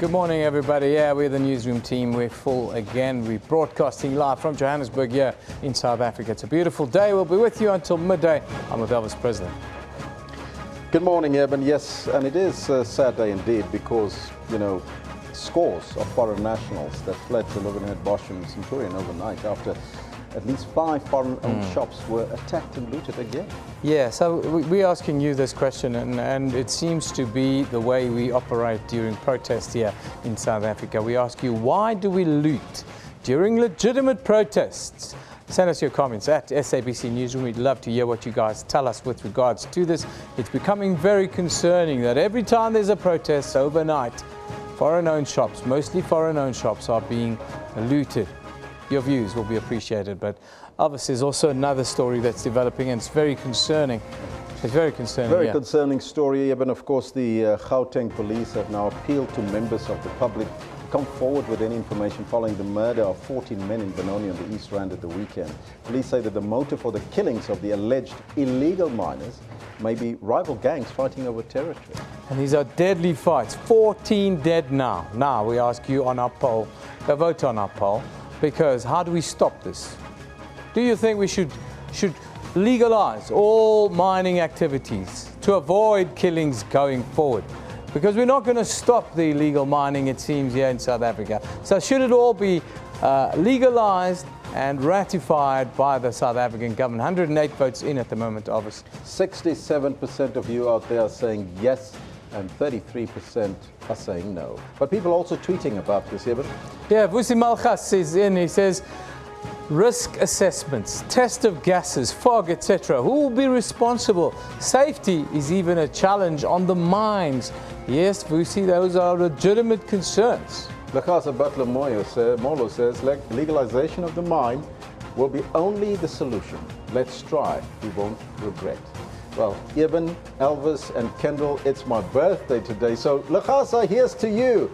Good morning, everybody. Yeah, we're the Newsroom team. We're full again. We're broadcasting live from Johannesburg here in South Africa. It's a beautiful day. We'll be with you until midday. I'm with Elvis Presley. Good morning, Eben. Yes, and it is a sad day indeed because, you know, scores of foreign nationals that fled to live in Bosch and Centurion overnight after at least 5 foreign-owned shops were attacked and looted again. Yeah, so we're asking you this question, and it seems to be the way we operate during protests here in South Africa. We ask you, why do we loot during legitimate protests? Send us your comments at SABC Newsroom. We'd love to hear what you guys tell us with regards to this. It's becoming very concerning that every time there's a protest overnight, foreign-owned shops, mostly foreign-owned shops, are being looted. Your views will be appreciated, but Elvis, is also another story that's developing, and it's very concerning. It's very concerning. Very concerning story, Eben. Of course, the Gauteng police have now appealed to members of the public to come forward with any information following the murder of 14 men in Benoni on the East Rand at the weekend. Police say that the motive for the killings of the alleged illegal miners may be rival gangs fighting over territory. And these are deadly fights. 14 dead now. Now we ask you on our poll, vote on our poll. Because how do we stop this? Do you think we should legalize all mining activities to avoid killings going forward? Because we're not going to stop the illegal mining, it seems, here in South Africa. So should it all be legalized and ratified by the South African government? 108 votes in at the moment, obviously. 67% of you out there are saying yes, and 33% are saying no. But people are also tweeting about this, Eben. Yeah, Vusi Malchas is in. He says, risk assessments, test of gases, fog, etc. Who will be responsible? Safety is even a challenge on the mines. Yes, Vusi, those are legitimate concerns. Lekasa Butler Molo says, legalization of the mine will be only the solution. Let's try. We won't regret. Well, Eben, Elvis, and Kendall, it's my birthday today, so Lekasa, here's to you.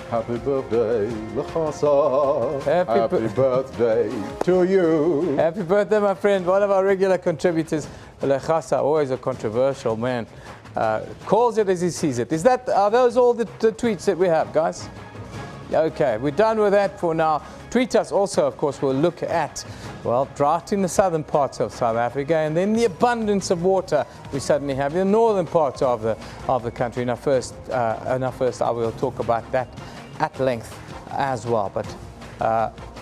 Happy birthday, Lekasa. Happy birthday to you. Happy birthday, my friend. One of our regular contributors, Lekasa, always a controversial man, calls it as he sees it. Are those all the tweets that we have, guys? Okay, we're done with that for now. Tweet us also, of course. We'll look at, well, drought in the southern parts of South Africa, and then the abundance of water we suddenly have in the northern parts of the country. In our first hour, we'll talk about that at length as well. But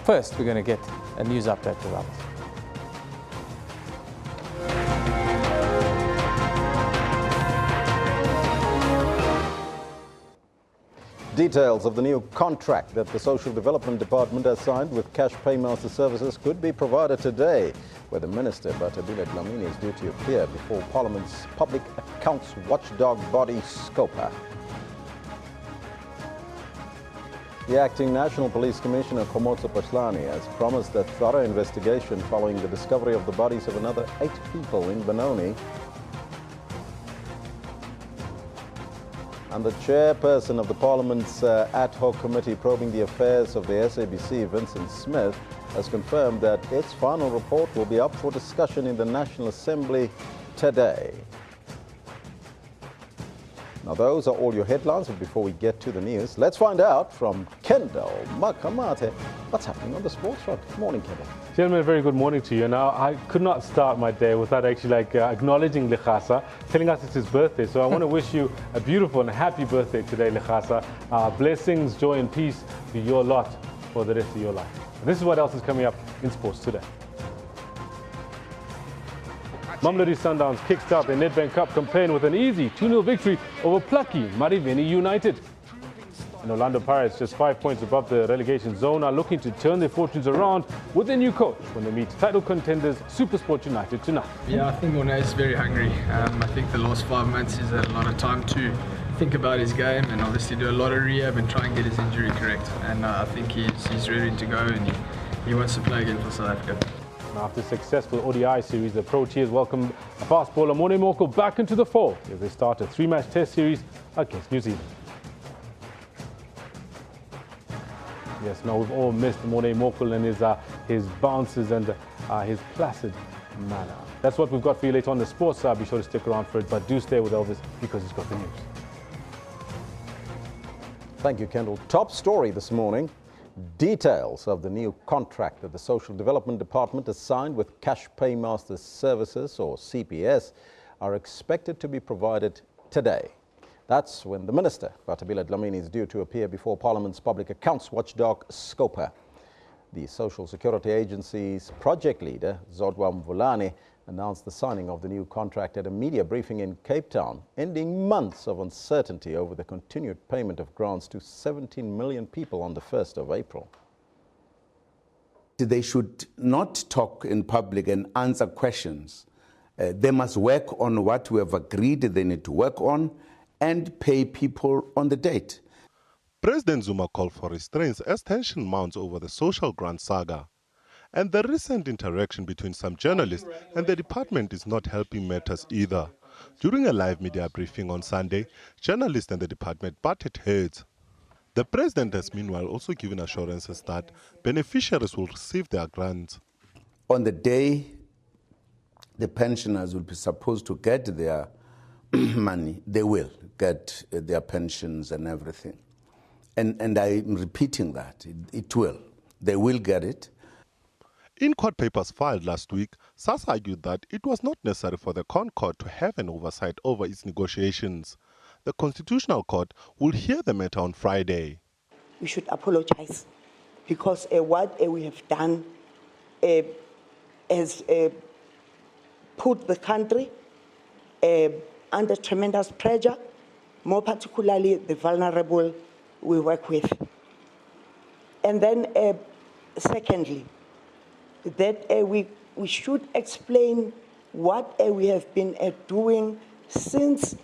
first, we're going to get a news update with others. Details of the new contract that the Social Development Department has signed with Cash Paymaster Services could be provided today, where the Minister, Batabile Dlamini, is due to appear before Parliament's Public Accounts Watchdog body, SCOPA. The Acting National Police Commissioner, Khomotso Patlani, has promised a thorough investigation following the discovery of the bodies of another 8 people in Benoni. And the chairperson of the Parliament's ad hoc committee probing the affairs of the SABC, Vincent Smith, has confirmed that its final report will be up for discussion in the National Assembly today. Now, those are all your headlines, but before we get to the news, let's find out from Kendall Makamate what's happening on the sports front. Good morning, Kendall. Gentlemen, a very good morning to you. Now, I could not start my day without actually acknowledging Lekasa, telling us it's his birthday. So I want to wish you a beautiful and happy birthday today, Lekasa. Blessings, joy and peace be your lot for the rest of your life. And this is what else is coming up in sports today. Mamelodi Sundowns kickstart their Nedbank Cup campaign with an easy 2-0 victory over plucky Mariveni United. And Orlando Pirates, just 5 points above the relegation zone, are looking to turn their fortunes around with their new coach when they meet title contenders SuperSport United tonight. Yeah, I think Mornay is very hungry. I think the last 5 months he's had a lot of time to think about his game and obviously do a lot of rehab and try and get his injury correct. And I think he's ready to go, and he wants to play again for South Africa. After a successful ODI series, the Proteas welcomed a fast bowler Morne Morkel back into the fold as they start a 3-match test series against New Zealand. Yes, now we've all missed Morne Morkel and his bounces and his placid manner. That's what we've got for you later on the sports side. Be sure to stick around for it, but do stay with Elvis because he's got the news. Thank you, Kendall. Top story this morning. Details of the new contract that the Social Development Department has signed with Cash Paymaster Services, or CPS, are expected to be provided today. That's when the Minister, Batabile Dlamini, is due to appear before Parliament's public accounts watchdog, SCOPA. The Social Security Agency's project leader, Zodwa Mvulane, announced the signing of the new contract at a media briefing in Cape Town, ending months of uncertainty over the continued payment of grants to 17 million people on the 1st of April. They should not talk in public and answer questions. They must work on what we have agreed they need to work on and pay people on the date. President Zuma called for restraints as tension mounts over the social grant saga. And the recent interaction between some journalists and the department is not helping matters either. During a live media briefing on Sunday, journalists and the department butted heads. The president has meanwhile also given assurances that beneficiaries will receive their grants. On the day the pensioners will be supposed to get their money, they will get their pensions and everything. And I'm repeating that, it will. They will get it. In court papers filed last week, SAS argued that it was not necessary for the ConCourt to have an oversight over its negotiations. The Constitutional Court will hear the matter on Friday. We should apologize because what we have done has put the country under tremendous pressure, more particularly the vulnerable we work with. And then secondly, that we should explain what we have been doing since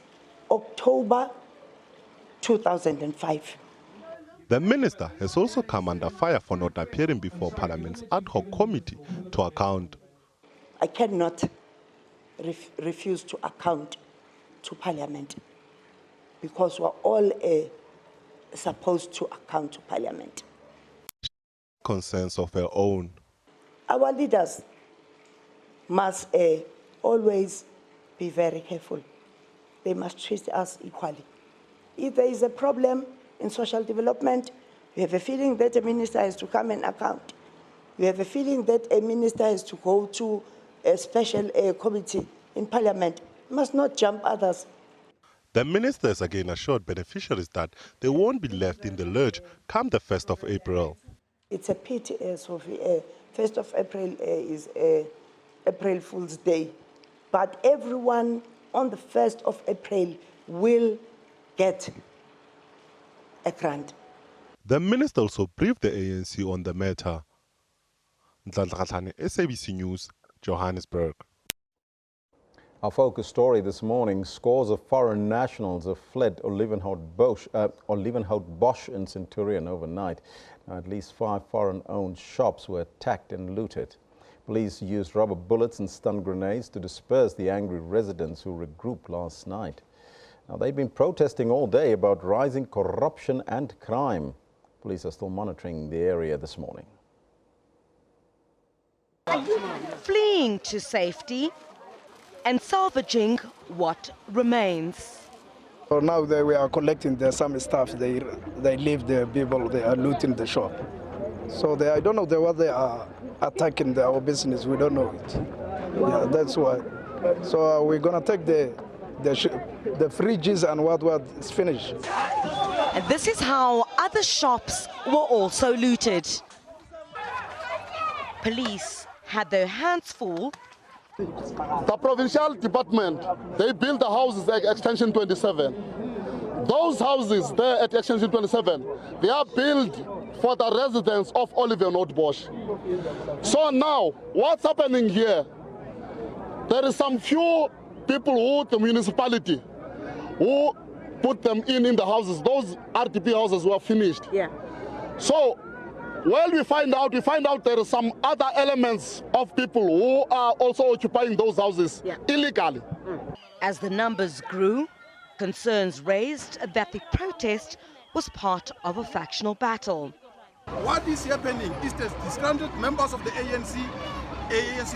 October 2005. The minister has also come under fire for not appearing before Parliament's ad hoc committee to account. I cannot refuse to account to Parliament because we're all supposed to account to Parliament. Concerns of her own. Our leaders must always be very careful. They must treat us equally. If there is a problem in social development, we have a feeling that a minister has to come and account. We have a feeling that a minister has to go to a special committee in Parliament. We must not jump others. The minister has again assured beneficiaries that they won't be left in the lurch come the 1st of April. It's a pity, Sophie. 1st of April is April Fool's Day. But everyone on the 1st of April will get a grant. The minister also briefed the ANC on the matter. SABC News, Johannesburg. Our focus story this morning, scores of foreign nationals have fled Olivenhout Bosch in Centurion overnight. Now, at least 5 foreign-owned shops were attacked and looted. Police used rubber bullets and stun grenades to disperse the angry residents who regrouped last night. Now, they've been protesting all day about rising corruption and crime. Police are still monitoring the area this morning. Fleeing to safety and salvaging what remains. So now we are collecting some stuff. They leave the people, they are looting the shop. So I don't know what they are attacking our business. We don't know it. Yeah, that's why. So we're gonna take the fridges and what is finished. And this is how other shops were also looted. Police had their hands full. The provincial department, they built the houses at Extension 27. Those houses there at Extension 27, they are built for the residents of Olivenhout Bosch. So now, what's happening here? There is some few people who the municipality who put them in the houses. Those RDP houses were finished. Yeah. So, well, we find out there are some other elements of people who are also occupying those houses illegally. As the numbers grew, concerns raised that the protest was part of a factional battle. What is happening is that disgruntled members of the ANC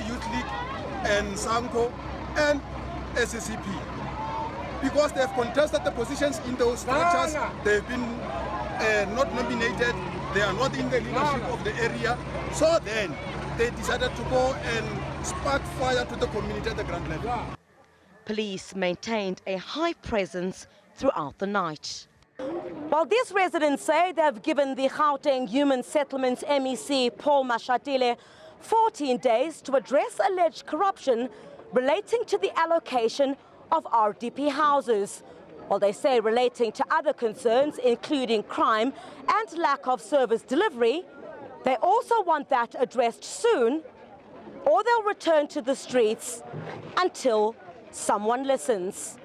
Youth League and SANCO and SACP, because they have contested the positions in those structures, they've been not nominated, they are not in the leadership of the area. So then they decided to go and spark fire to the community at the ground level. Police maintained a high presence throughout the night. While these residents say they've given the Gauteng Human Settlements MEC Paul Mashatile 14 days to address alleged corruption relating to the allocation of RDP houses, while they say relating to other concerns including crime and lack of service delivery, they also want that addressed soon, or they'll return to the streets until someone listens.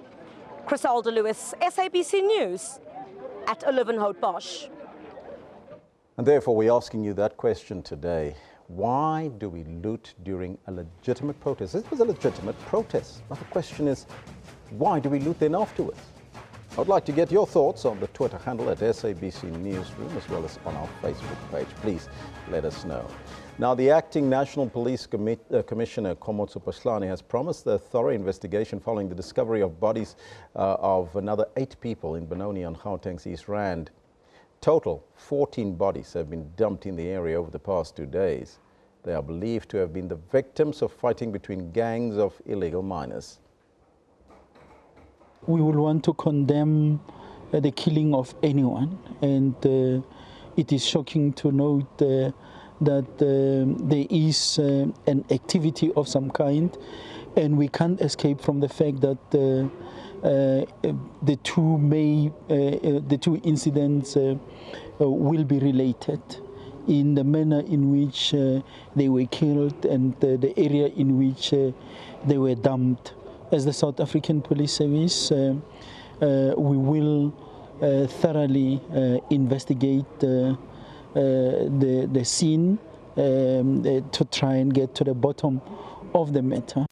Criselda Lewis, SABC News at 11 Bosch. And therefore, we're asking you that question today. Why do we loot during a legitimate protest? This was a legitimate protest. But the question is, why do we loot then afterwards? I'd like to get your thoughts on the Twitter handle at SABC Newsroom, as well as on our Facebook page. Please let us know. Now, the acting National Police Commissioner, Komotso Paslani, has promised a thorough investigation following the discovery of bodies of another 8 people in Benoni on Gauteng's East Rand. Total, 14 bodies have been dumped in the area over the past 2 days. They are believed to have been the victims of fighting between gangs of illegal miners. We will want to condemn the killing of anyone, and it is shocking to note that there is an activity of some kind, and we can't escape from the fact that the two incidents will be related in the manner in which they were killed and the area in which they were dumped. As the South African Police Service, we will thoroughly investigate the scene to try and get to the bottom of the matter.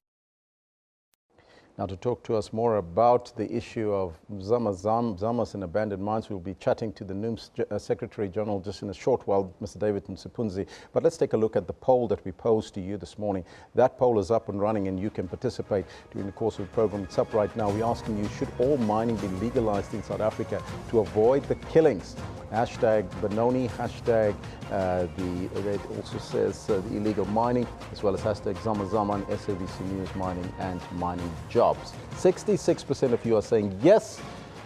Now, to talk to us more about the issue of Zamas and abandoned mines, we'll be chatting to the NUMS Secretary General just in a short while, Mr. David Nsipunzi. But let's take a look at the poll that we posed to you this morning. That poll is up and running, and you can participate during the course of the program. It's up right now. We're asking you, should all mining be legalized in South Africa to avoid the killings? Hashtag Benoni, hashtag it also says the illegal mining, as well as hashtag Zama and SABC News mining and mining jobs. 66% of you are saying yes,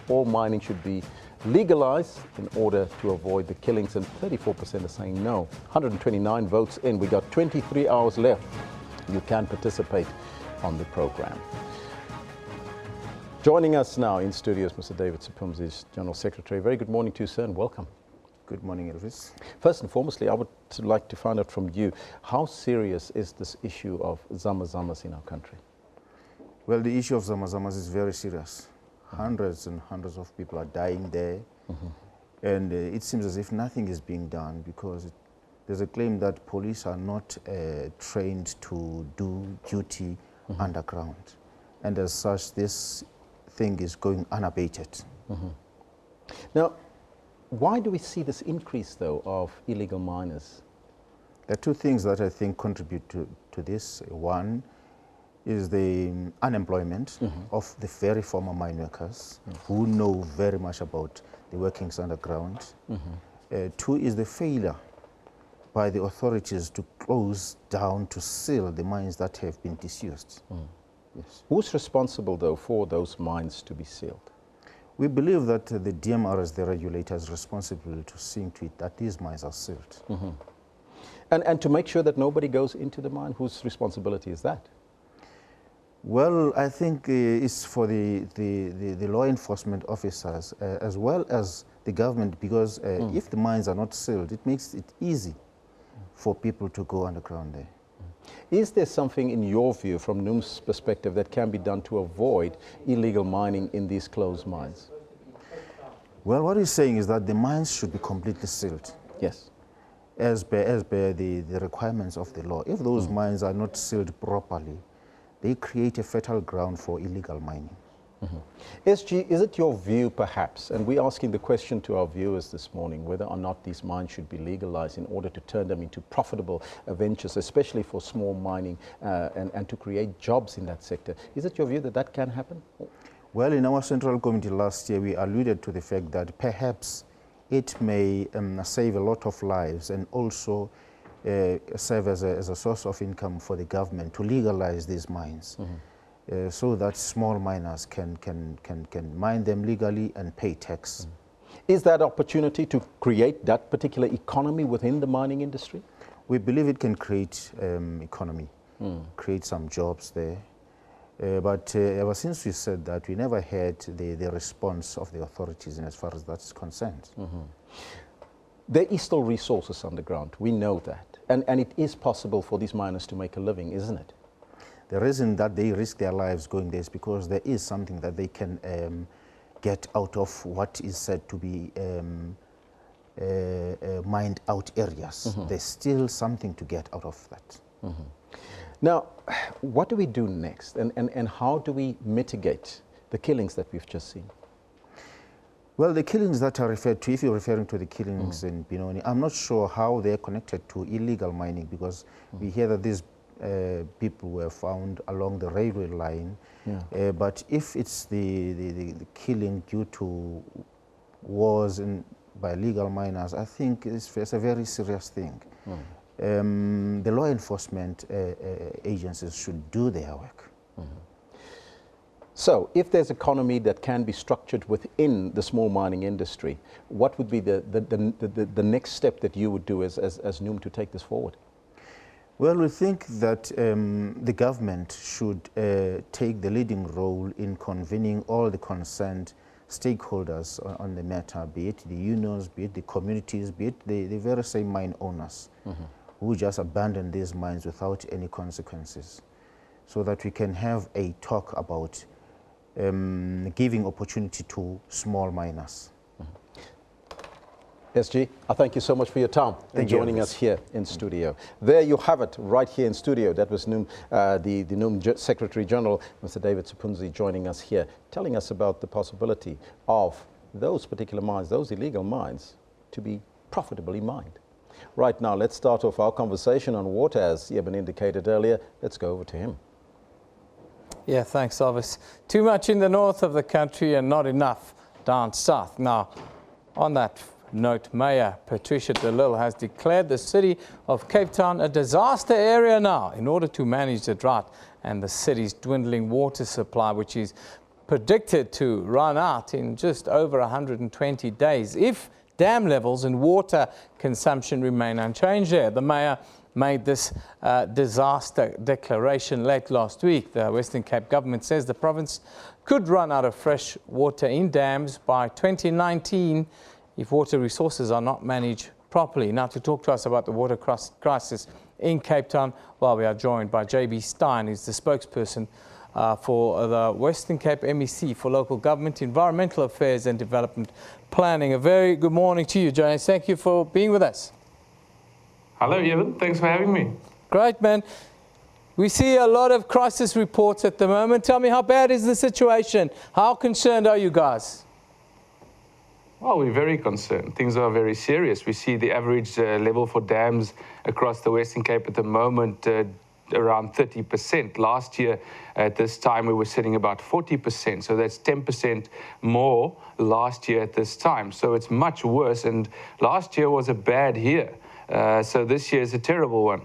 all mining should be legalized in order to avoid the killings, and 34% are saying no. 129 votes in. We got 23 hours left. You can participate on the program. Joining us now in studios, Mr. David Nsipunzi, General Secretary. Very good morning to you, sir, and welcome. Good morning, Elvis. First and foremostly, I would like to find out from you, how serious is this issue of Zamas in our country? Well, the issue of Zamas is very serious. Hundreds and hundreds of people are dying there. And it seems as if nothing is being done, because there's a claim that police are not trained to do duty underground. And as such, this thing is going unabated. Now, why do we see this increase, though, of illegal miners? There are 2 things that I think contribute to this. One is the unemployment of the very former mine workers who know very much about the workings underground. 2 is the failure by the authorities to close down, to seal the mines that have been disused. Yes. Who's responsible, though, for those mines to be sealed? We believe that the DMR, as the regulator, is responsible to seeing to it that these mines are sealed. And to make sure that nobody goes into the mine, whose responsibility is that? Well, I think it's for the law enforcement officers as well as the government, because if the mines are not sealed, it makes it easy for people to go underground there. Is there something, in your view, from NUM's perspective, that can be done to avoid illegal mining in these closed mines? Well, what he's saying is that the mines should be completely sealed. Yes. As per the requirements of the law. If those mines are not sealed properly, they create a fertile ground for illegal mining. SG, is it your view, perhaps, and we're asking the question to our viewers this morning, whether or not these mines should be legalized in order to turn them into profitable ventures, especially for small mining, and to create jobs in that sector? Is it your view that that can happen? Well, in our Central Committee last year, we alluded to the fact that perhaps it may save a lot of lives and also serve as a source of income for the government to legalize these mines. So that small miners can mine them legally and pay tax. Is that opportunity to create that particular economy within the mining industry? We believe it can create economy, create some jobs there. But ever since we said that, we never had the response of the authorities in as far as that is concerned. There is still resources underground, we know that. And it is possible for these miners to make a living, isn't it? The reason that they risk their lives going there is because there is something that they can get out of what is said to be mined out areas. There's still something to get out of that. Now, what do we do next? And how do we mitigate the killings that we've just seen? Well, the killings that are referred to, if you're referring to the killings in Benoni, I'm not sure how they're connected to illegal mining, because we hear that these people were found along the railway line. But if it's the killing due to wars by illegal miners, I think it's a very serious thing. The law enforcement agencies should do their work. So, if there's economy that can be structured within the small mining industry, what would be the next step that you would do as NUM to take this forward? Well, we think that the government should take the leading role in convening all the concerned stakeholders on the matter, be it the unions, be it the communities, be it the very same mine owners who just abandon these mines without any consequences, so that we can have a talk about giving opportunity to small miners. SG, I thank you so much for your time and joining us here in studio. There you have it, right here in studio. That was NUM, the NUM Secretary General, Mr. David Sipunzi, joining us here, telling us about the possibility of those particular mines, those illegal mines, to be profitably mined. Right now, let's start off our conversation on water, as Eben indicated earlier. Let's go over to him. Yeah, thanks, Elvis. Too much in the north of the country and not enough down south. Now, on that note, Mayor Patricia de Lille has declared the city of Cape Town a disaster area now in order to manage the drought and the city's dwindling water supply, which is predicted to run out in just over 120 days if dam levels and water consumption remain unchanged there. The mayor made this disaster declaration late last week. The Western Cape government says the province could run out of fresh water in dams by 2019 if water resources are not managed properly. Now, to talk to us about the water crisis in Cape Town, well, we are joined by JB Stein, who's the spokesperson for the Western Cape MEC for Local Government, Environmental Affairs and Development Planning. A very good morning to you, James. Thank you for being with us. Hello, Evan. Thanks for having me. Great, man. We see a lot of crisis reports at the moment. Tell me, how bad is the situation? How concerned are you guys? Well, we're very concerned. Things are very serious. We see the average level for dams across the Western Cape at the moment around 30%. Last year at this time we were sitting about 40%, so that's 10% more last year at this time. So it's much worse, and last year was a bad year. So this year is a terrible one.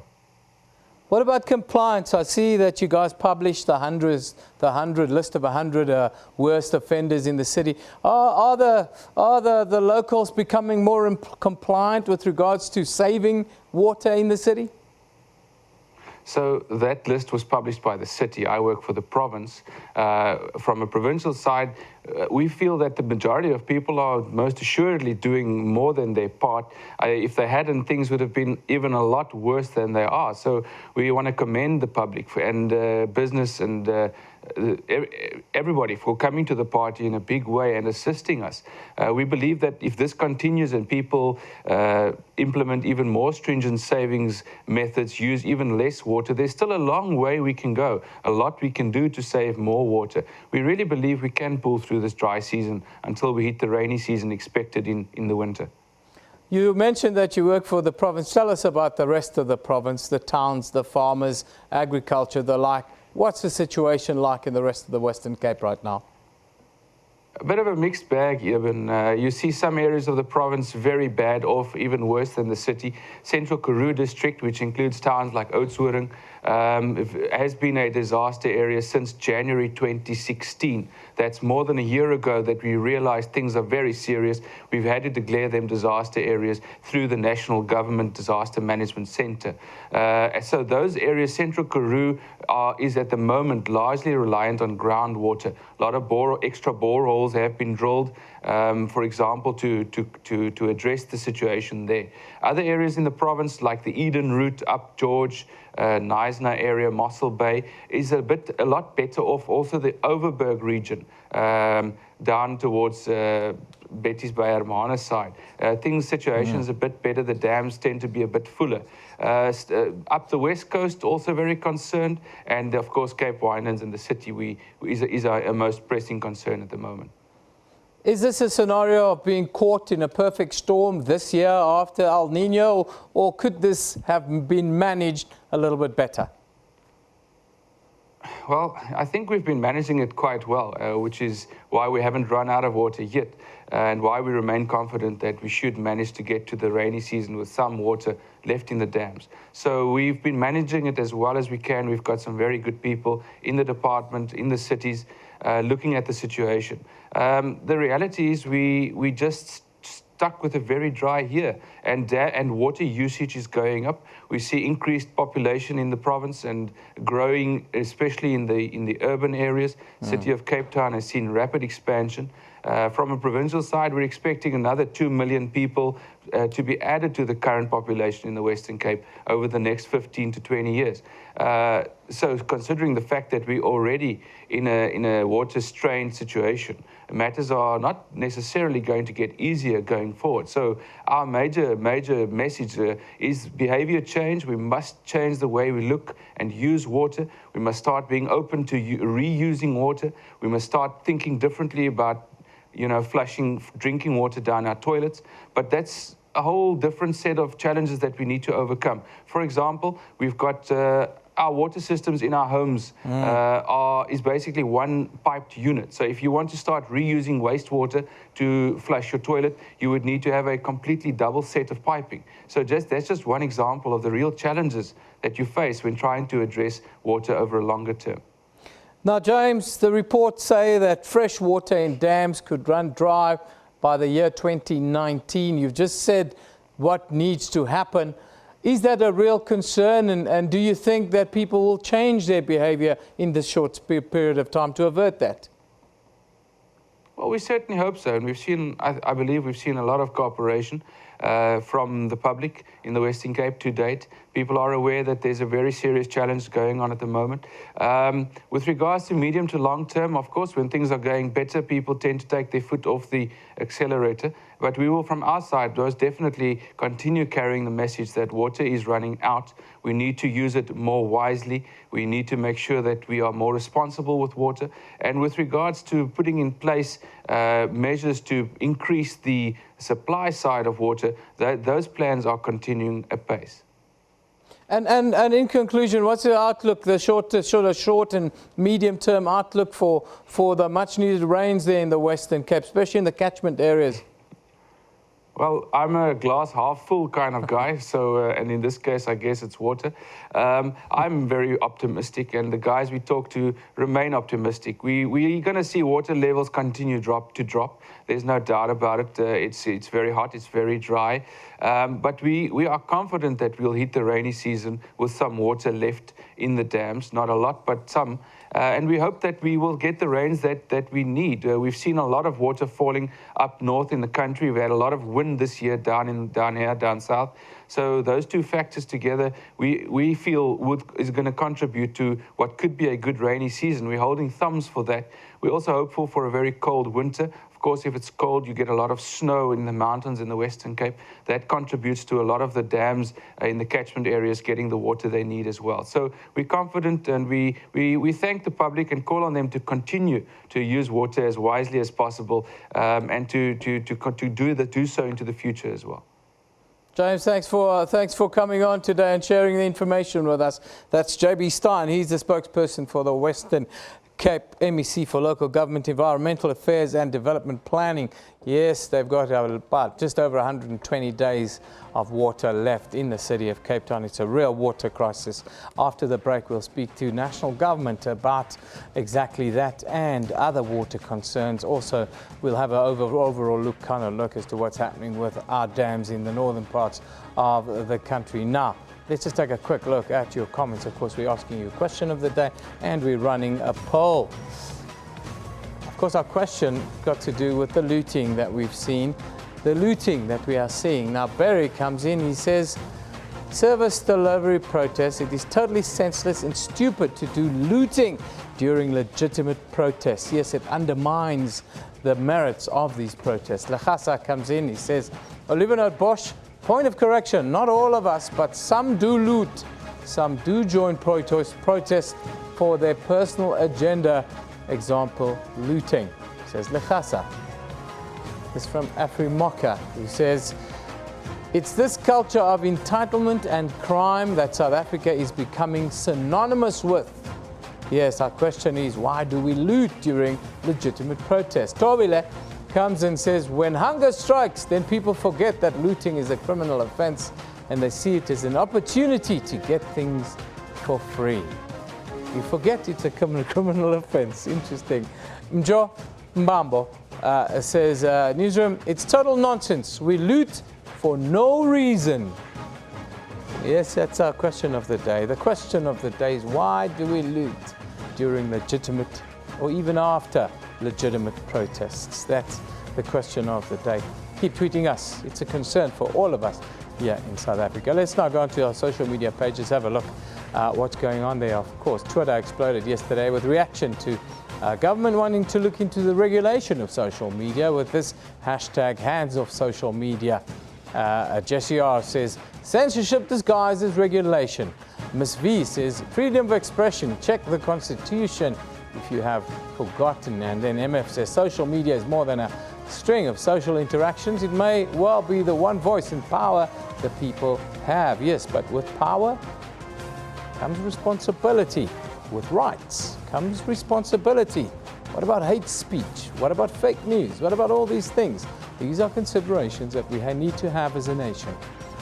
What about compliance? I see that you guys published the 100 list of 100 worst offenders in the city. Are the locals becoming more compliant with regards to saving water in the city? So that list was published by the city. I work for the province. From a provincial side, we feel that the majority of people are most assuredly doing more than their part. If they hadn't, things would have been even a lot worse than they are. So we want to commend the public and business and everybody for coming to the party in a big way and assisting us. We believe that if this continues and people implement even more stringent savings methods, use even less water, there's still a long way we can go, a lot we can do to save more water. We really believe we can pull through this dry season until we hit the rainy season expected in the winter. You mentioned that you work for the province. Tell us about the rest of the province, the towns, the farmers, agriculture, the like. What's the situation like in the rest of the Western Cape right now? A bit of a mixed bag, Eben. You see some areas of the province very bad off, even worse than the city. Central Karoo district, which includes towns like Oudtshoorn, has been a disaster area since January 2016. That's more than a year ago that we realized things are very serious. We've had to declare them disaster areas through the National Government Disaster Management Center. So those areas, Central Karoo is at the moment largely reliant on groundwater. A lot of extra boreholes have been drilled, for example, to address the situation there. Other areas in the province, like the Eden route up George, Knysna area, Mossel Bay, is a lot better off. Also the Overberg region, down towards Betty's Bay, Hermanus side. Situations a bit better. The dams tend to be a bit fuller. Up the west coast, also very concerned. And of course, Cape Winelands and the city is our most pressing concern at the moment. Is this a scenario of being caught in a perfect storm this year after El Nino, or could this have been managed a little bit better? Well, I think we've been managing it quite well, which is why we haven't run out of water yet, and why we remain confident that we should manage to get to the rainy season with some water left in the dams. So we've been managing it as well as we can. We've got some very good people in the department, in the cities, looking at the situation. The reality is we just stuck with a very dry year, and water usage is going up. We see increased population in the province and growing, especially in the urban areas. City of Cape Town has seen rapid expansion. From a provincial side, we're expecting another 2 million people to be added to the current population in the Western Cape over the next 15 to 20 years. So considering the fact that we're already in a water-strained situation, matters are not necessarily going to get easier going forward. So our major message is behavior change. We must change the way we look and use water. We must start being open to reusing water. We must start thinking differently about flushing drinking water down our toilets. But that's a whole different set of challenges that we need to overcome. For example, we've got our water systems in our homes is basically one piped unit. So if you want to start reusing wastewater to flush your toilet, you would need to have a completely double set of piping. So that's just one example of the real challenges that you face when trying to address water over a longer term. Now, James, the reports say that fresh water in dams could run dry by the year 2019. You've just said what needs to happen. Is that a real concern, and do you think that people will change their behavior in this short period of time to avert that? Well, we certainly hope so, and we've seen, I believe we've seen a lot of cooperation from the public in the Western Cape to date. People are aware that there's a very serious challenge going on at the moment. With regards to medium to long term, of course, when things are going better, people tend to take their foot off the accelerator. But we will, from our side, most definitely continue carrying the message that water is running out. We need to use it more wisely. We need to make sure that we are more responsible with water. And with regards to putting in place measures to increase the supply side of water, those plans are continuing apace. And in conclusion, what's the outlook, the short and medium-term outlook for the much-needed rains there in the Western Cape, especially in the catchment areas? Well, I'm a glass half full kind of guy, so and in this case, I guess it's water. I'm very optimistic, and the guys we talk to remain optimistic. We're going to see water levels continue to drop. There's no doubt about it. It's very hot, it's very dry, but we are confident that we'll hit the rainy season with some water left in the dams. Not a lot, but some. And we hope that we will get the rains that we need. We've seen a lot of water falling up north in the country. We've had a lot of wind this year down south. So those two factors together, we feel is going to contribute to what could be a good rainy season. We're holding thumbs for that. We're also hopeful for a very cold winter. Of course, if it's cold, you get a lot of snow in the mountains in the Western Cape. That contributes to a lot of the dams in the catchment areas getting the water they need as well. So we're confident, and we thank the public and call on them to continue to use water as wisely as possible, and to do so into the future as well. James, thanks for coming on today and sharing the information with us. That's JB Stein. He's the spokesperson for the Western Cape MEC for Local Government, Environmental Affairs and Development Planning. Yes, they've got about just over 120 days of water left in the city of Cape Town. It's a real water crisis. After the break, we'll speak to national government about exactly that and other water concerns. Also, we'll have an overall look as to what's happening with our dams in the northern parts of the country. Now, let's just take a quick look at your comments. Of course, we're asking you a question of the day and we're running a poll. Of course, our question got to do with the looting that we've seen, the looting that we are seeing. Now, Barry comes in, he says, service delivery protests, it is totally senseless and stupid to do looting during legitimate protests. Yes, it undermines the merits of these protests. Lachasa comes in, he says, Oliver Bosch, point of correction, not all of us, but some do loot. Some do join protests for their personal agenda. Example, looting, says Lechasa. This is from Afrimoka, who says, it's this culture of entitlement and crime that South Africa is becoming synonymous with. Yes, our question is, why do we loot during legitimate protests? Tobile comes and says, when hunger strikes, then people forget that looting is a criminal offense and they see it as an opportunity to get things for free. You forget it's a criminal offense. Interesting. Mjo Mbambo says, Newsroom, it's total nonsense. We loot for no reason. Yes, that's our question of the day. The question of the day is, why do we loot during legitimate or even after legitimate protests? That's the question of the day. Keep tweeting us. It's a concern for all of us here in South Africa. Let's now go onto our social media pages, have a look what's going on there. Of course, Twitter exploded yesterday with reaction to government wanting to look into the regulation of social media with this hashtag hands off social media. Jesse R says, censorship disguised as regulation. Miss V says, freedom of expression, check the Constitution if you have forgotten. And then MF says, social media is more than a string of social interactions. It may well be the one voice and power the people have. Yes, but with power comes responsibility. With rights comes responsibility. What about hate speech? What about fake news? What about all these things? These are considerations that we need to have as a nation.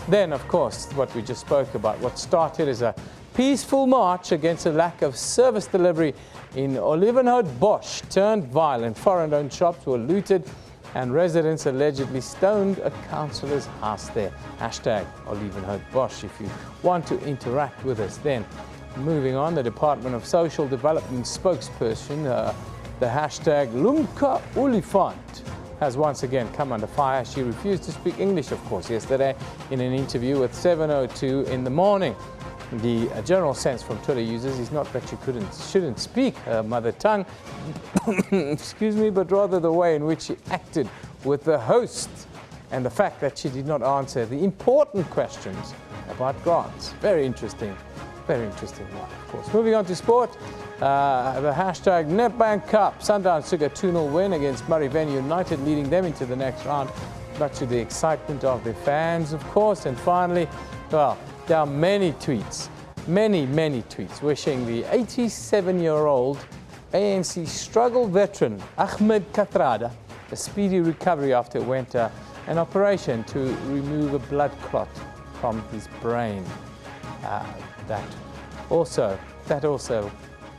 Then, of course, what we just spoke about, what started as a peaceful march against a lack of service delivery in Olivenhout Bosch turned violent. Foreign-owned shops were looted and residents allegedly stoned a councillor's house there. Hashtag Olivenhout Bosch if you want to interact with us. Then, moving on, the Department of Social Development spokesperson, the hashtag Lumka Olifant, has once again come under fire. She refused to speak English, of course, yesterday in an interview with 7:02 in the morning. The general sense from Twitter users is not that she shouldn't speak her mother tongue, excuse me, but rather the way in which she acted with the host and the fact that she did not answer the important questions about grants. Very interesting one, of course. Moving on to sport, the hashtag Nedbank Cup. Sundowns took a 2-0 win against Mariveni United, leading them into the next round, much to the excitement of their fans, of course. And finally, well, there are many tweets wishing the 87-year-old ANC struggle veteran Ahmed Kathrada a speedy recovery after an operation to remove a blood clot from his brain. That also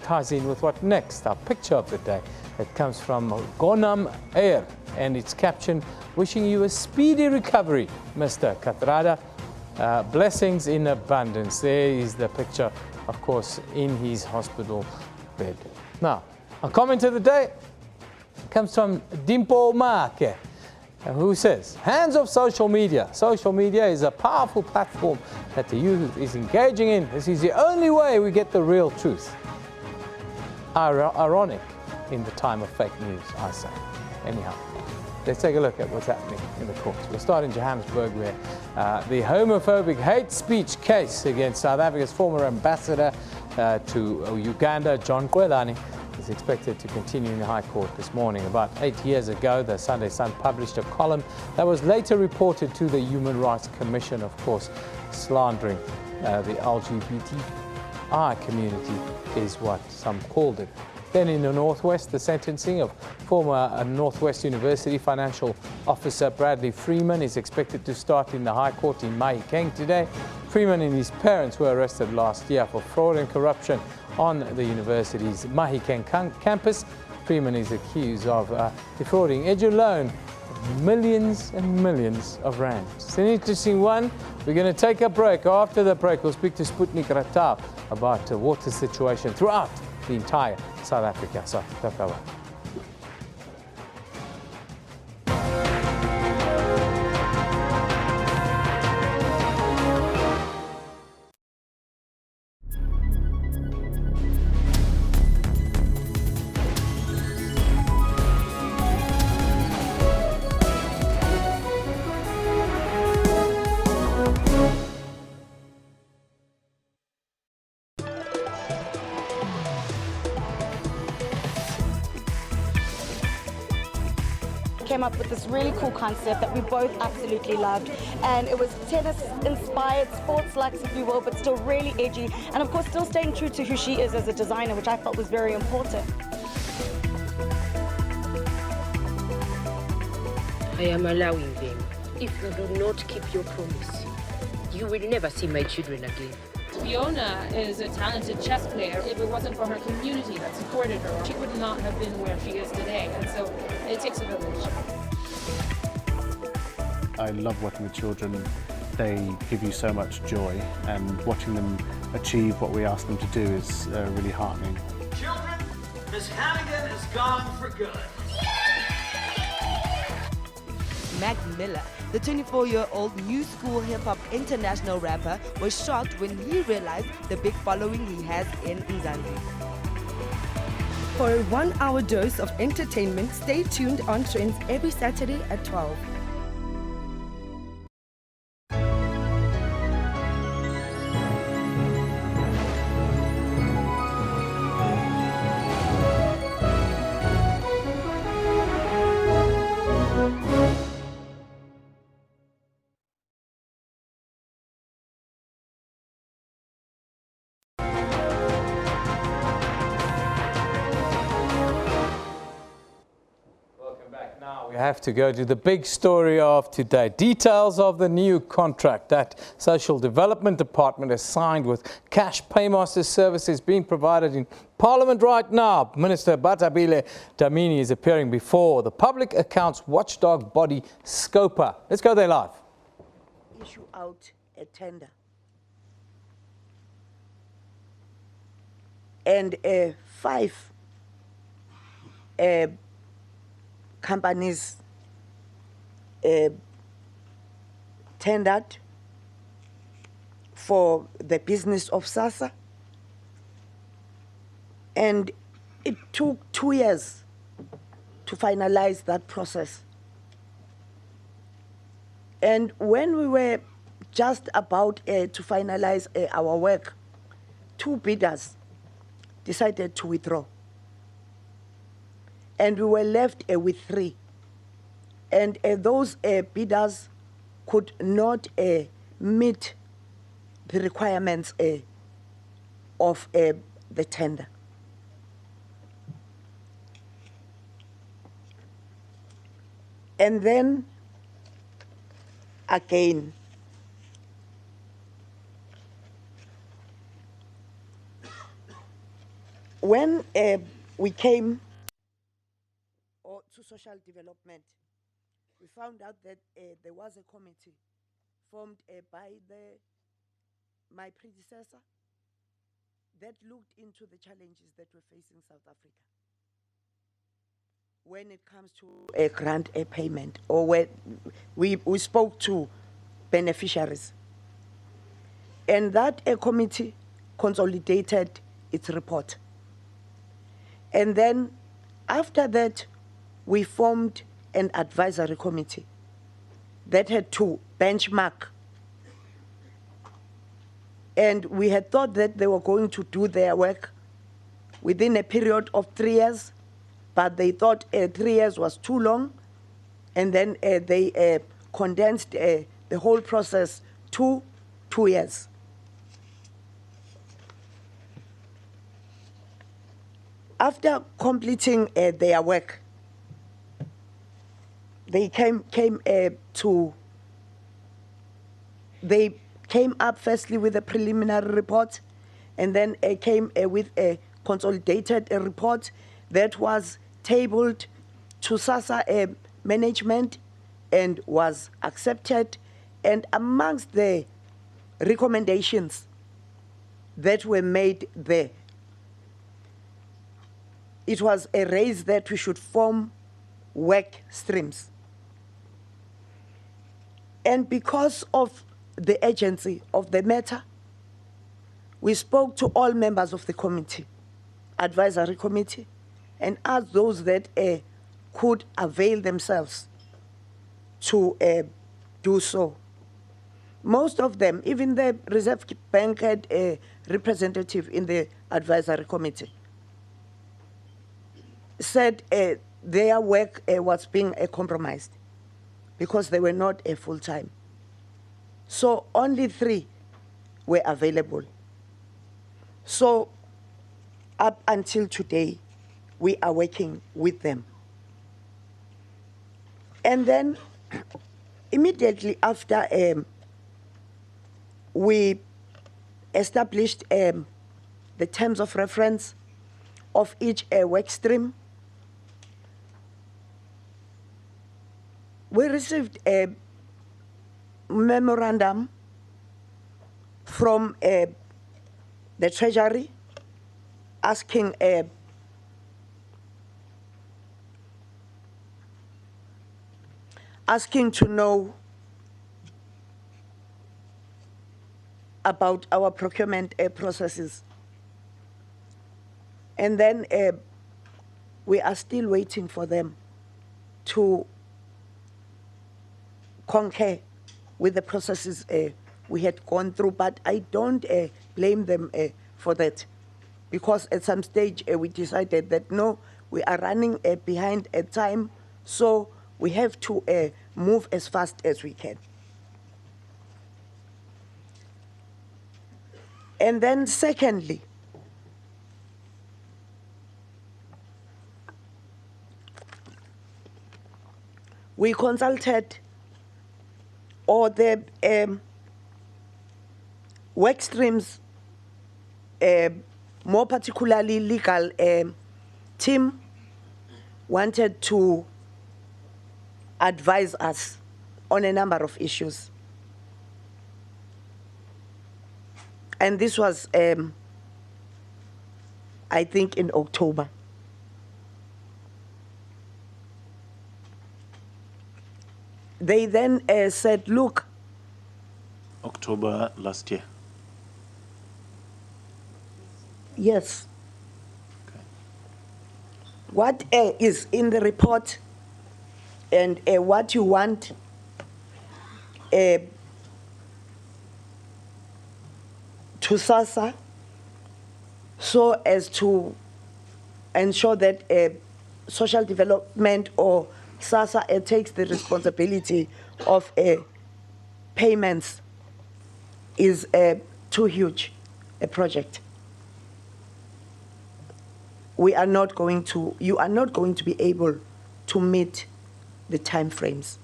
ties in with what next, our picture of the day. It comes from Gonam Air and it's captioned, wishing you a speedy recovery, Mr. Kathrada. Blessings in abundance. There is the picture, of course, in his hospital bed. Now, a comment of the day comes from Dimpo Make, who says, hands off social media. Social media is a powerful platform that the youth is engaging in. This is the only way we get the real truth. Ironic in the time of fake news, I say. Anyhow, let's take a look at what's happening in the courts. We'll start in Johannesburg, where the homophobic hate speech case against South Africa's former ambassador to Uganda, John Kwelane, is expected to continue in the High Court this morning. About 8 years ago, the Sunday Sun published a column that was later reported to the Human Rights Commission, of course, slandering the LGBTI community is what some called it. Then in the Northwest, the sentencing of former Northwest University financial officer Bradley Freeman is expected to start in the High Court in Mahikeng today. Freeman and his parents were arrested last year for fraud and corruption on the university's Mahikeng campus. Freeman is accused of defrauding EduLoan millions and millions of rands. It's an interesting one. We're going to take a break. After the break, we'll speak to Sputnik Ratau about the water situation throughout the entire South Africa. So, Takawa. Came up with this really cool concept that we both absolutely loved, and it was tennis inspired, sports likes if you will, but still really edgy, and of course still staying true to who she is as a designer, which I felt was very important. I am allowing them. If you do not keep your promise, you will never see my children again. Fiona is a talented chess player. If it wasn't for her community that supported her, she would not have been where she is today. And so it takes a village. I love working with children. They give you so much joy, and watching them achieve what we ask them to do is really heartening. Children, Miss Hannigan is gone for good. Mac Miller, the 24-year-old new school hip-hop international rapper, was shocked when he realized the big following he has in Mzansi. For a 1-hour dose of entertainment, stay tuned on Trends every Saturday at 12. We have to go to the big story of today. Details of the new contract that Social Development Department has signed with cash paymaster services being provided in Parliament right now. Minister Batabile Dlamini is appearing before the public accounts watchdog body SCOPA. Let's go there live. Issue out a tender. And 5 companies tendered for the business of SASSA, and it took 2 years to finalize that process. And when we were just about to finalize our work, 2 bidders decided to withdraw. And we were left with 3. And those bidders could not meet the requirements of the tender. And then, again, when we came to social development, we found out that there was a committee formed by my predecessor that looked into the challenges that were facing South Africa when it comes to a grant payment, or when we spoke to beneficiaries. And that committee consolidated its report. And then after that, we formed an advisory committee that had to benchmark. And we had thought that they were going to do their work within a period of 3 years, but they thought 3 years was too long, and then they condensed the whole process to 2 years. After completing their work, they came up firstly with a preliminary report, and then came with a consolidated report that was tabled to SASSA management and was accepted. And amongst the recommendations that were made there, it was raised that we should form work streams. And because of the urgency of the matter, we spoke to all members of the committee, advisory committee, and asked those that could avail themselves to do so. Most of them, even the Reserve Bank had a representative in the advisory committee, said their work was being compromised because they were not full-time. So only 3 were available. So up until today, we are working with them. And then immediately after we established the terms of reference of each work stream, we received a memorandum from the Treasury asking to know about our procurement processes. And then we are still waiting for them to concur with the processes we had gone through, but I don't blame them for that, because at some stage we decided that no, we are running behind time, so we have to move as fast as we can. And then secondly, we consulted all the work streams, more particularly legal team, wanted to advise us on a number of issues. And this was, I think, in October. They then said, look. October last year. Yes. Okay. What is in the report and what you want to SASSA, so as to ensure that social development or SASSA takes the responsibility of payments, is too huge a project. We are not going to, you are not going to be able to meet the time frames.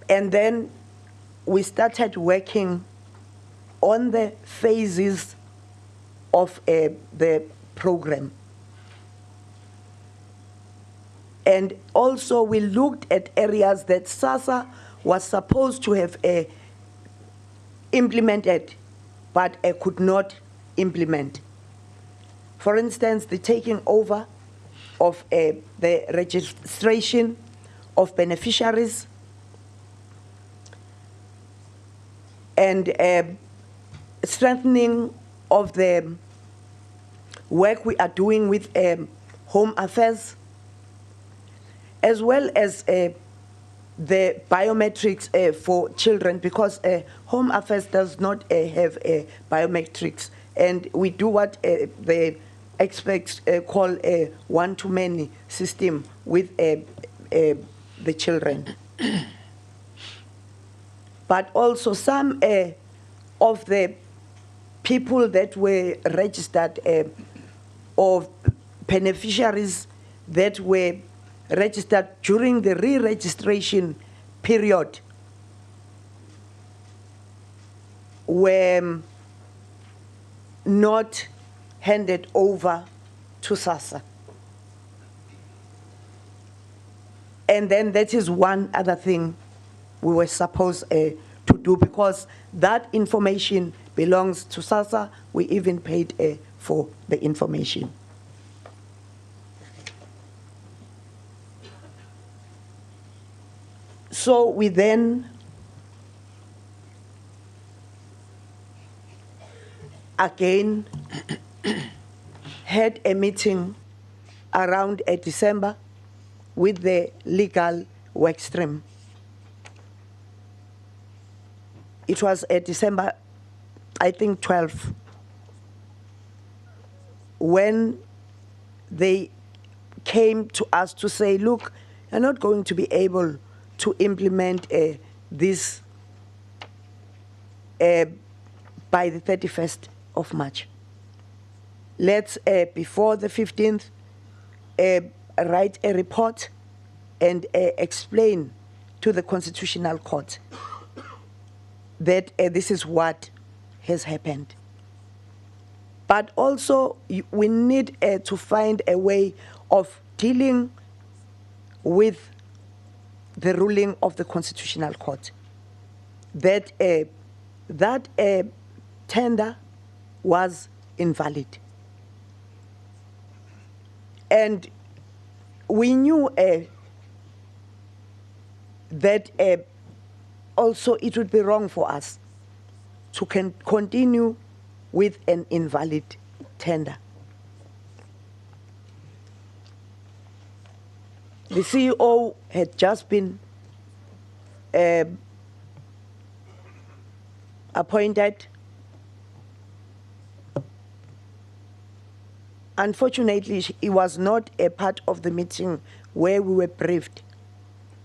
And then we started working on the phases of the program. And also we looked at areas that SASSA was supposed to have implemented, but could not implement. For instance, the taking over of the registration of beneficiaries, and strengthening of the work we are doing with Home Affairs, as well as the biometrics for children, because Home Affairs does not have biometrics, and we do what the experts call a one-to-many system with the children. But also some of the people that were registered or beneficiaries that were registered during the re-registration period were not handed over to SASSA. And then that is one other thing we were supposed to do, because that information belongs to SASSA. We even paid for the information. So we then again had a meeting around December with the legal work stream. It was December, I think 12th, when they came to us to say, look, you're not going to be able to implement this by the 31st of March. Let's, before the 15th, write a report and explain to the Constitutional Court that this is what has happened. But also, we need to find a way of dealing with the ruling of the Constitutional Court that that tender was invalid. And we knew that also it would be wrong for us to continue with an invalid tender. The CEO had just been appointed. Unfortunately, he was not a part of the meeting where we were briefed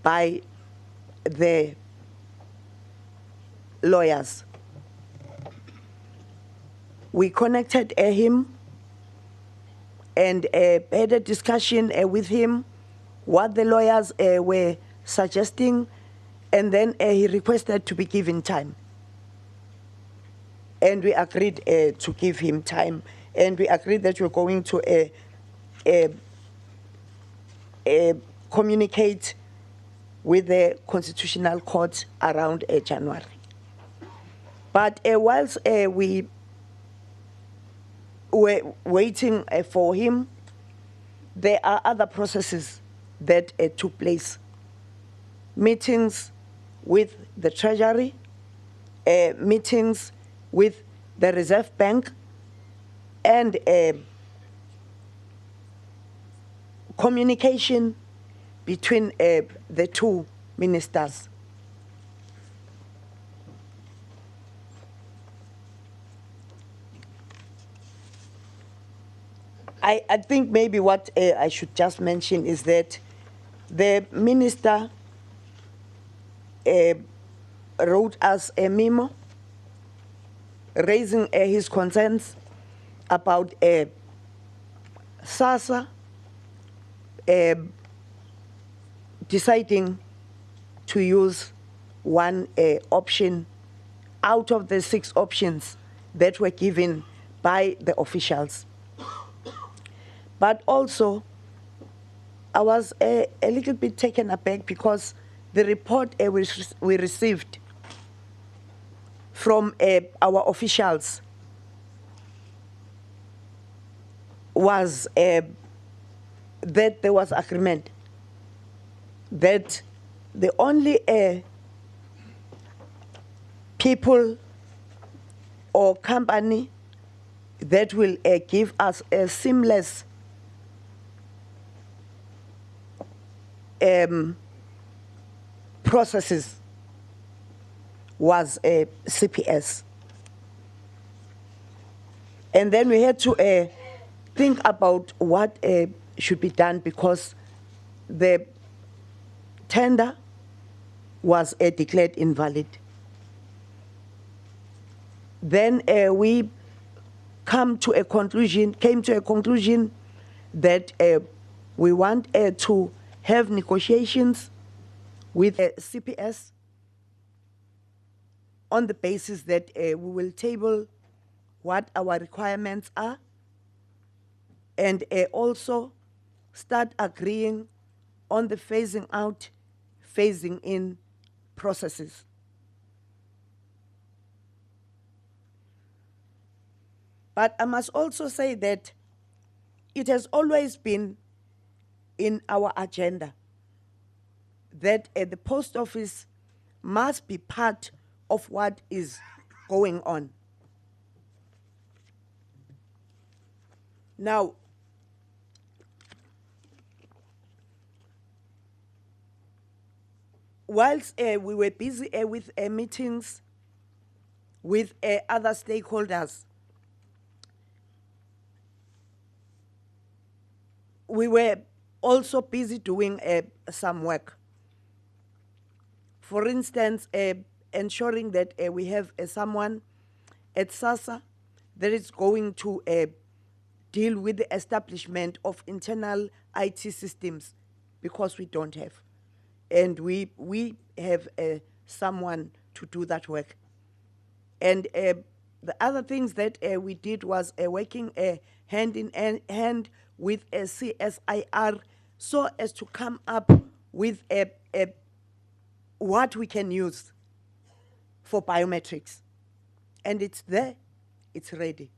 by the lawyers. We connected him and had a discussion with him, what the lawyers were suggesting, and then he requested to be given time. And we agreed to give him time, and we agreed that we're going to communicate with the Constitutional Court around January. But whilst we were waiting for him, there are other processes that took place. Meetings with the Treasury, meetings with the Reserve Bank, and communication between the two ministers. I think maybe what I should just mention is that the minister wrote us a memo raising his concerns about SASSA deciding to use one option out of the 6 options that were given by the officials. But also, I was a little bit taken aback because the report we received from our officials was that there was agreement that the only people or company that will give us a seamless processes was CPS. And then we had to think about what should be done, because the tender was declared invalid. Then we came to a conclusion that we want to have negotiations with CPS on the basis that we will table what our requirements are and also start agreeing on the phasing out, phasing in processes. But I must also say that it has always been in our agenda that the post office must be part of what is going on. Now, whilst we were busy with meetings with other stakeholders, we were also busy doing some work. For instance, ensuring that we have someone at SASSA that is going to deal with the establishment of internal IT systems, because we don't have. And we have someone to do that work. And the other things that we did was working hand in hand with a CSIR so as to come up with what we can use for biometrics. And it's there, it's ready.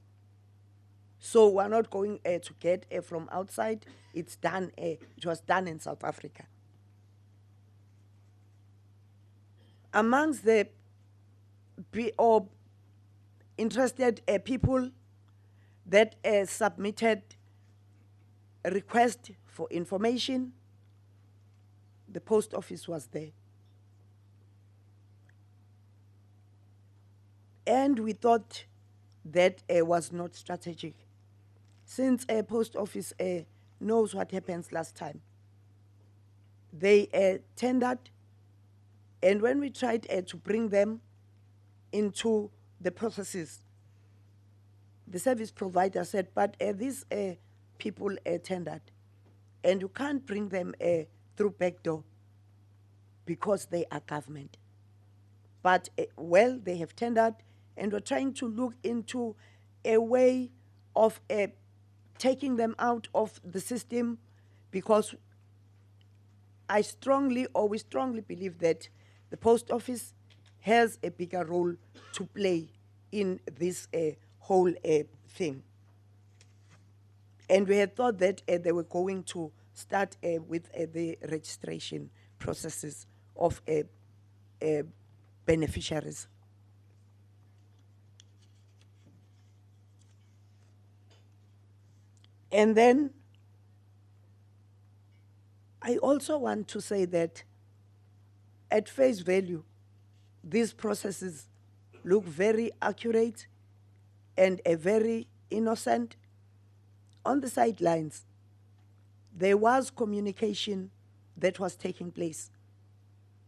So we're not going to get from outside. It's done, it was done in South Africa. Amongst the interested people that submitted a request for information, the post office was there. And we thought that was not strategic, since a post office knows what happens last time. They tendered, and when we tried to bring them into the processes, the service provider said, but these people tendered, and you can't bring them through backdoor because they are government. But, well, they have tendered, and we're trying to look into a way of taking them out of the system, because we strongly believe that the post office has a bigger role to play in this whole thing. And we had thought that they were going to start with the registration processes of beneficiaries. And then I also want to say that at face value, these processes look very accurate and very innocent. On the sidelines, there was communication that was taking place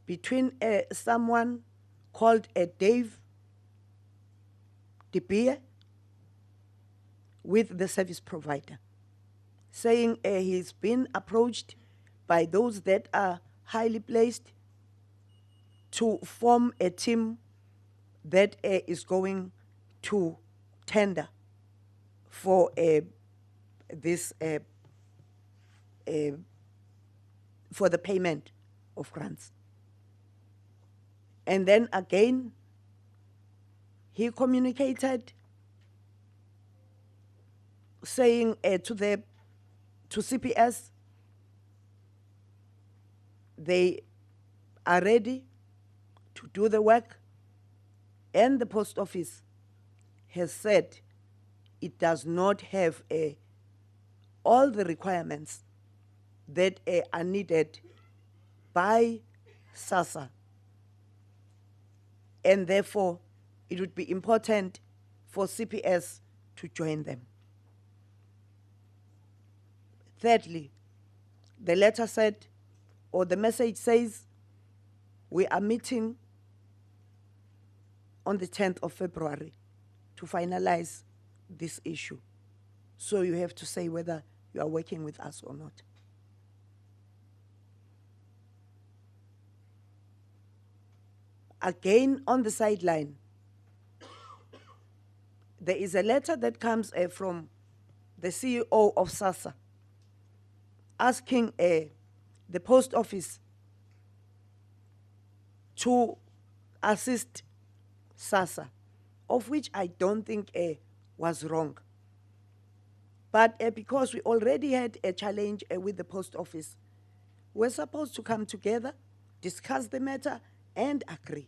between someone called Dave De Beer with the service provider, saying he's been approached by those that are highly placed to form a team that is going to tender for this for the payment of grants. And then again, he communicated saying to CPS, they are ready to do the work, and the post office has said it does not have all the requirements that are needed by SASSA, and therefore it would be important for CPS to join them. Thirdly, the letter said, or the message says, we are meeting on the 10th of February to finalize this issue. So you have to say whether you are working with us or not. Again, on the sideline, there is a letter that comes from the CEO of SASSA asking the post office to assist SASSA, of which I don't think was wrong. But because we already had a challenge with the post office, we're supposed to come together, discuss the matter, and agree.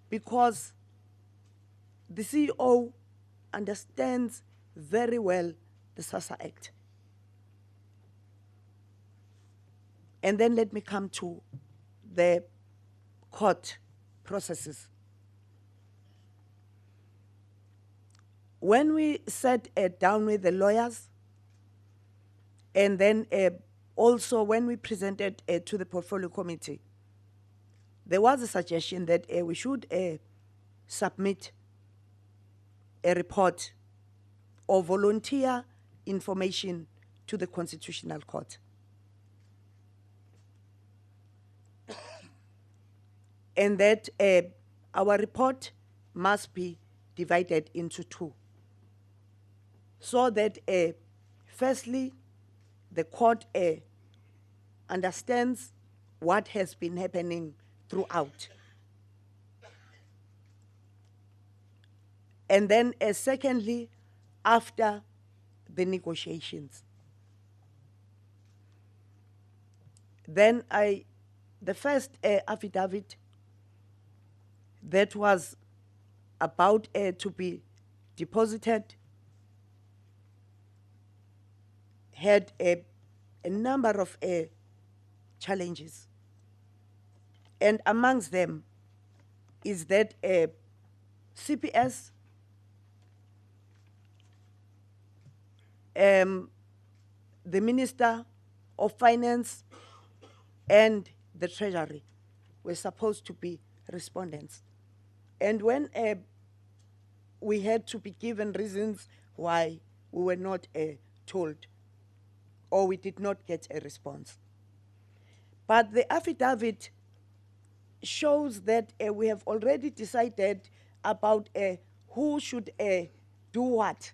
Because the CEO understands very well the SASSA Act. And then let me come to the court processes. When we sat down with the lawyers, and then also when we presented to the portfolio committee, there was a suggestion that we should submit a report or volunteer information to the Constitutional Court. And that our report must be divided into two. So that firstly, the court understands what has been happening throughout. And then secondly, after the negotiations. Then the first affidavit that was about to be deposited had a number of challenges. And amongst them is that CPS, the Minister of Finance, and the Treasury were supposed to be respondents. And when we had to be given reasons why we were not told, or we did not get a response. But the affidavit shows that we have already decided about who should do what.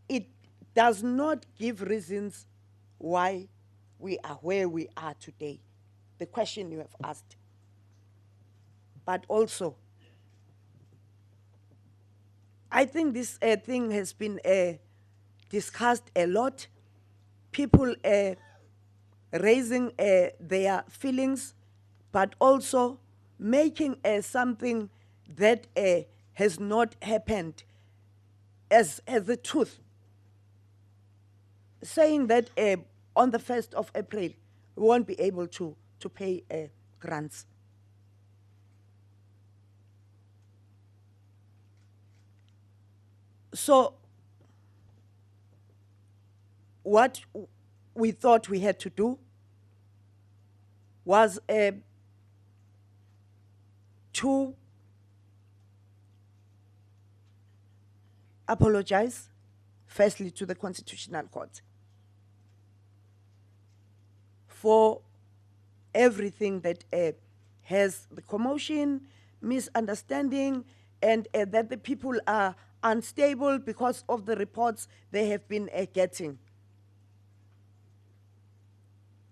It does not give reasons why we are where we are today, the question you have asked. But also, I think this thing has been discussed a lot. People raising their feelings, but also making something that has not happened as the truth. Saying that on the 1st of April, we won't be able to pay grants. So what we thought we had to do was to apologize, firstly, to the Constitutional Court for everything that has the commotion, misunderstanding, and that the people are unstable because of the reports they have been getting.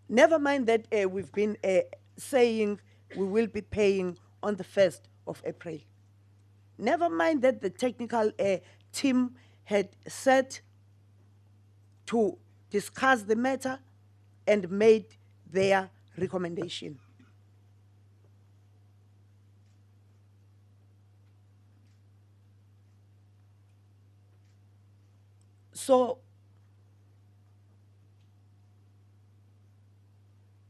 Never mind that we've been saying we will be paying on the 1st of April. Never mind that the technical team had set to discuss the matter and made their recommendation. So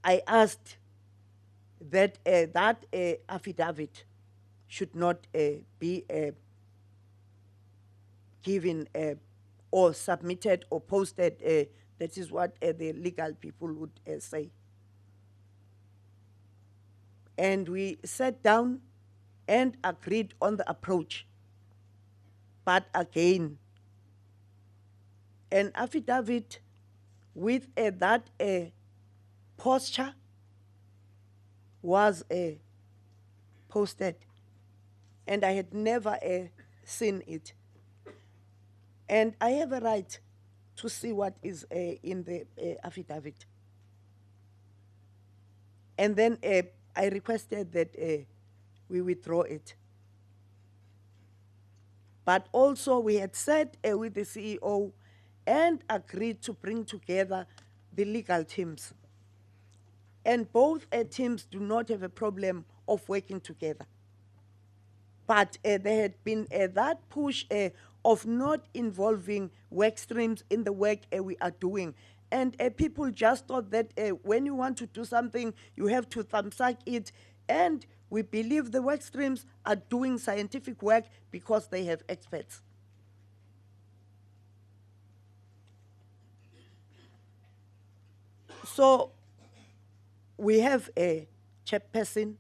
I asked that that affidavit should not be given or submitted or posted. That is what the legal people would say. And we sat down and agreed on the approach. But again, an affidavit with that posture was posted, and I had never seen it. And I have a right to see what is in the affidavit. And then I requested that we withdraw it. But also we had sat with the CEO and agreed to bring together the legal teams. And both teams do not have a problem of working together. But there had been that push of not involving work streams in the work we are doing. And people just thought that when you want to do something, you have to thumbsuck it. And we believe the work streams are doing scientific work because they have experts. So we have a chairperson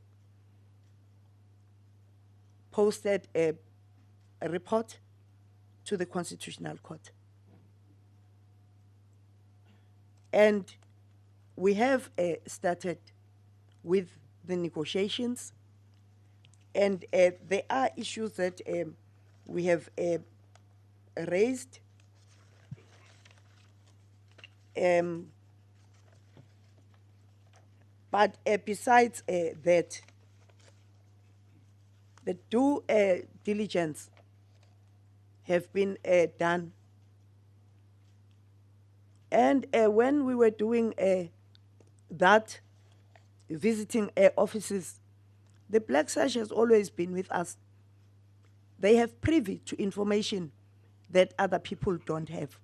posted a report to the Constitutional Court. And we have started with the negotiations, and there are issues that we have raised. But besides that, the due diligence have been done. And when we were doing that, visiting offices, the Black Sash has always been with us. They have privy to information that other people don't have.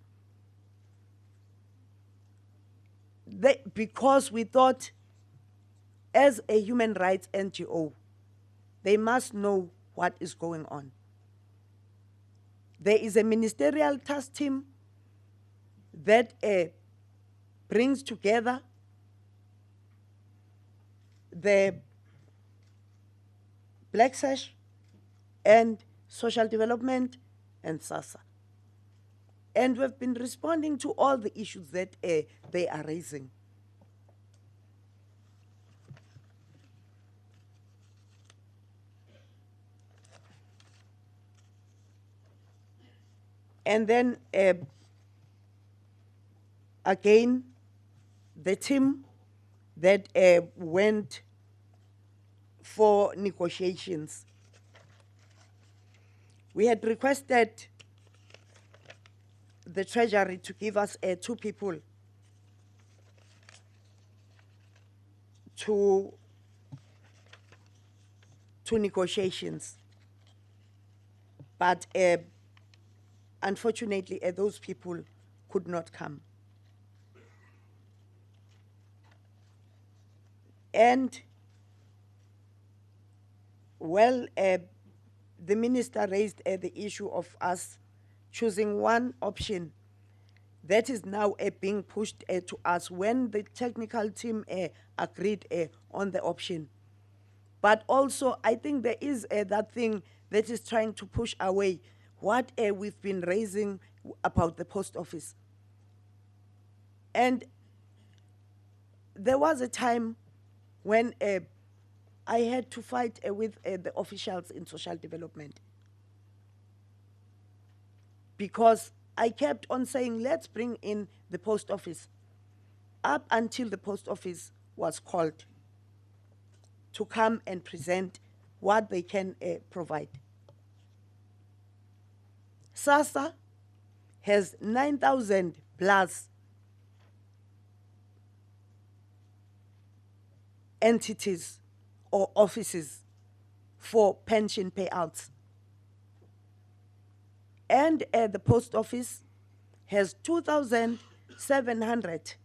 Because we thought, as a human rights NGO, they must know what is going on. There is a ministerial task team that brings together the Black Sash and Social Development and SASA. And we've been responding to all the issues that they are raising. And then, again, the team that went for negotiations, we had requested the Treasury to give us 2 people to negotiations. But unfortunately, those people could not come. And, well, the minister raised the issue of us choosing one option that is now being pushed to us when the technical team agreed on the option. But also, I think there is that thing that is trying to push away what we've been raising about the post office. And there was a time when I had to fight with the officials in social development, because I kept on saying, let's bring in the post office, up until the post office was called to come and present what they can provide. SASA has 9,000 plus entities or offices for pension payouts. And the post office has 2,700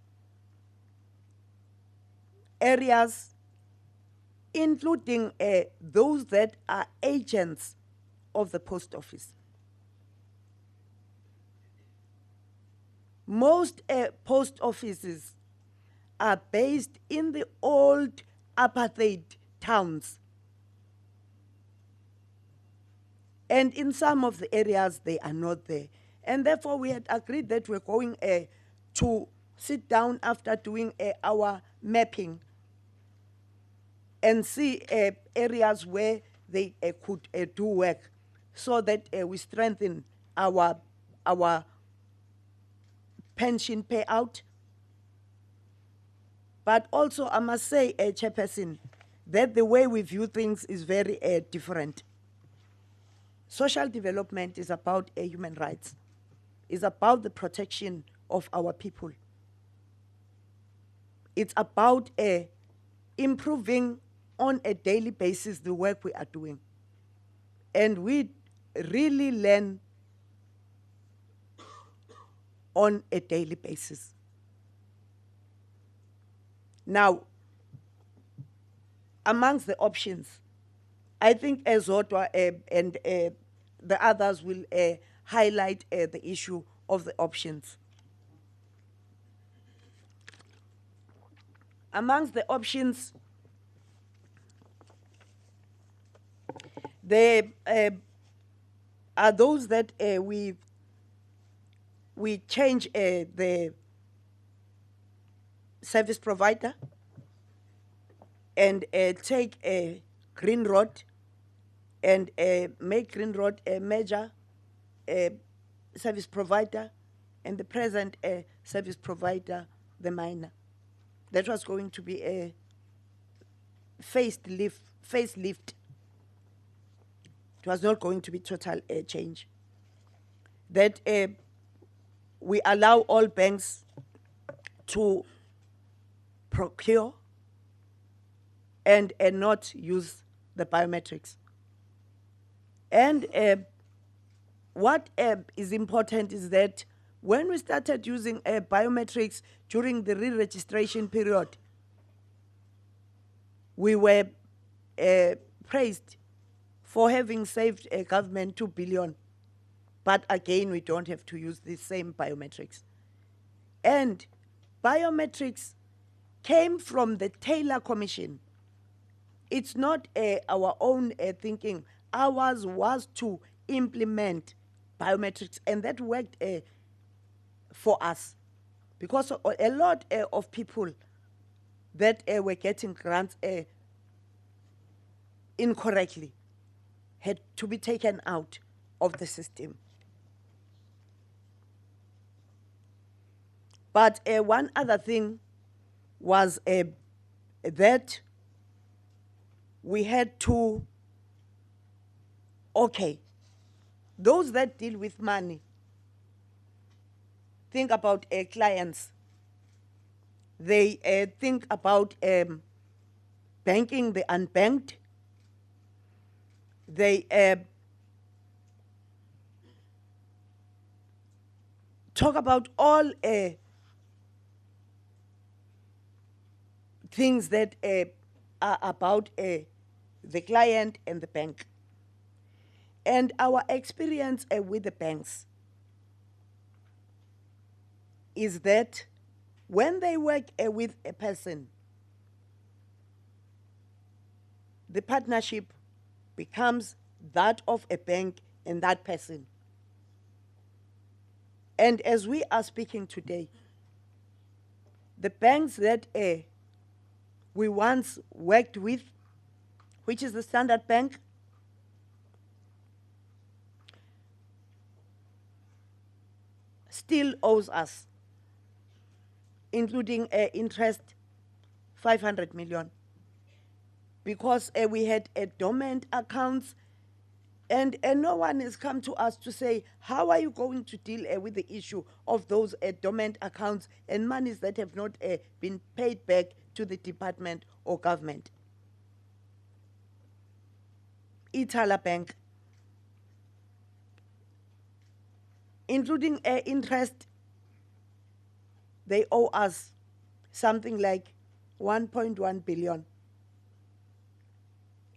areas, including those that are agents of the post office. Most post offices are based in the old apartheid towns. And in some of the areas, they are not there. And therefore, we had agreed that we're going to sit down after doing our mapping and see areas where they could do work so that we strengthen our pension payout. But also, I must say, Chairperson, that the way we view things is very different. Social development is about human rights. It's about the protection of our people. It's about improving on a daily basis the work we are doing. And we really learn on a daily basis. Now, amongst the options, I think Zodwa and the others will highlight the issue of the options. Amongst the options, there are those that we change the service provider and take a Green Road and make Green Road a major service provider and the present service provider the minor. That was going to be a facelift. It was not going to be total change. That we allow all banks to procure and not use the biometrics. And what is important is that when we started using biometrics during the re-registration period, we were praised for having saved a government 2 billion. But again, we don't have to use the same biometrics. And biometrics came from the Taylor Commission. It's not our own thinking. Ours was to implement biometrics, and that worked for us. Because a lot of people that were getting grants incorrectly had to be taken out of the system. But one other thing was that we had to, okay, those that deal with money, think about clients. They think about banking the unbanked. They talk about all things that are about the client and the bank. And our experience with the banks is that when they work with a person, the partnership becomes that of a bank and that person. And as we are speaking today, the banks that we once worked with, which is the Standard Bank, still owes us, including interest, 500 million. Because we had dormant accounts, and no one has come to us to say, how are you going to deal with the issue of those dormant accounts and monies that have not been paid back to the department or government? Itala Bank, including interest, they owe us something like 1.1 billion.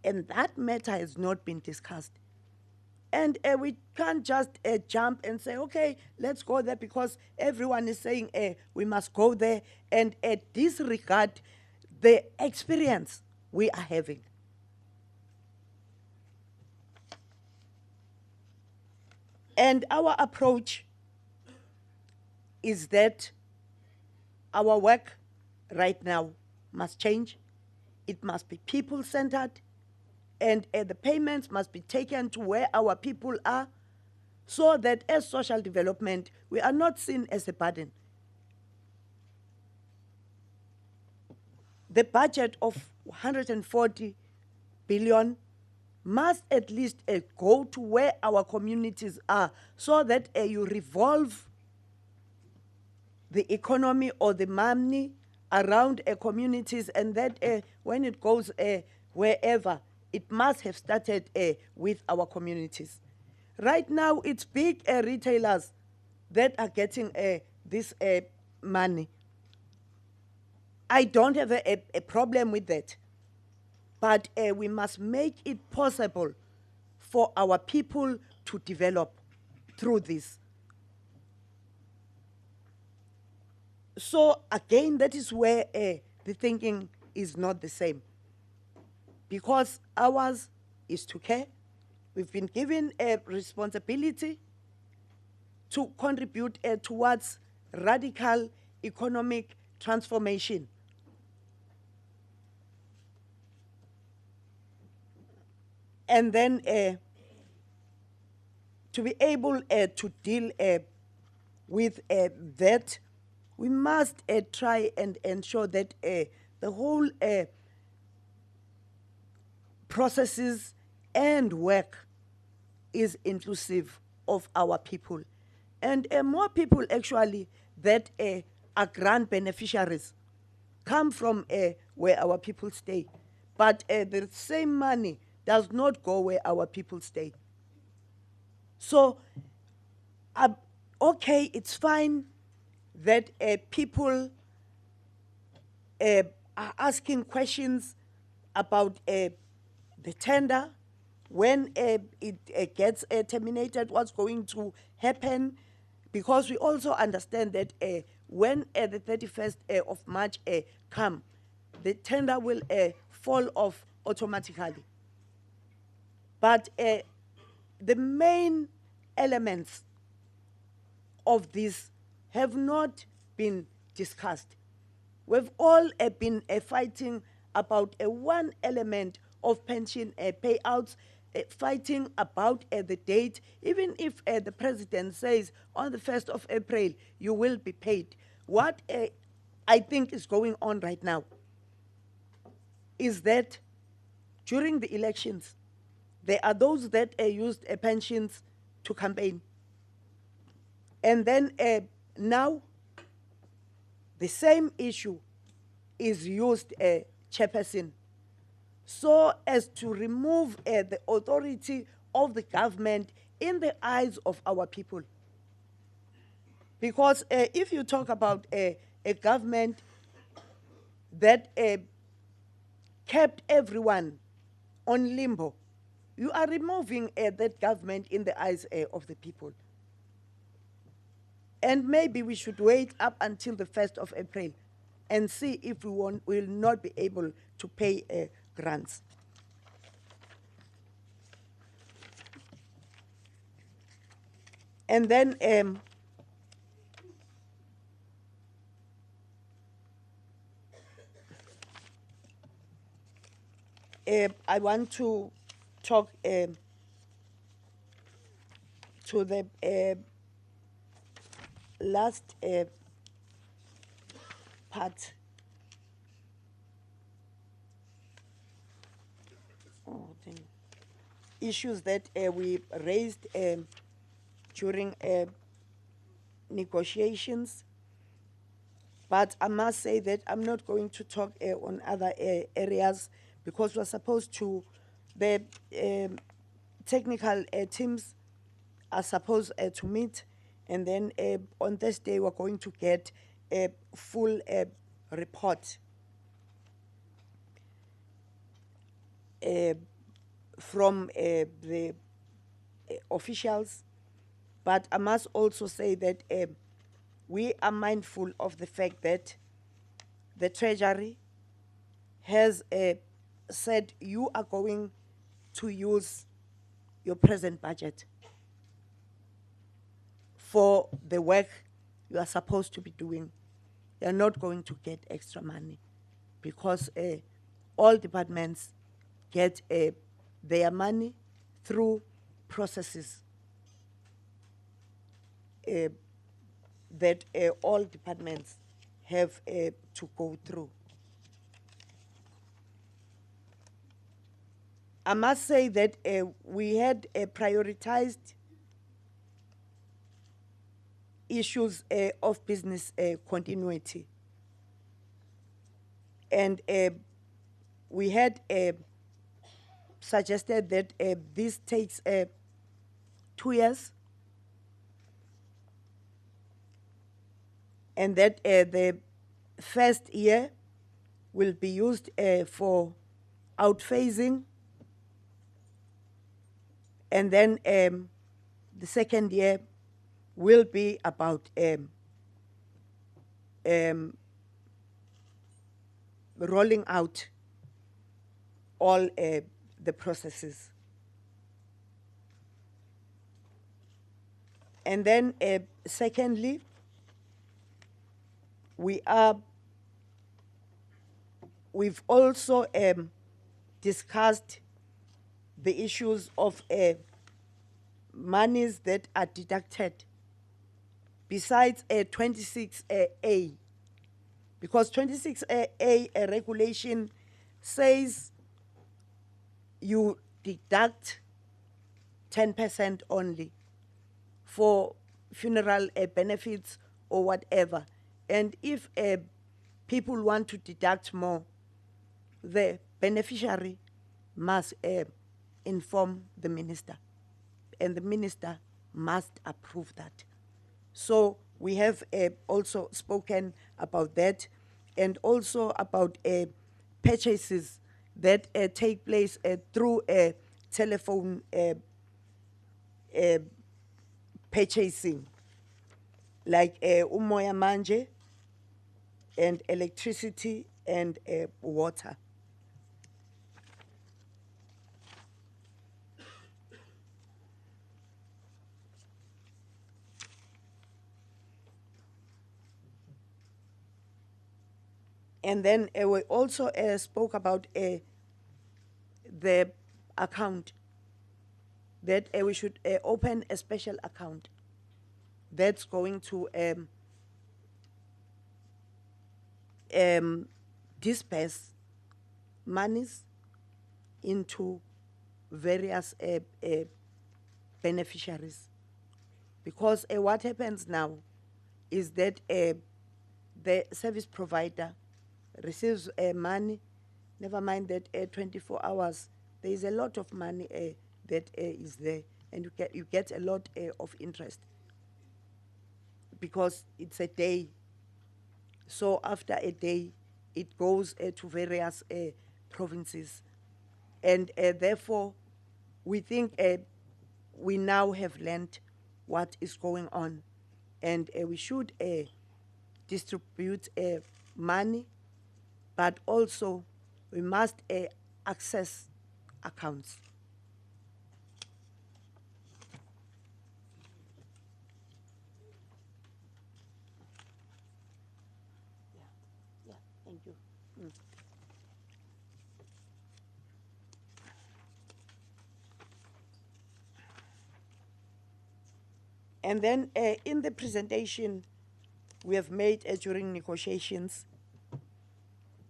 And that matter has not been discussed. And we can't just jump and say, okay, let's go there because everyone is saying we must go there, and disregard the experience we are having. And our approach is that our work right now must change. It must be people-centered, and the payments must be taken to where our people are, so that as social development, we are not seen as a burden. The budget of 140 billion must at least go to where our communities are, so that you revolve the economy or the money around communities, and that when it goes wherever, it must have started with our communities. Right now, it's big retailers that are getting this money. I don't have a problem with that, but we must make it possible for our people to develop through this. So again, that is where the thinking is not the same, because ours is to care. We've been given a responsibility to contribute towards radical economic transformation. And then to be able to deal with that, we must try and ensure that the whole processes and work is inclusive of our people. And more people actually that are grant beneficiaries come from where our people stay. But the same money does not go where our people stay. So, okay, it's fine that people are asking questions about the tender. When it gets terminated, what's going to happen? Because we also understand that when the 31st of March come, the tender will fall off automatically. But the main elements of this have not been discussed. We've all been fighting about one element of pension payouts, fighting about the date. Even if the president says on the 1st of April, you will be paid. What I think is going on right now is that during the elections, there are those that used pensions to campaign. And then now, the same issue is used, chairperson, so as to remove the authority of the government in the eyes of our people. Because if you talk about a government that kept everyone on limbo, you are removing that government in the eyes of the people. And maybe we should wait up until the 1st of April and see if we will not be able to pay grants. And then I want to talk to the last part. Issues that we raised during negotiations. But I must say that I'm not going to talk on other areas, because we're supposed to, the technical teams are supposed to meet, and then on Thursday we're going to get a full report from the officials. But I must also say that we are mindful of the fact that the Treasury has said you are going to use your present budget. for the work you are supposed to be doing, you're not going to get extra money, because all departments get their money through processes that all departments have to go through. I must say that we had prioritized issues of business continuity. And we had suggested that this takes 2 years, and that the first year will be used for outphasing, and then the second year will be about rolling out all the processes. And then secondly, we've also discussed the issues of monies that are deducted besides 26A, because 26A regulation says you deduct 10% only for funeral benefits or whatever. And if people want to deduct more, the beneficiary must inform the minister, and the minister must approve that. So we have also spoken about that, and also about purchases that take place through telephone purchasing, like umoya manje, and electricity, and water. And then we also spoke about the account, that we should open a special account that's going to disperse monies into various beneficiaries. Because what happens now is that the service provider receives money, never mind that 24 hours, there is a lot of money that is there, and you get a lot of interest, because it's a day. So after a day, it goes to various provinces. And therefore, we think we now have learned what is going on, and we should distribute money, but also we must access accounts. Yeah, thank you. And then in the presentation we have made during negotiations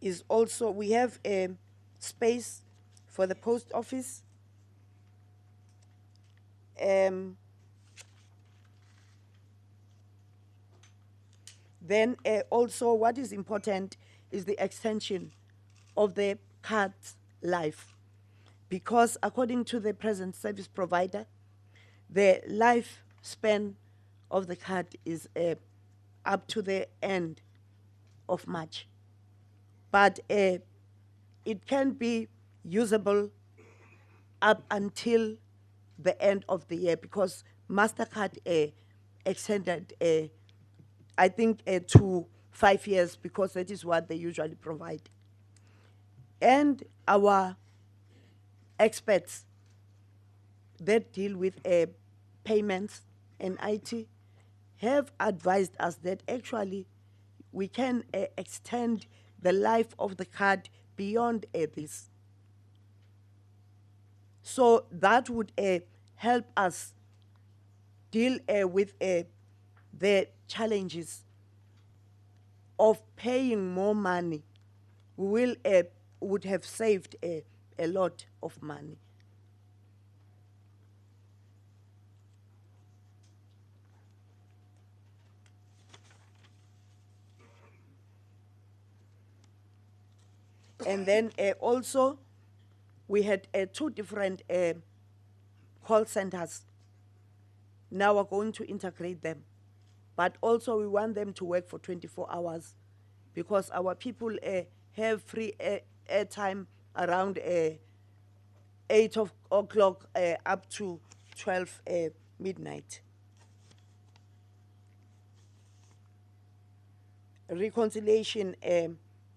is also, we have a space for the post office. Then also what is important is the extension of the card's life, because according to the present service provider, the lifespan of the card is up to the end of March. But it can be usable up until the end of the year, because MasterCard extended, I think, to 5 years, because that is what they usually provide. And our experts that deal with payments and IT, have advised us that actually we can extend the life of the card beyond this. So that would help us deal with the challenges of paying more money. We would have saved a lot of money. And then also, we had 2 different call centers. Now we're going to integrate them. But also we want them to work for 24 hours because our people have free airtime around 8 o'clock up to 12 midnight. Reconciliation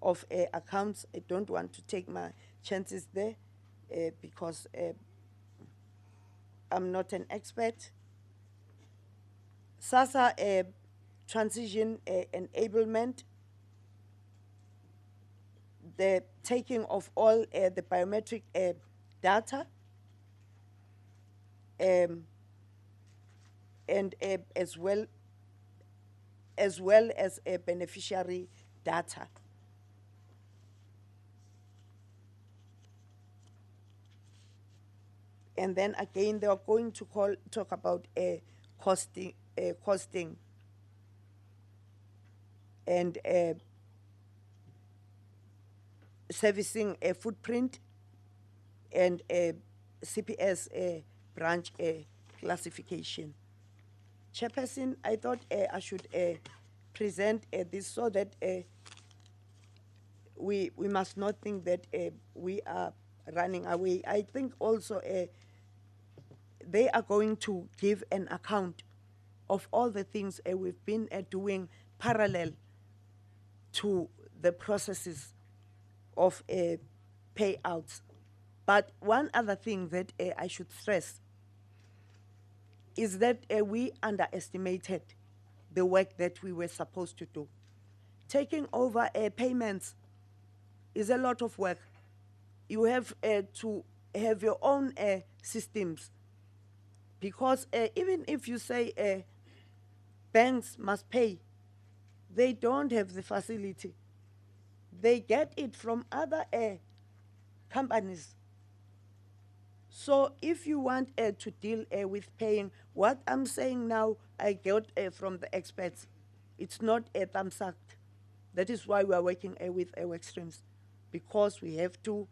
of accounts, I don't want to take my chances there because I'm not an expert. SASSA transition enablement, the taking of all the biometric data, and as well as beneficiary data. And then again, they are going to talk about costing and servicing a footprint and CPS branch classification. Chairperson, I thought I should present this so that we must not think that we are running away. I think also they are going to give an account of all the things we've been doing parallel to the processes of payouts. But one other thing that I should stress is that we underestimated the work that we were supposed to do. Taking over payments is a lot of work. You have to have your own systems because even if you say banks must pay, they don't have the facility. They get it from other companies. So if you want to deal with paying, what I'm saying now, I got from the experts. It's not a thumbs up. That is why we are working with work streams, because we have to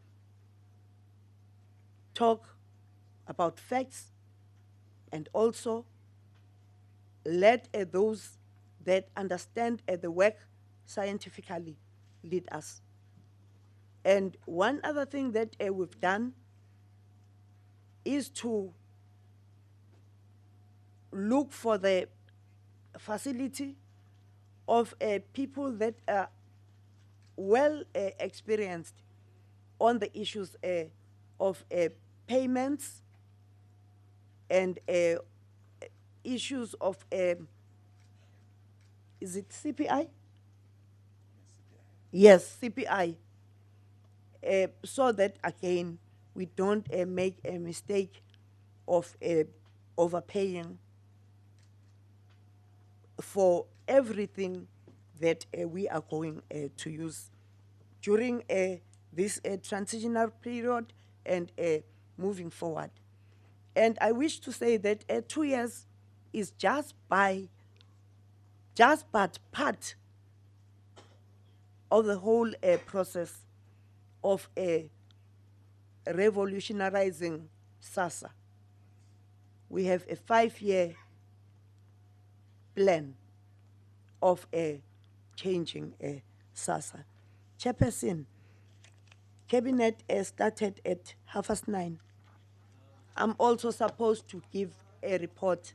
talk about facts and also let those that understand the work scientifically lead us. And one other thing that we've done is to look for the facility of people that are well experienced on the issues of payments and issues of, is it CPI? Yes, CPI. So that, again, we don't make a mistake of overpaying for everything that we are going to use during this transitional period and moving forward. And I wish to say that 2 years is just but part of the whole process of revolutionizing SASSA. We have a 5-year plan of changing SASSA. Chairperson, Cabinet started at 9:30. I'm also supposed to give a report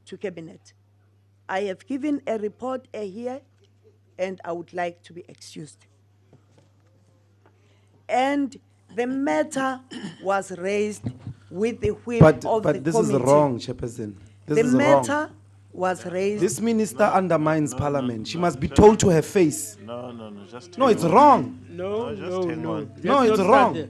to Cabinet. I have given a report here, and I would like to be excused. And the matter was raised with the whip of the committee. But this is wrong, Chairperson. This is wrong. The matter was raised. This minister undermines Parliament. She must be told to her face. No, just No, hang it's on. wrong. No, just hang on. No, it's wrong.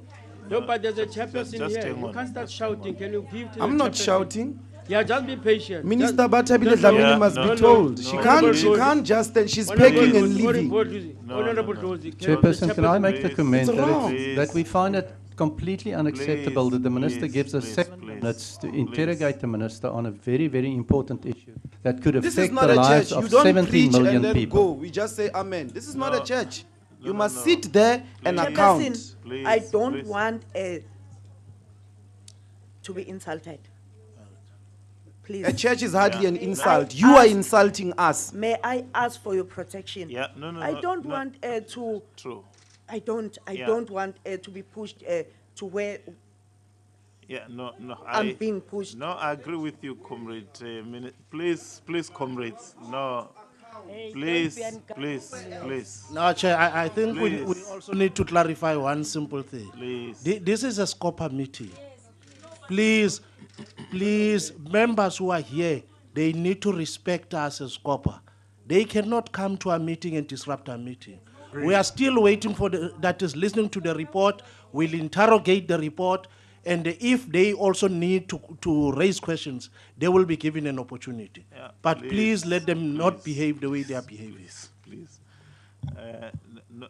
No, but there's a chairperson just here. hang You on, can't start shouting. Can you give to I'm the not chairperson? shouting. Yeah, just be patient. Minister Batabile Dlamini must be told. She can't just stand. She's packing and leaving. Chairperson, can I make the comment It's wrong. that we find it completely unacceptable that the minister gives us 7 minutes to interrogate the minister on a very, very important issue that could This is affect not the a lives church. You of don't 17 preach million and then people. go. We just say amen. This is not a church. You must sit there and account. Chairperson, I don't want to be insulted. Please. A church is hardly an May insult. I You are ask- insulting us. May I ask for your protection? Yeah, I don't want to. True. I don't want to be pushed to where Yeah, no, I'm being pushed. No, I agree with you, comrade. Please, comrades. No, please. No, Chair, I think we Please. also need to clarify one simple thing. Please. This is a SCOPA meeting. Please, members who are here, they need to respect us as SCOPA. They cannot come to our meeting and disrupt our meeting. We are still waiting for that is listening to the report. We'll interrogate the report. And if they also need to raise questions, they will be given an opportunity. Yeah, But please let them not behave the way they are behaving. Please. No.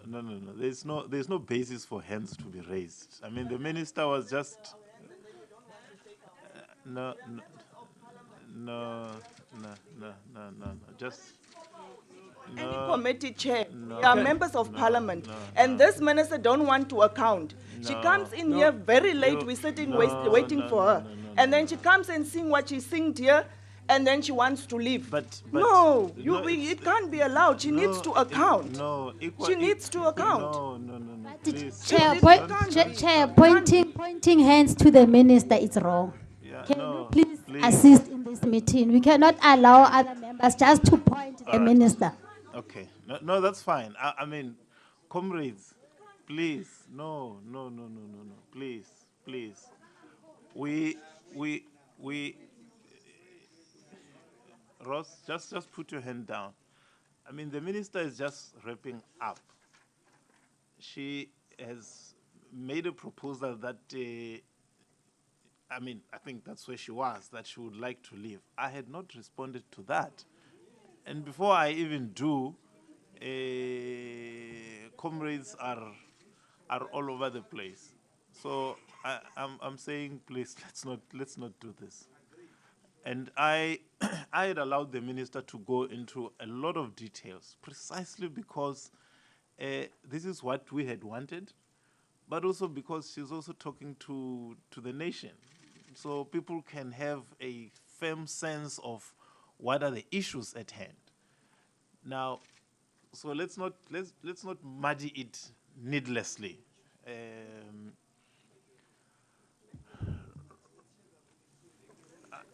There's no basis for hands to be raised. I mean, the minister was just. No. Just. Any committee chair, they are members of parliament, and this minister don't want to account. She comes in here very late, we're sitting waiting for her, and then she comes and sing what she sings here, and then she wants to leave. It can't be allowed. She needs to account. She needs to account. Chair, pointing hands to the minister is wrong. Can you please assist in this meeting? We cannot allow other members just to point to the minister. Okay. No, that's fine. I mean, comrades, please. No. Please. We. Ross, just put your hand down. I mean, the minister is just wrapping up. She has made a proposal that. I think that's where she was, that she would like to leave. I had not responded to that. And before I even do, comrades are all over the place. So I'm saying, please, let's not do this. And I had allowed the minister to go into a lot of details, precisely because this is what we had wanted, but also because she's also talking to the nation. So people can have a firm sense of what are the issues at hand. Now, so let's not muddy it needlessly.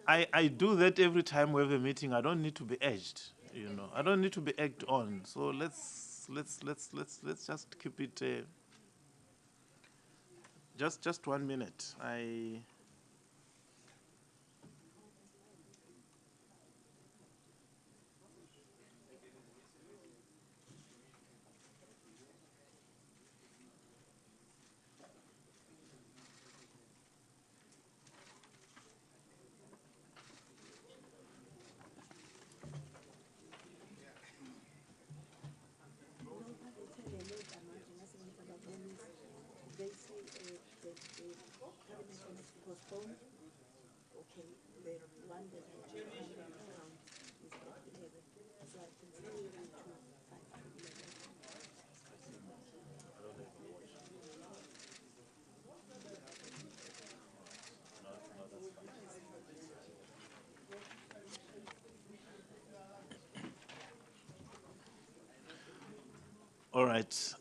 I do that every time we have a meeting. I don't need to be edged, I don't need to be egged on. So let's just keep it. Just 1 minute. All right.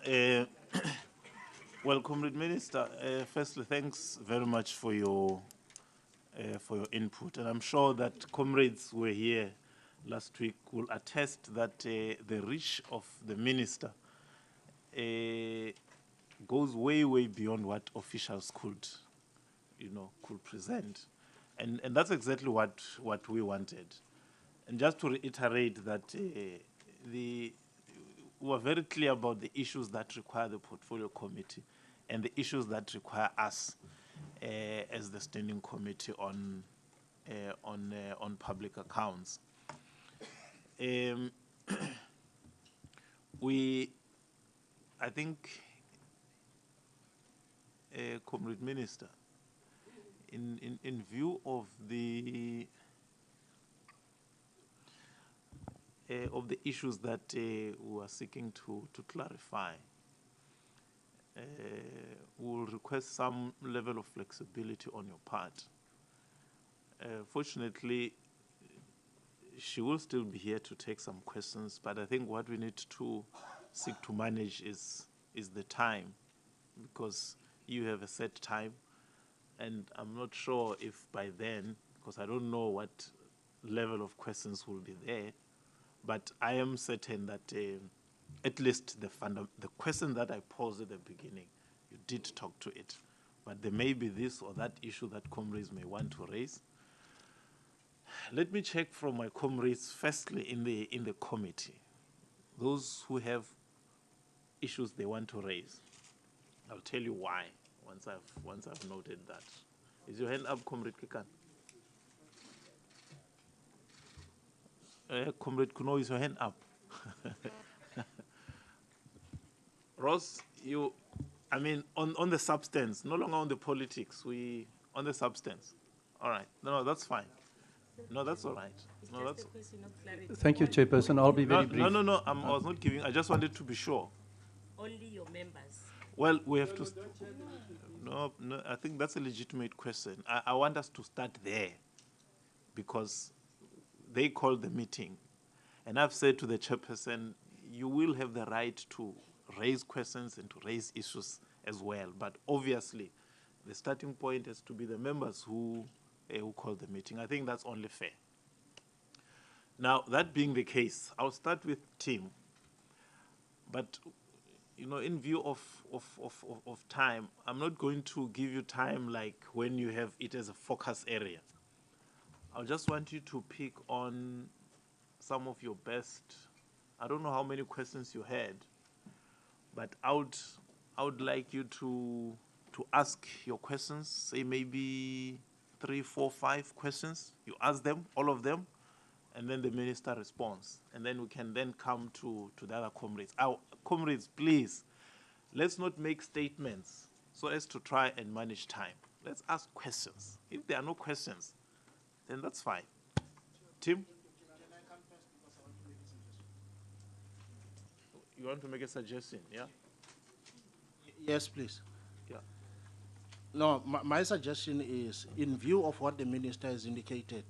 Well, Comrade Minister, firstly, thanks very much for your input. And I'm sure that comrades who were here last week will attest that the reach of the minister goes way, way beyond what officials could present. And that's exactly what we wanted. And just to reiterate that we are very clear about the issues that require the portfolio committee and the issues that require us as the standing committee on public accounts. I think, Comrade Minister, in view of the issues that we are seeking to clarify, we will request some level of flexibility on your part. Fortunately, she will still be here to take some questions, but I think what we need to seek to manage is the time, because you have a set time, and I'm not sure if by then, because I don't know what level of questions will be there, but I am certain that at least the question that I posed at the beginning, you did talk to it, but there may be this or that issue that comrades may want to raise. Let me check from my comrades, firstly in the committee, those who have issues they want to raise. I'll tell you why once I've noted that. Is your hand up, Comrade Kikan? Comrade Kuno, is your hand up? Ross, on the substance, no longer on the politics, on the substance. All right, no, that's fine. No, that's all right. No, that's. Thank you, Chairperson. I'll be very brief. No, I was not giving, I just wanted to be sure. Only your members. Well, we have to. No, I think that's a legitimate question. I want us to start there because they called the meeting. And I've said to the chairperson, you will have the right to raise questions and to raise issues as well. But obviously, the starting point has to be the members who called the meeting. I think that's only fair. Now, that being the case, I'll start with Tim. But in view of time, I'm not going to give you time like when you have it as a focus area. I just want you to pick on some of your best. I don't know how many questions you had, but I would like you to ask your questions, say maybe 3, 4, 5 questions. You ask them, all of them, and then the minister responds. And then we can then come to the other comrades. Comrades, please, let's not make statements so as to try and manage time. Let's ask questions. If there are no questions, then that's fine. Tim? You want to make a suggestion, yeah? Yes, please. Yeah. No, my suggestion is, in view of what the minister has indicated,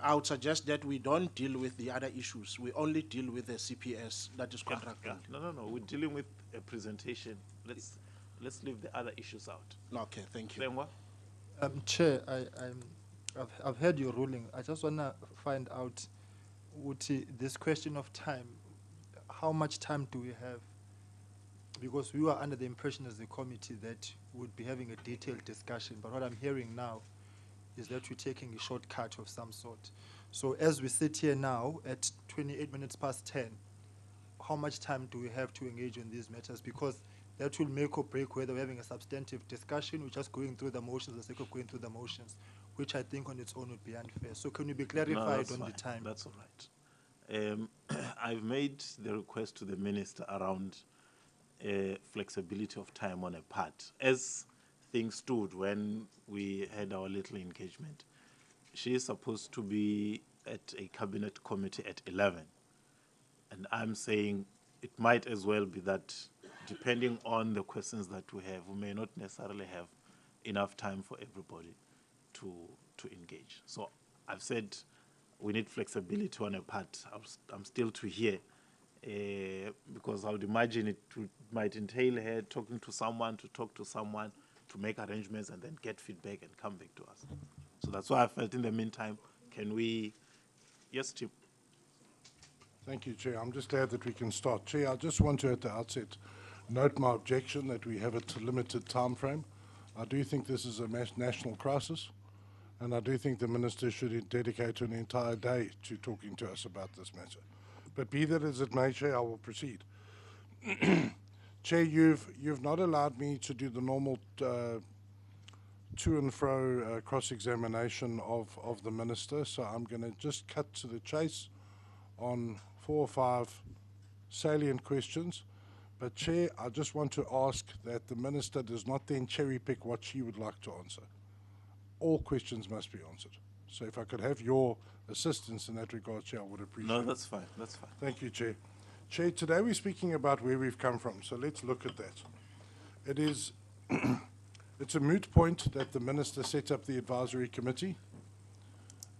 I would suggest that we don't deal with the other issues. We only deal with the CPS that is contracted. Yeah. No. We're dealing with a presentation. Let's leave the other issues out. Okay, thank you. Lengwa? Chair, I've heard your ruling. I just want to find out, Uti, this question of time, how much time do we have? Because we were under the impression as a committee that we'd be having a detailed discussion, but what I'm hearing now is that we're taking a shortcut of some sort. So as we sit here now at 28 minutes past 10, how much time do we have to engage in these matters? Because that will make or break whether we're having a substantive discussion, we're just going through the motions, the sake of going through the motions, which I think on its own would be unfair. So can you be clarified on the time? That's all right. I've made the request to the minister around flexibility of time on a part. As things stood when we had our little engagement, she is supposed to be at a cabinet committee at 11. And I'm saying it might as well be that depending on the questions that we have, we may not necessarily have enough time for everybody to engage. So I've said we need flexibility on a part. I'm still to hear, because I would imagine it might entail her talking to someone, to talk to someone, to make arrangements and then get feedback and come back to us. So that's why I felt in the meantime, can we, yes, Chip? Thank you, Chair. I'm just glad that we can start. Chair, I just want to at the outset note my objection that we have a limited time frame. I do think this is a national crisis. And I do think the Minister should dedicate an entire day to talking to us about this matter. But be that as it may, Chair, I will proceed. Chair, you've not allowed me to do the normal to and fro cross-examination of the Minister, so I'm going to just cut to the chase on 4 or 5 salient questions. But Chair, I just want to ask that the Minister does not then cherry-pick what she would like to answer. All questions must be answered. So if I could have your assistance in that regard, Chair, I would appreciate it. No, that's fine, that's fine. Thank you, Chair. Chair, today we're speaking about where we've come from, so let's look at that. It is, it's a moot point that the Minister set up the advisory committee.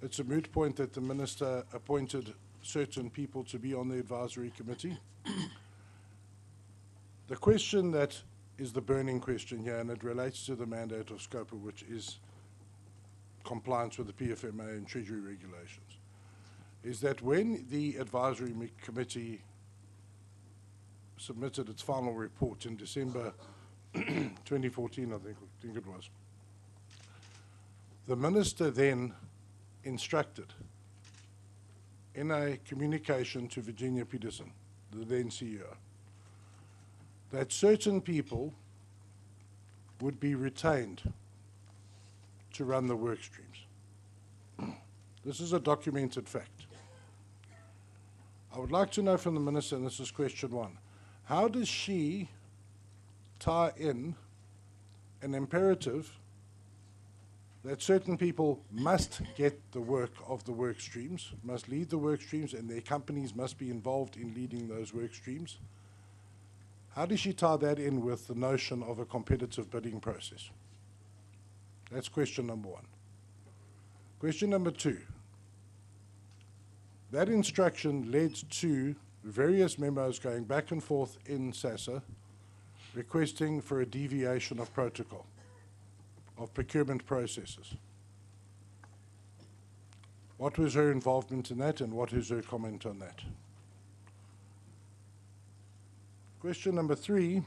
It's a moot point that the Minister appointed certain people to be on the advisory committee. The question that is the burning question here, and it relates to the mandate of SCOPA, which is compliance with the PFMA and Treasury regulations, is that when the advisory committee submitted its final report in December 2014, I think it was, the Minister then instructed in a communication to Virginia Peterson, the then CEO, that certain people would be retained to run the work streams. This is a documented fact. I would like to know from the Minister, and this is question 1, how does she tie in an imperative that certain people must get the work of the work streams, must lead the work streams, and their companies must be involved in leading those work streams? How does she tie that in with the notion of a competitive bidding process? That's question number 1. Question number 2. That instruction led to various memos going back and forth in SASA requesting for a deviation of protocol, of procurement processes. What was her involvement in that, and what is her comment on that? Question number 3,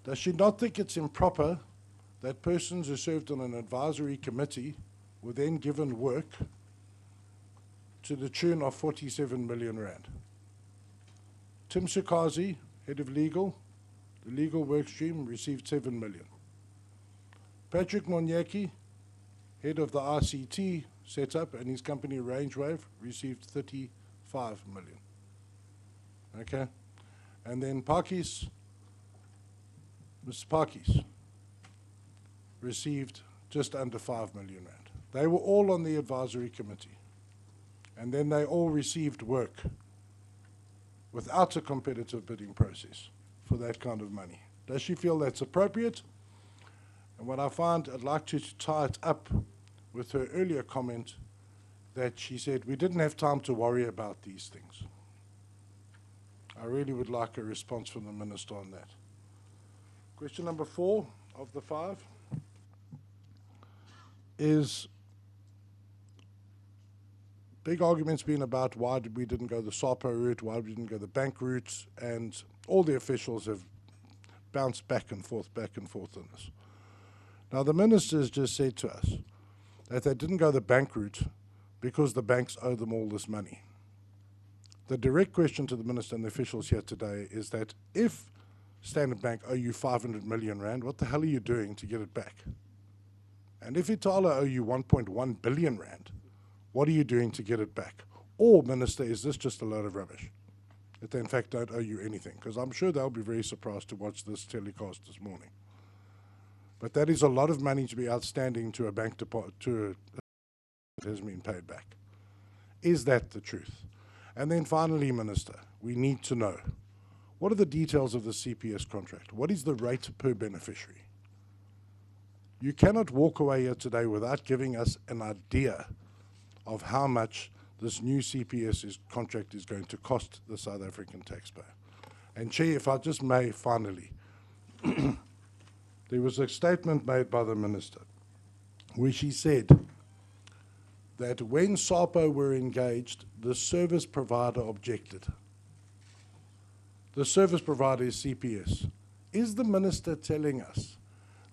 does she not think it's improper that persons who served on an advisory committee were then given work to the tune of 47 million rand? Tim Sukazi, head of legal, the legal work stream, received 7 million. Patrick Monyeki, head of the RCT setup, and his company Rangewave, received 35 million. Okay? And then Parkis, Mr. Parkis, received just under 5 million rand. They were all on the advisory committee. And then they all received work without a competitive bidding process for that kind of money. Does she feel that's appropriate? And what I find, I'd like to tie it up with her earlier comment that she said we didn't have time to worry about these things. I really would like a response from the Minister on that. Question number 4 of the 5 is big arguments been about why we didn't go the SAPO route, why we didn't go the bank route, and all the officials have bounced back and forth on this. Now, the Minister has just said to us that they didn't go the bank route because the banks owe them all this money. The direct question to the Minister and the officials here today is that if Standard Bank owe you 500 million rand, what the hell are you doing to get it back? And if Itala owe you 1.1 billion rand, what are you doing to get it back? Or, Minister, is this just a load of rubbish? That they in fact don't owe you anything? Because I'm sure they'll be very surprised to watch this telecast this morning. But that is a lot of money to be outstanding to a bank deposit, that has been paid back. Is that the truth? And then finally, Minister, we need to know, what are the details of the CPS contract? What is the rate per beneficiary? You cannot walk away here today without giving us an idea of how much this new CPS contract is going to cost the South African taxpayer. And Chair, if I just may finally, there was a statement made by the Minister where she said that when SAPO were engaged, the service provider objected. The service provider is CPS. Is the Minister telling us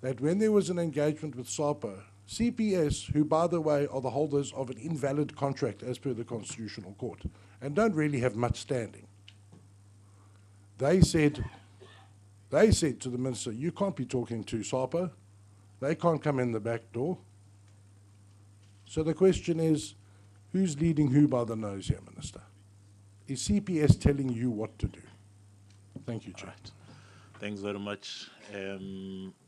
that when there was an engagement with SAPO, CPS, who, by the way, are the holders of an invalid contract as per the Constitutional Court, and don't really have much standing. They said to the Minister, you can't be talking to SAPA. They can't come in the back door. So the question is, who's leading who by the nose here, Minister? Is CPS telling you what to do? Thank you, Chair. Right. Thanks very much.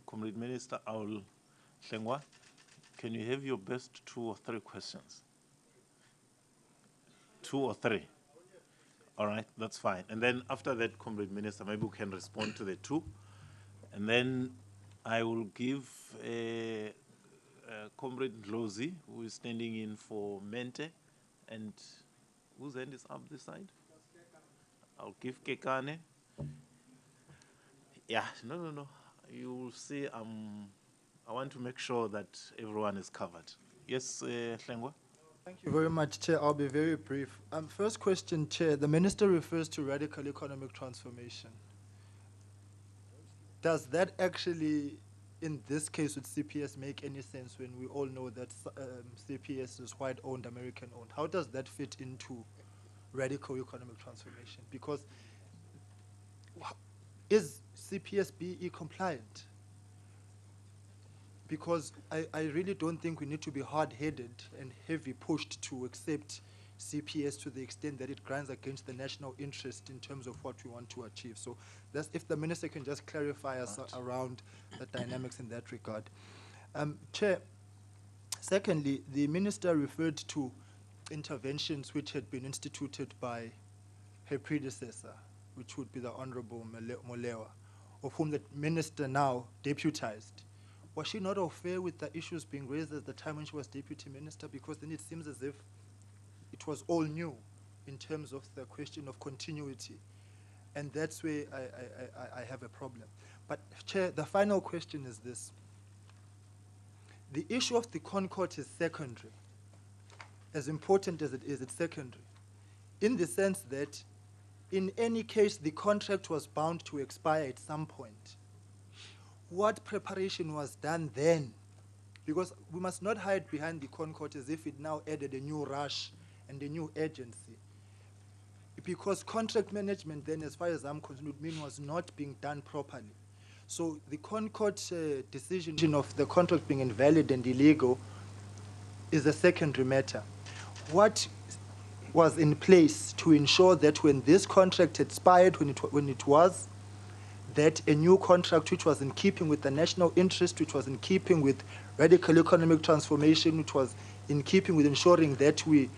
Comrade Minister, Hlengwa, can you have your best 2 or 3 questions? 2 or 3? All right, that's fine. And then after that, Comrade Minister, maybe we can respond to the 2. And then I will give Comrade Ndlozi, who is standing in for Mente, and whose hand is up this side? I'll give Kekane. Yeah, no. You will see, I want to make sure that everyone is covered. Yes, Hlengwa? Thank you very much, Chair. I'll be very brief. First question, Chair. The Minister refers to radical economic transformation. Does that actually, in this case with CPS, make any sense when we all know that CPS is white-owned, American-owned? How does that fit into radical economic transformation? Because is CPS BE compliant? Because I really don't think we need to be hard-headed and heavy-pushed to accept CPS to the extent that it grinds against the national interest in terms of what we want to achieve. So that's, if the Minister can just clarify us around the dynamics in that regard. Chair, secondly, the Minister referred to interventions which had been instituted by her predecessor, which would be the Honorable Molewa, of whom the Minister now deputized. Was she not au fait with the issues being raised at the time when she was Deputy Minister? Because then it seems as if it was all new in terms of the question of continuity. And that's where I have a problem. But, Chair, the final question is this. The issue of the Concord is secondary. As important as it is, it's secondary. In the sense that, in any case, the contract was bound to expire at some point. What preparation was done then? Because we must not hide behind the Concord as if it now added a new rush and a new agency. Because contract management then, as far as I'm concerned, would mean was not being done properly. So the Concord decision of the contract being invalid and illegal is a secondary matter. What was in place to ensure that when this contract expired, when it was, that a new contract which was in keeping with the national interest, which was in keeping with radical economic transformation, which was in keeping with ensuring that we,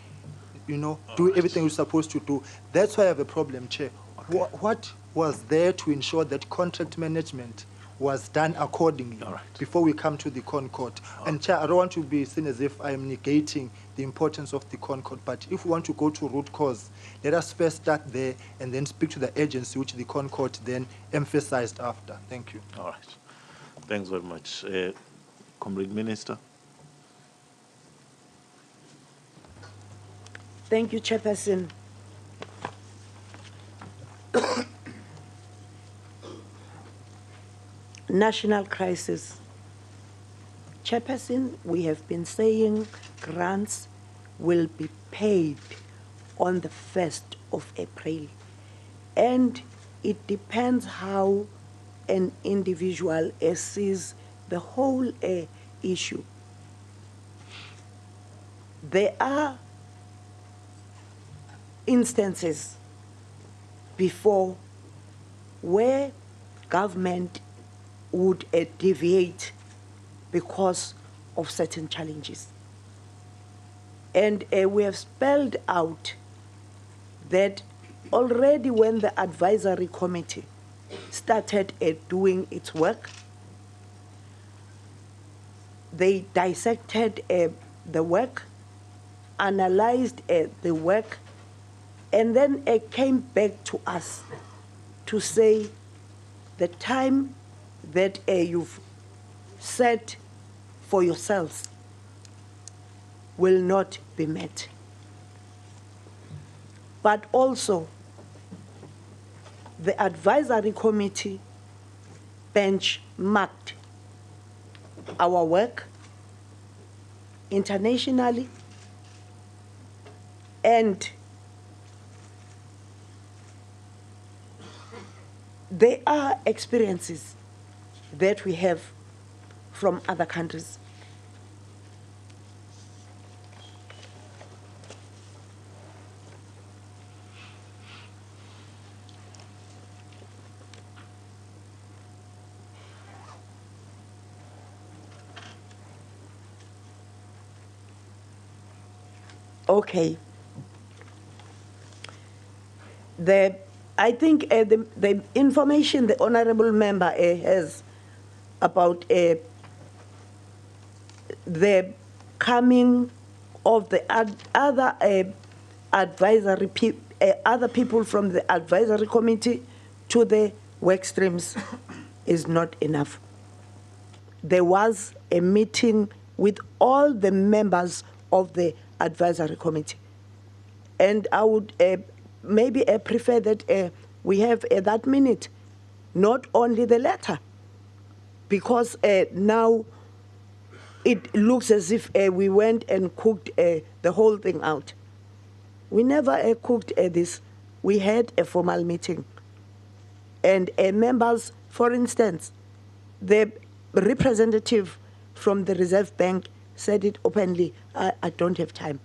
do everything we're supposed to do. That's why I have a problem, Chair. Okay. What was there to ensure that contract management was done accordingly before we come to the Concord? And Chair, I don't want to be seen as if I am negating the importance of the Concord, but if we want to go to root cause, let us first start there and then speak to the agency which the Concord then emphasized after. Thank you. All right. Thanks very much. Comrade Minister. Thank you, Chairperson. National crisis. Chairperson, we have been saying grants will be paid on the 1st of April. And it depends how an individual sees the whole issue. There are instances before where government would deviate because of certain challenges. And we have spelled out that already when the advisory committee started doing its work, they dissected the work, analyzed the work, and then came back to us to say the time that you've set for yourselves will not be met. But also, the advisory committee benchmarked our work internationally, and there are experiences that we have from other countries. Okay. I think the information the honourable member has about the coming of the other advisory other people from the advisory committee to the work streams is not enough. There was a meeting with all the members of the advisory committee, and I would maybe prefer that we have that minute, not only the letter, because now it looks as if we went and cooked the whole thing out. We never cooked this. We had a formal meeting. And members, for instance, the representative from the Reserve Bank said it openly, I don't have time.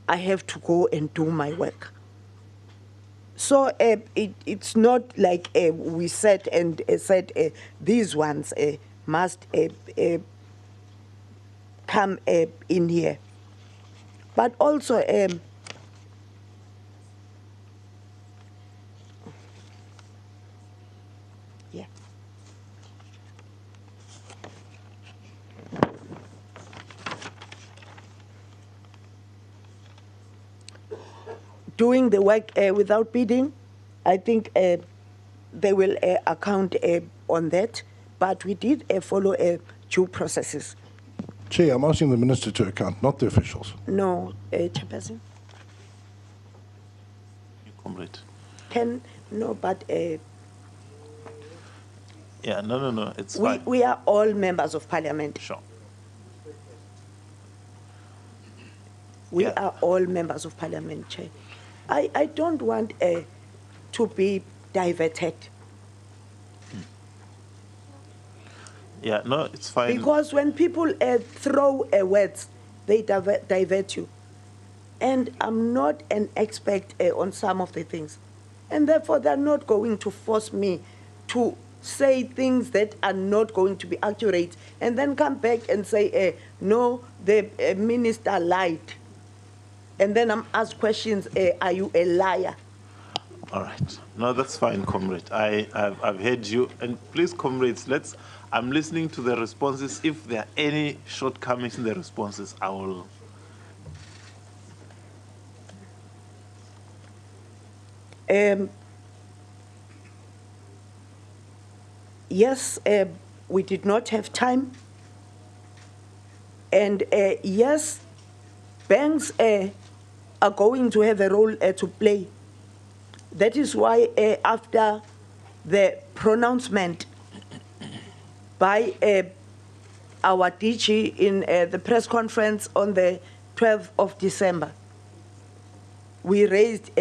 I have to go and do my work. So it's not like we said and said these ones must come in here. But also, yeah. Doing the work without bidding, I think they will account on that. But we did follow due processes. Chair, I'm asking the Minister to account, not the officials. No, Chairperson. Comrade. No, but... yeah, no, it's fine. We are all members of Parliament. Sure. We are all members of Parliament, Chair. I don't want to be diverted. Yeah, no, it's fine. Because when people throw words, they divert you. And I'm not an expert on some of the things. And therefore, they're not going to force me to say things that are not going to be accurate and then come back and say, no, the minister lied. And then I'm asked questions, are you a liar? All right. No, that's fine, comrade. I've heard you. And please, comrades, I'm listening to the responses. If there are any shortcomings in the responses, I will. Yes, we did not have time. And yes, banks are going to have a role to play. That is why after the pronouncement by our DG in the press conference on the 12th of December, we raised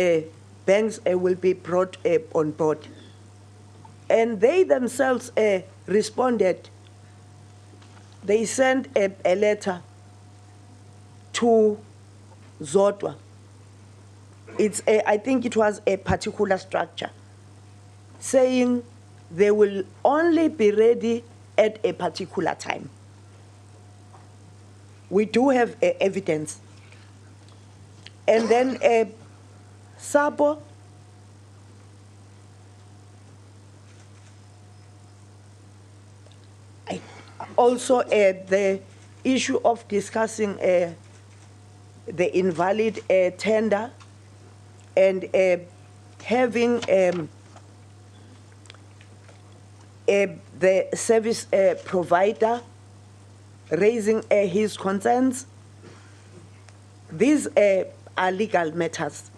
banks will be brought on board. And they themselves responded. They sent a letter to Zodwa. I think it was a particular structure, saying they will only be ready at a particular time. We do have evidence. And then Sabo also the issue of discussing the invalid tender and having the service provider raising his concerns. These are legal matters.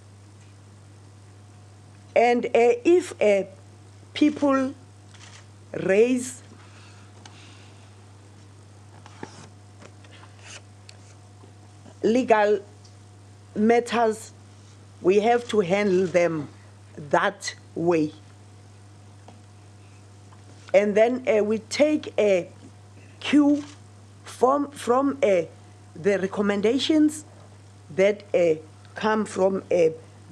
And if people raise legal matters, we have to handle them that way. And then we take a cue from the recommendations that come from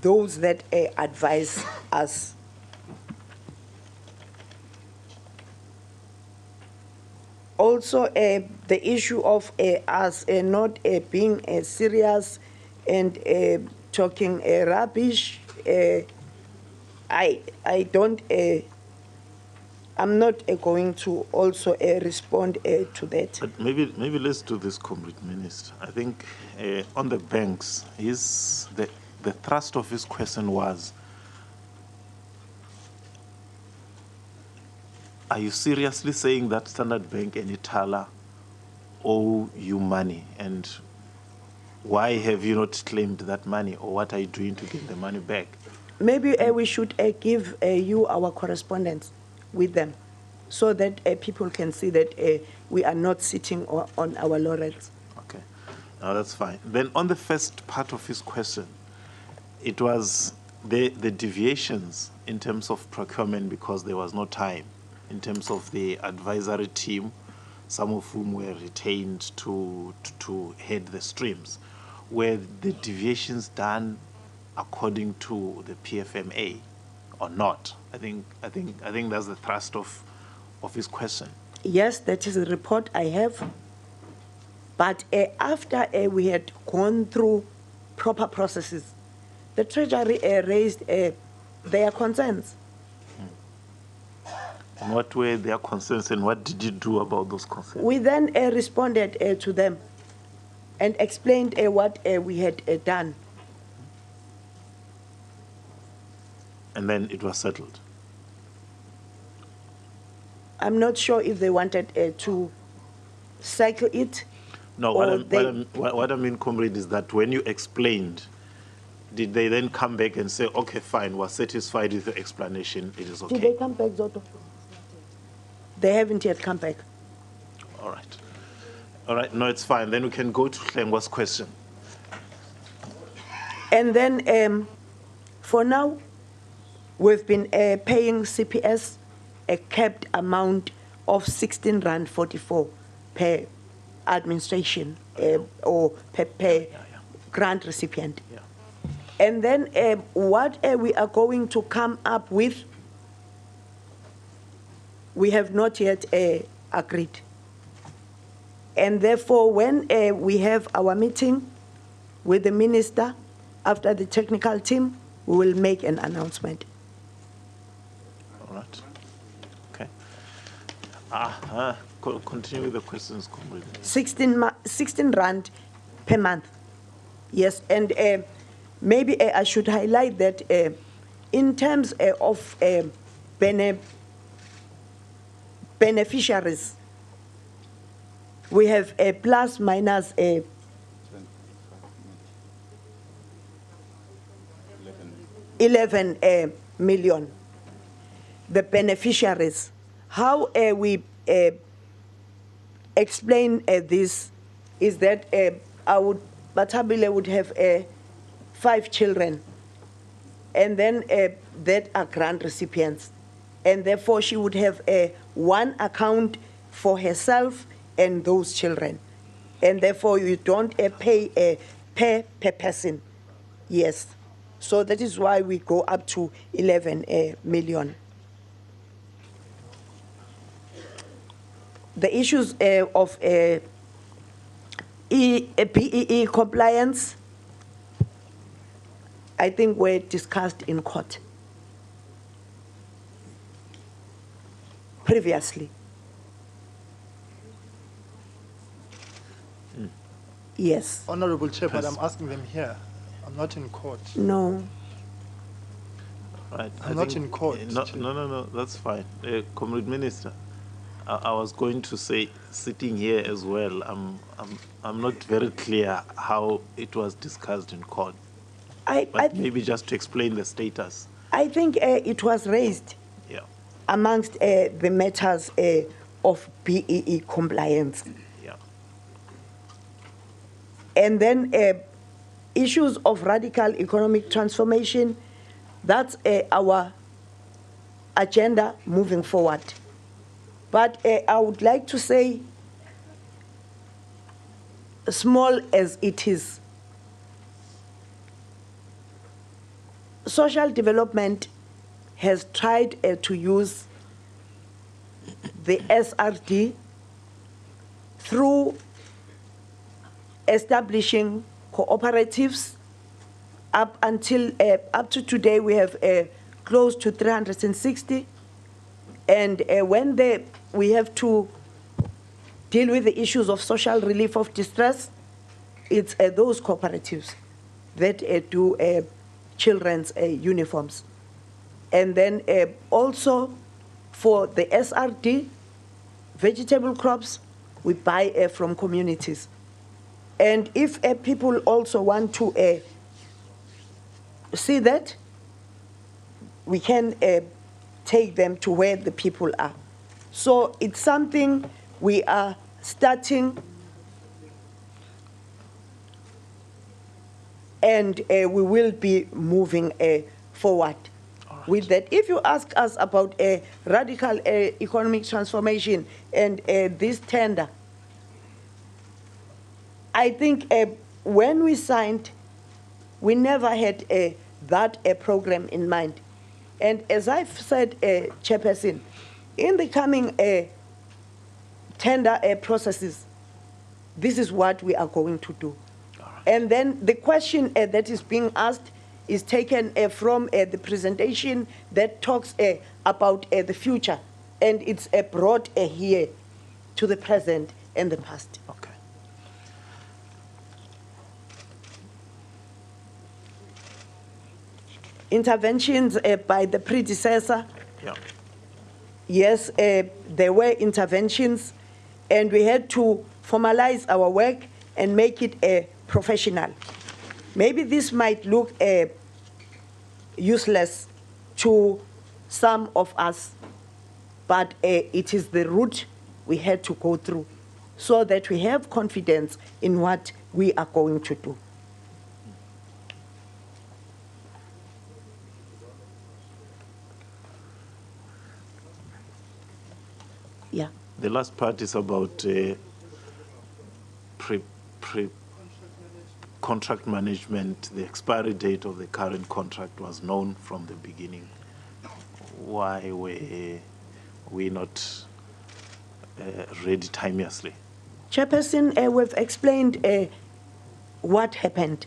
those that advise us. Also, the issue of us not being serious and talking rubbish, I don't. I'm not going to also respond to that. But maybe let's do this, Comrade Minister. I think on the banks, the thrust of his question was, are you seriously saying that Standard Bank and Itala owe you money? And why have you not claimed that money? Or what are you doing to get the money back? Maybe we should give you our correspondence with them so that people can see that we are not sitting on our laurels. Okay, now that's fine. Then on the first part of his question, it was the deviations in terms of procurement because there was no time, in terms of the advisory team, some of whom were retained to head the streams. Were the deviations done according to the PFMA or not? I think that's the thrust of his question. Yes, that is a report I have. But after we had gone through proper processes, the Treasury raised their concerns. And what were their concerns and what did you do about those concerns? We then responded to them and explained what we had done. And then it was settled. I'm not sure if they wanted to cycle it. No, what I mean, Comrade, is that when you explained, did they then come back and say, okay, fine, we're satisfied with the explanation, it is okay? Did they come back, Zoto? They haven't yet come back. All right. All right, no, it's fine. Then we can go to Hlengwa's question. And then, for now, we've been paying CPS a capped amount of 16.44 Rand per administration or per grant recipient. Yeah. And then what we are going to come up with, we have not yet agreed. And therefore, when we have our meeting with the minister, after the technical team, we will make an announcement. All right. Okay. Continue with the questions, Comrade. 16 Rand per month. Yes, and maybe I should highlight that in terms of beneficiaries, we have a plus minus 11 million. The beneficiaries. How we explain this is that Batabile would have 5 children, and then that are grant recipients, and therefore she would have one account for herself and those children, and therefore you don't pay per person. Yes, so that is why we go up to 11 million. The issues of PEE compliance, I think, were discussed in court previously. Yes. Honorable Chair, but I'm asking them here. I'm not in court. No. Right. I'm not in court. No, that's fine. Comrade Minister, I was going to say, sitting here as well, I'm not very clear how it was discussed in court. Maybe just to explain the status. I think it was raised amongst the matters of PEE compliance. Yeah. And then issues of radical economic transformation, that's our agenda moving forward. But I would like to say, small as it is, social development has tried to use the SRD through establishing cooperatives. Up to today, we have close to 360. And when we have to deal with the issues of social relief of distress, it's those cooperatives that do children's uniforms. And then also for the SRD, vegetable crops, we buy from communities. And if people also want to see that, we can take them to where the people are. So it's something we are starting, and we will be moving forward with that. If you ask us about a radical economic transformation and this tender, I think when we signed, we never had that program in mind. And as I've said, Chairperson, in the coming tender processes, this is what we are going to do. And then the question that is being asked is taken from the presentation that talks about the future, and it's brought here to the present and the past. Okay. Interventions by the predecessor. Yeah. Yes, there were interventions, and we had to formalize our work and make it professional. Maybe this might look useless to some of us, but it is the route we had to go through so that we have confidence in what we are going to do. Yeah. The last part is about contract management. The expiry date of the current contract was known from the beginning. Why were we not ready timeously? Chairperson, we've explained what happened.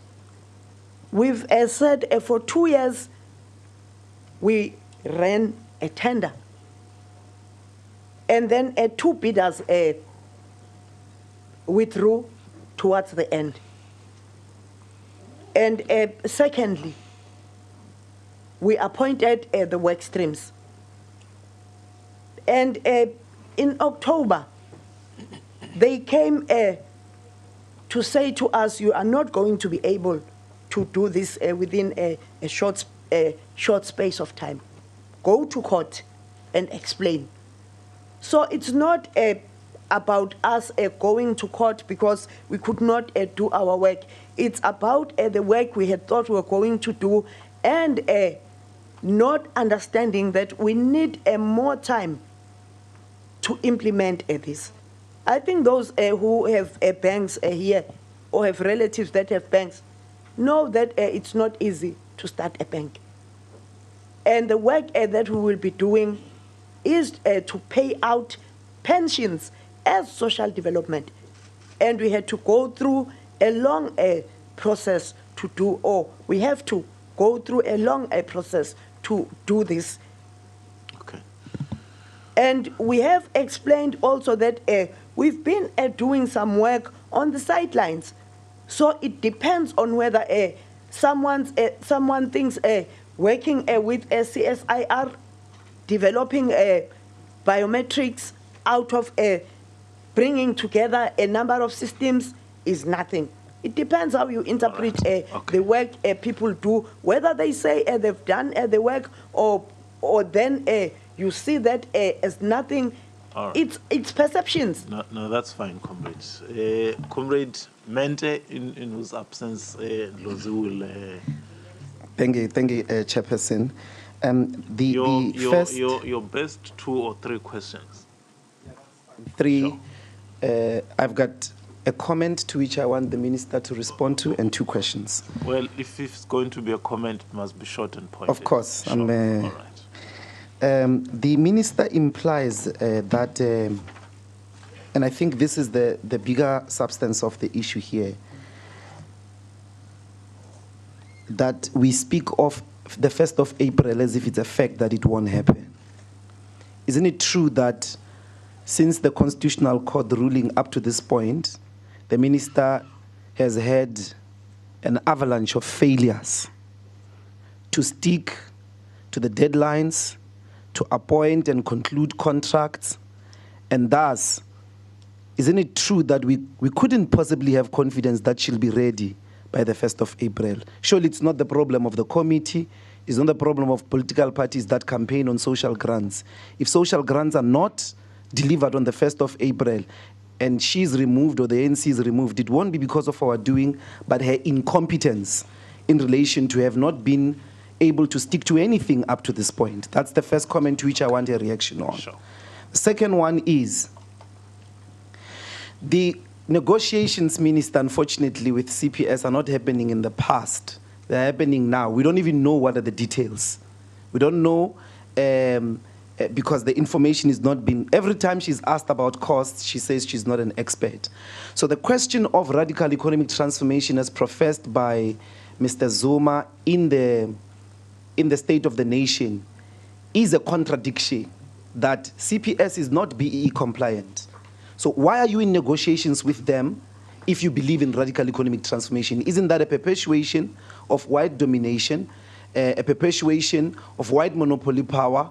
We've said for 2 years we ran a tender. And then 2 bidders withdrew towards the end. And secondly, we appointed the work streams. And in October, they came to say to us, you are not going to be able to do this within a short space of time. Go to court and explain. So it's not about us going to court because we could not do our work. It's about the work we had thought we were going to do, and not understanding that we need more time to implement this. I think those who have banks here or have relatives that have banks know that it's not easy to start a bank. And the work that we will be doing is to pay out pensions as social development. And we had to go through a long process to do, or we have to go through a long process to do this. Okay. And we have explained also that we've been doing some work on the sidelines. So it depends on whether someone thinks working with CSIR, developing biometrics out of bringing together a number of systems is nothing. It depends how you interpret the work people do, whether they say they've done the work or then you see that as nothing All right. It's perceptions. No, that's fine, comrades. Comrade Mente, in whose absence, Lozi will... Thank you, Chairperson. Your best 2 or 3 questions. 3, I've got a comment to which I want the Minister to respond to and 2 questions. Well, if it's going to be a comment, it must be short and pointed. Of course. Sure. All right. The Minister implies that, and I think this is the bigger substance of the issue here, that we speak of the 1st of April as if it's a fact that it won't happen. Isn't it true that since the Constitutional Court ruling up to this point, the Minister has had an avalanche of failures to stick to the deadlines, to appoint and conclude contracts, and thus, isn't it true that we couldn't possibly have confidence that she'll be ready by the 1st of April? Surely it's not the problem of the committee, it's not the problem of political parties that campaign on social grants. If social grants are not delivered on the 1st of April and she's removed or the ANC is removed, it won't be because of our doing, but her incompetence in relation to have not been able to stick to anything up to this point. That's the first comment to which I want a reaction on. Sure. The second one is the negotiations, Minister, unfortunately, with CPS are not happening in the past. They're happening now. We don't even know what are the details. We don't know because the information is not being... Every time she's asked about costs, she says she's not an expert. So the question of radical economic transformation as professed by Mr. Zuma in the State of the Nation is a contradiction that CPS is not BEE compliant. So why are you in negotiations with them if you believe in radical economic transformation? Isn't that a perpetuation of white domination, a perpetuation of white monopoly power,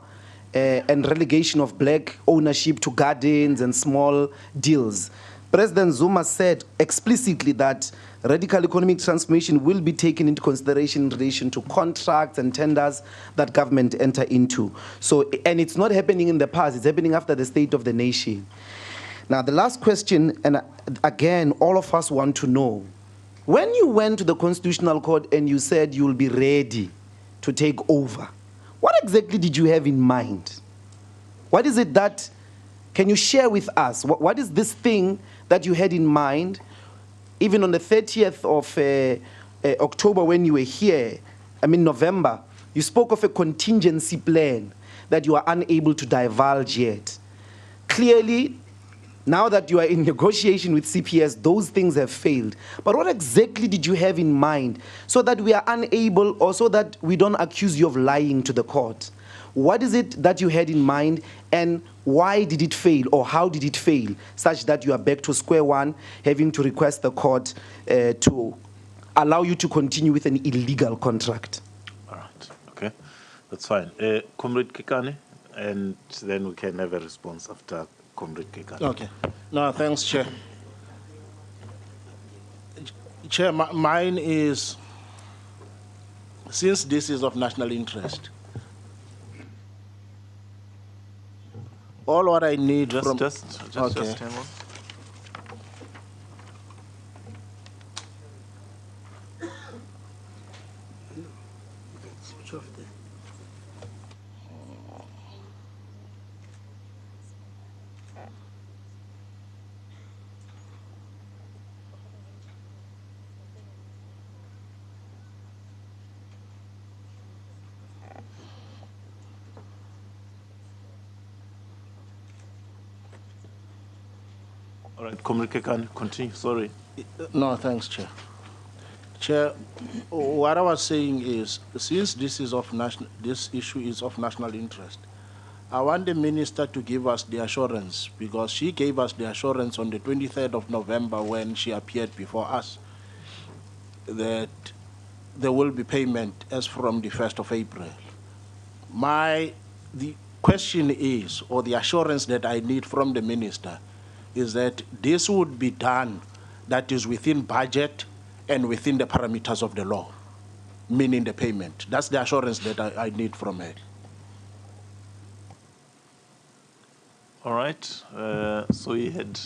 and relegation of black ownership to gardens and small deals? President Zuma said explicitly that radical economic transformation will be taken into consideration in relation to contracts and tenders that government enter into. So, and it's not happening in the past, it's happening after the State of the Nation. Now, the last question, and again, all of us want to know, when you went to the Constitutional Court and you said you will be ready to take over, what exactly did you have in mind? What is it that, can you share with us, what is this thing that you had in mind, even on the 30th of October when you were here, November, you spoke of a contingency plan that you are unable to divulge yet. Clearly, now that you are in negotiation with CPS, those things have failed. But what exactly did you have in mind so that we are unable, or so that we don't accuse you of lying to the court? What is it that you had in mind, and why did it fail, or how did it fail, such that you are back to square one, having to request the court to allow you to continue with an illegal contract? All right, okay, that's fine. Comrade Kekane, and then we can have a response after Comrade Kekane. Okay. No, thanks, Chair. Chair, mine is, since this is of national interest, all what I need from... Just hang on. Switch off there. All right, Comrade Kekane, continue, sorry. No, thanks, Chair. Chair, what I was saying is, since this issue is of national interest, I want the Minister to give us the assurance, because she gave us the assurance on the 23rd of November when she appeared before us, that there will be payment as from the 1st of April. The question is, or the assurance that I need from the Minister, is that this would be done that is within budget and within the parameters of the law, meaning the payment. That's the assurance that I need from her. All right. So you had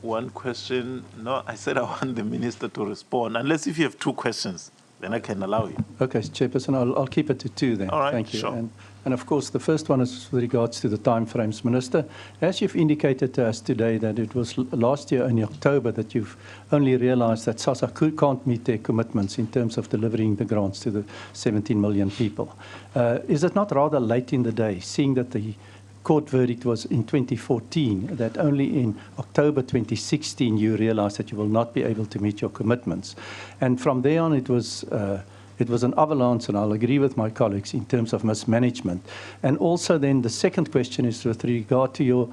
one question. No, I said I want the minister to respond, unless if you have two questions, then I can allow you. Okay, Chairperson, I'll keep it to two then. All right, Thank you. sure. And of course, the first one is with regards to the timeframes, Minister. As you've indicated to us today that it was last year in October that you've only realised that SASSA can't meet their commitments in terms of delivering the grants to the 17 million people. Is it not rather late in the day, seeing that the court verdict was in 2014, that only in October 2016 you realised that you will not be able to meet your commitments? And from there on it was an avalanche, and I'll agree with my colleagues, in terms of mismanagement. And also then the second question is with regard to your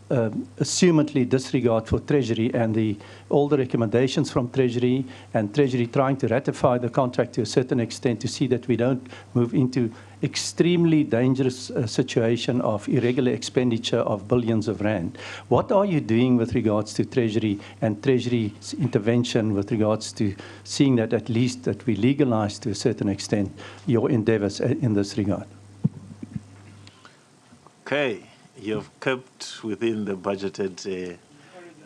assumedly disregard for Treasury and all the recommendations from Treasury, and Treasury trying to ratify the contract to a certain extent to see that we don't move into extremely dangerous situation of irregular expenditure of billions of rand. What are you doing with regards to Treasury and Treasury's intervention with regards to seeing that at least that we legalize to a certain extent your endeavors in this regard? Okay, you've kept within the budgeted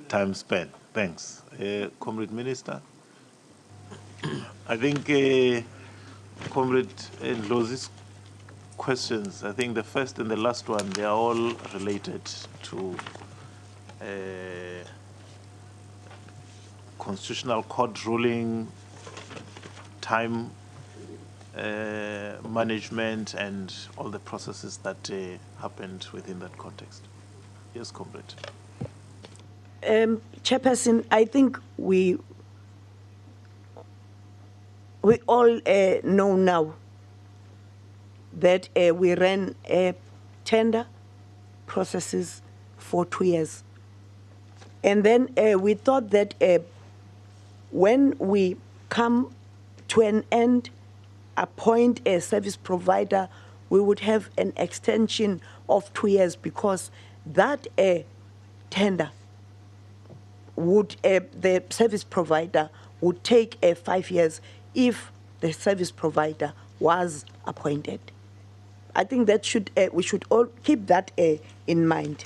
time span. Thanks. Comrade Minister, I think Comrade Ndlozi's questions, I think the first and the last one, they are all related to constitutional court ruling, time management, and all the processes that happened within that context. Yes, Comrade. Chairperson, I think we all know now that we ran tender processes for 2 years. And then we thought that when we come to an end, appoint a service provider, we would have an extension of 2 years, because that tender would, the service provider would take 5 years if the service provider was appointed. I think that we should all keep that in mind.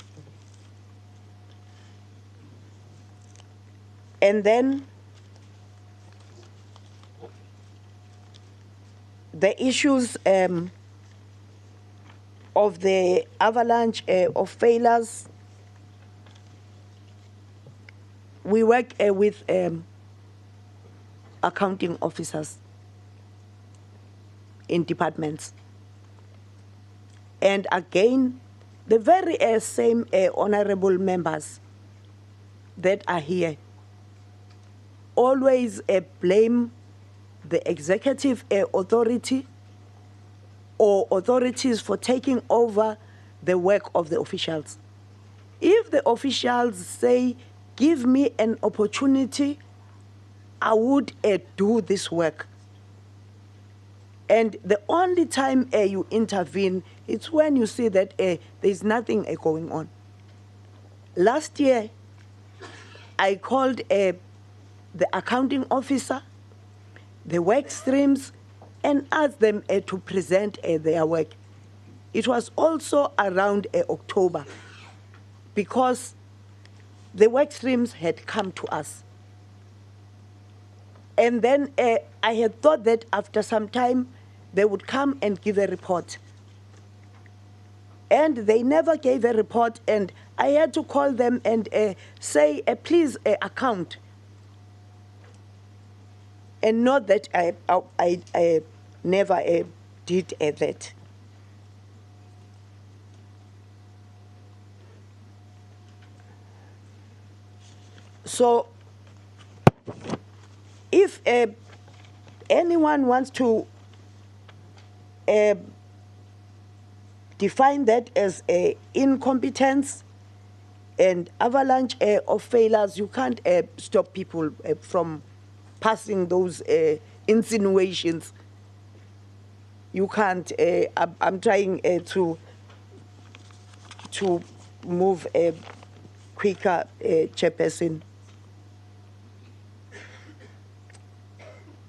And then the issues of the avalanche of failures, we work with accounting officers in departments. And again, the very same honorable members that are here always blame the executive authority or authorities for taking over the work of the officials. If the officials say, give me an opportunity, I would do this work. And the only time you intervene, it's when you see that there's nothing going on. Last year, I called the accounting officer, the work streams, and asked them to present their work. It was also around October, because the work streams had come to us. And then I had thought that after some time, they would come and give a report. And they never gave a report, and I had to call them and say, please account. And not that I never did that. So if anyone wants to define that as incompetence and avalanche of failures, you can't stop people from passing those insinuations. You can't. I'm trying to move quicker, Chairperson.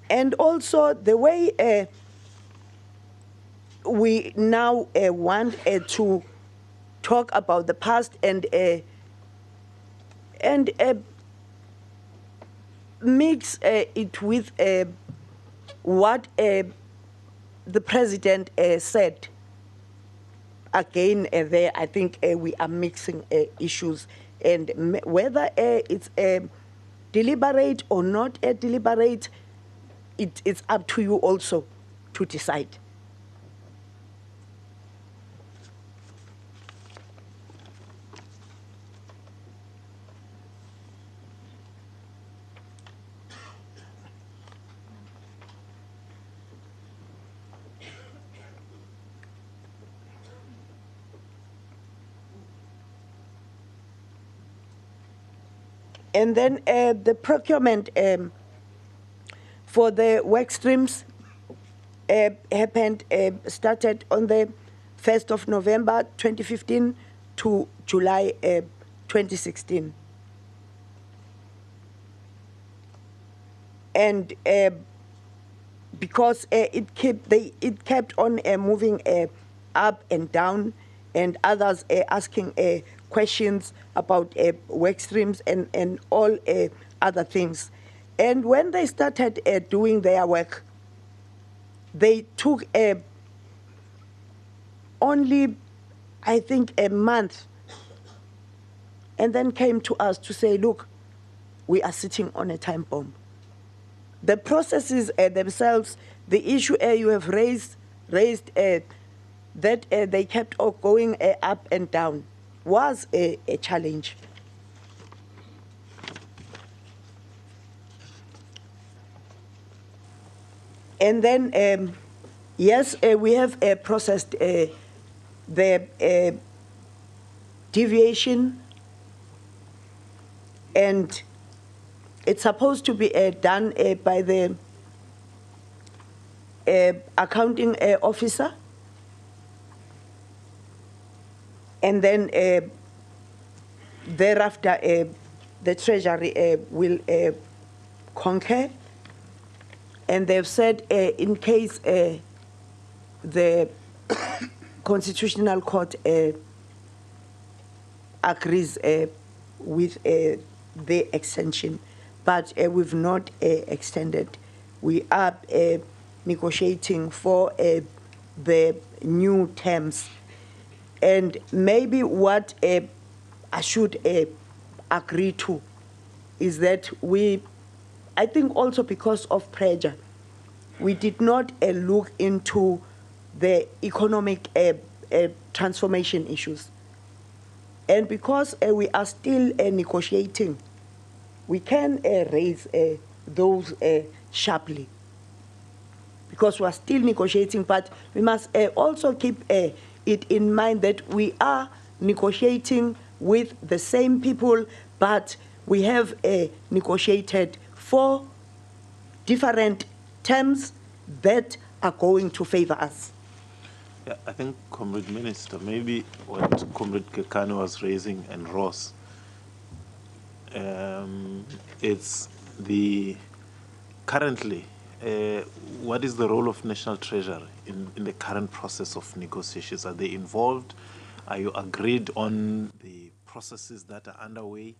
And also the way we now want to talk about the past and mix it with what the president said. Again, there I think we are mixing issues, and whether it's deliberate or not deliberate, it's up to you also to decide. And then the procurement for the work streams started on the 1st of November 2015 to July 2016. And because it kept on moving up and down, and others asking questions about work streams and all other things. And when they started doing their work, they took only, I think, a month, and then came to us to say, look, we are sitting on a time bomb. The processes themselves, the issue you have raised that they kept going up and down, was a challenge. And then, yes, we have processed the deviation, and it's supposed to be done by the accounting officer. And then thereafter, the Treasury will concur. And they've said in case the Constitutional Court agrees with the extension, but we've not extended. We are negotiating for the new terms. And maybe what I should agree to is that I think also because of pressure, we did not look into the economic transformation issues. And because we are still negotiating, we can raise those sharply, because we are still negotiating, but we must also keep it in mind that we are negotiating with the same people, but we have negotiated for different terms that are going to favor us. Yeah, I think, Comrade Minister, maybe what Comrade Kekano was raising and Ross, it's currently, what is the role of National Treasury in the current process of negotiations? Are they involved? Are you agreed on the processes that are underway,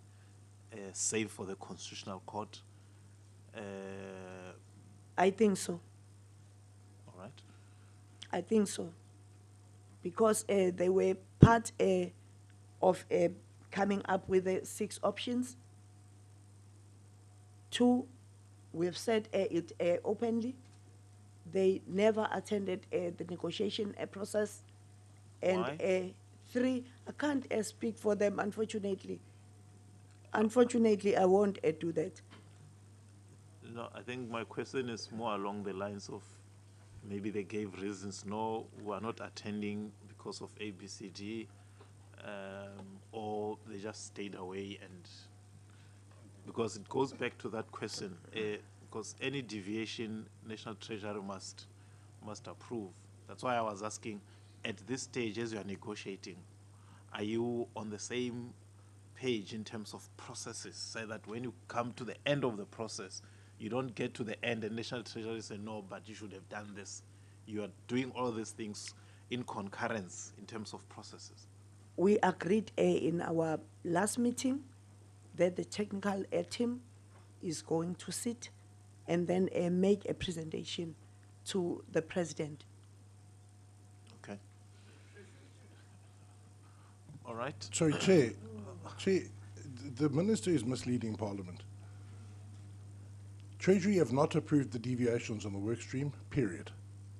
save for the Constitutional Court? I think so. All right. I think so. Because they were part of coming up with the 6 options. 2, we've said it openly. They never attended the negotiation process. And Why? 3, I can't speak for them, unfortunately. Unfortunately, I won't do that. No, I think my question is more along the lines of maybe they gave reasons, no, we are not attending because of ABCD, or they just stayed away. And because it goes back to that question, because any deviation, National Treasury must approve. That's why I was asking, at this stage, as you are negotiating, are you on the same page in terms of processes, so that when you come to the end of the process, you don't get to the end and National Treasury say, no, but you should have done this. You are doing all these things in concurrence in terms of processes. we agreed in our last meeting that the technical team is going to sit and then make a presentation to the president. Okay. All right. Sorry, Chair, the minister is misleading Parliament. Treasury have not approved the deviations on the work stream, period.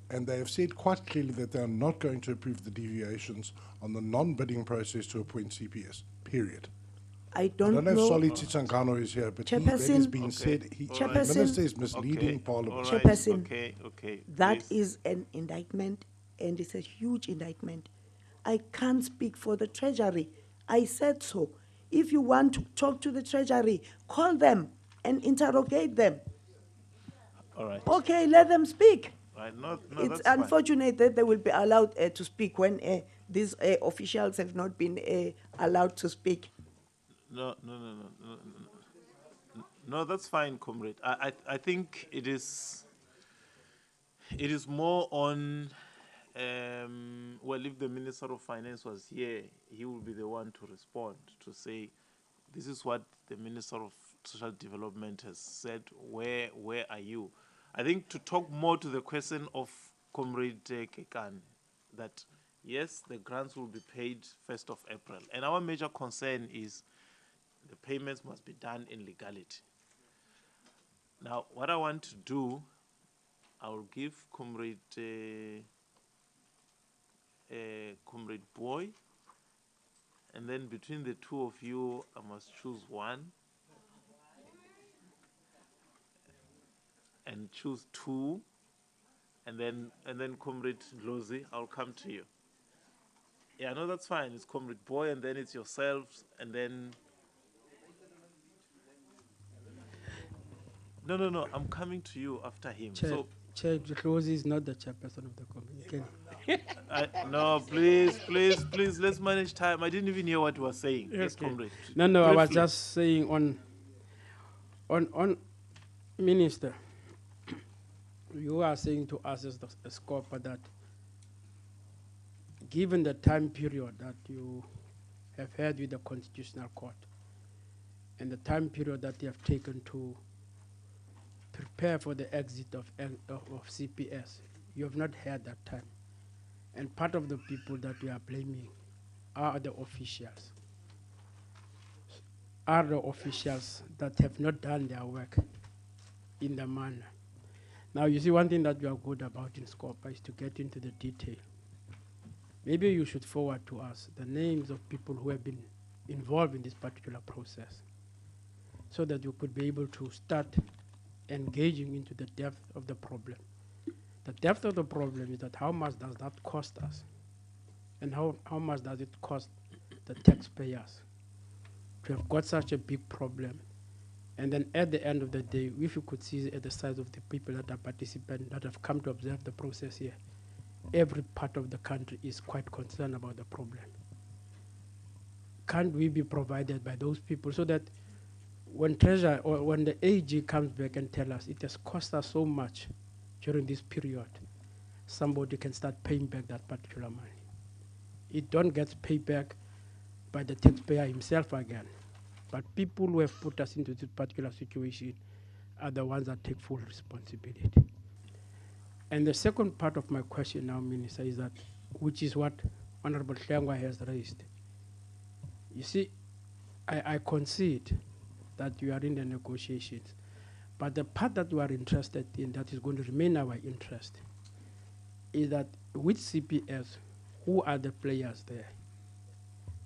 And they have said quite clearly that they are not going to approve the deviations on the non-bidding process to appoint CPS, period. I don't know. I don't know if Solly Tsitsangano is here, but that has been said. The minister is misleading Parliament. Chairperson, Okay. that is an indictment, and it's a huge indictment. I can't speak for the Treasury. I said so. If you want to talk to the Treasury, call them and interrogate them. All right. Okay, let them speak. Right. No, It's that's fine. unfortunate that they will be allowed to speak when these officials have not been allowed to speak. No, that's fine, comrade. I think it is more on, well, if the Minister of Finance was here, he will be the one to respond, to say, this is what the Minister of Social Development has said, where are you? I think to talk more to the question of Comrade Kekan, that yes, the grants will be paid 1st of April. And our major concern is the payments must be done in legality. Now, what I want to do, I will give Comrade Boy, and then between the two of you, I must choose one. And choose two, and then Comrade Lozi, I'll come to you. Yeah, no, that's fine. It's Comrade Boy, and then it's yourselves, and then. No. I'm coming to you after him. Chair Lozi is not the chairperson of the committee. No, please, let's manage time. I didn't even hear what you were saying. Okay. Yes, Comrade. No, Briefly. I was just saying on Minister. You are saying to us as the SCOPA that given the time period that you have had with the Constitutional Court and the time period that you have taken to prepare for the exit of CPS, you have not had that time. And part of the people that we are blaming are the officials. Are the officials that have not done their work in the manner. Now, you see, one thing that we are good about in SCOPA is to get into the detail. Maybe you should forward to us the names of people who have been involved in this particular process so that you could be able to start engaging into the depth of the problem. The depth of the problem is that how much does that cost us? And how much does it cost the taxpayers to have got such a big problem? And then at the end of the day, if you could see at the size of the people that are participating, that have come to observe the process here, every part of the country is quite concerned about the problem. Can't we be provided by those people so that when Treasury or when the AG comes back and tells us it has cost us so much during this period, somebody can start paying back that particular money. It don't get paid back by the taxpayer himself again. But people who have put us into this particular situation are the ones that take full responsibility. And the second part of my question now, Minister, is that, which is what Honorable Hlengwa has raised. You see, I concede that you are in the negotiations, but the part that you are interested in that is going to remain our interest is that with CPS, who are the players there?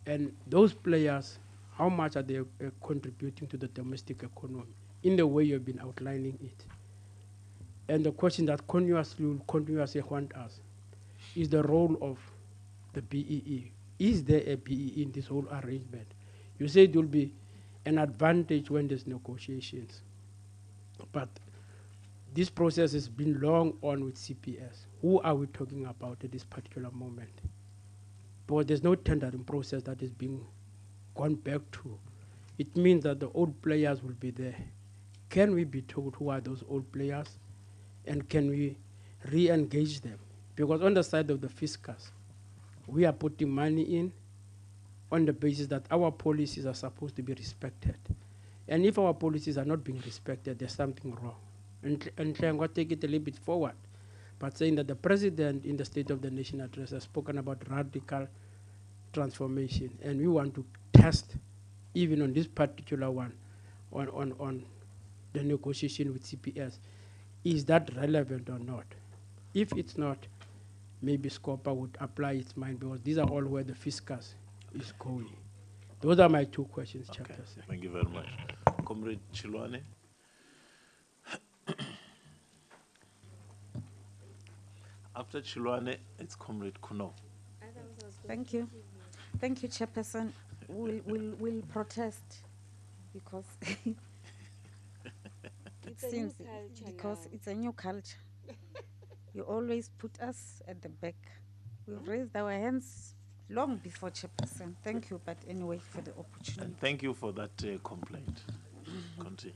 And those players, how much are they contributing to the domestic economy in the way you've been outlining it? And the question that will continuously haunt us is the role of the BEE. Is there a BEE in this whole arrangement? You say it will be an advantage when there's negotiations, but this process has been long on with CPS. Who are we talking about at this particular moment? Because there's no tendering process that is being gone back to. It means that the old players will be there. Can we be told who are those old players? And can we re-engage them? Because on the side of the fiscus, we are putting money in, on the basis that our policies are supposed to be respected. And if our policies are not being respected, there's something wrong. And I'm going to take it a little bit forward, but saying that the president in the State of the Nation address has spoken about radical transformation, and we want to test, even on this particular one, on the negotiation with CPS. Is that relevant or not? If it's not, maybe SCOPA would apply its mind, because these are all where the fiscus is going. Those are my two questions, Chairperson. Thank you very much. Comrade Chilwane. After Chilwane, it's Comrade Kuno. Thank you. Thank you, Chairperson. We'll protest because it's a new culture. You always put us at the back. We've raised our hands long before, Chairperson. Thank you, but anyway, for the opportunity. And thank you for that complaint. Continue.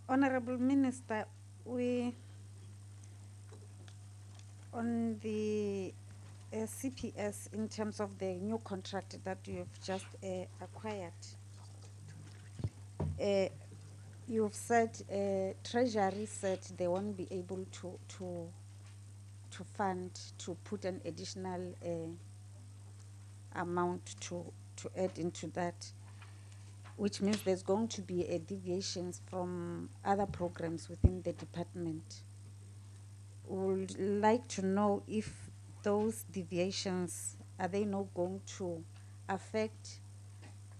Honorable Minister, we on the CPS, in terms of the new contract that you've just acquired, you've said Treasury said they won't be able to fund, to put an additional amount to add into that, which means there's going to be a deviations from other programs within the department. Would like to know if those deviations, are they not going to affect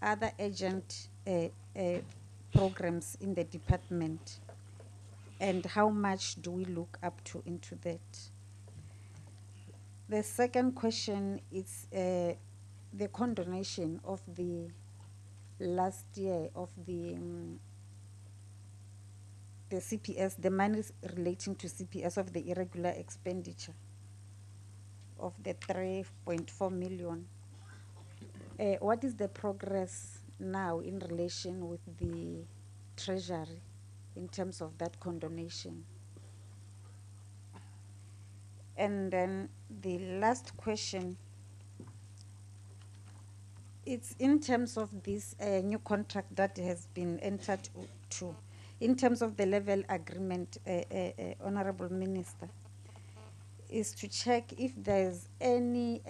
other urgent programs in the department, and how much do we look up to into that? The second question is the condonation of the last year of the CPS, the money relating to CPS of the irregular expenditure of the 3.4 million. What is the progress now in relation with the Treasury in terms of that condonation? And then the last question, it's in terms of this new contract that has been entered to, in terms of the level agreement, Honorable Minister, is to check if there's any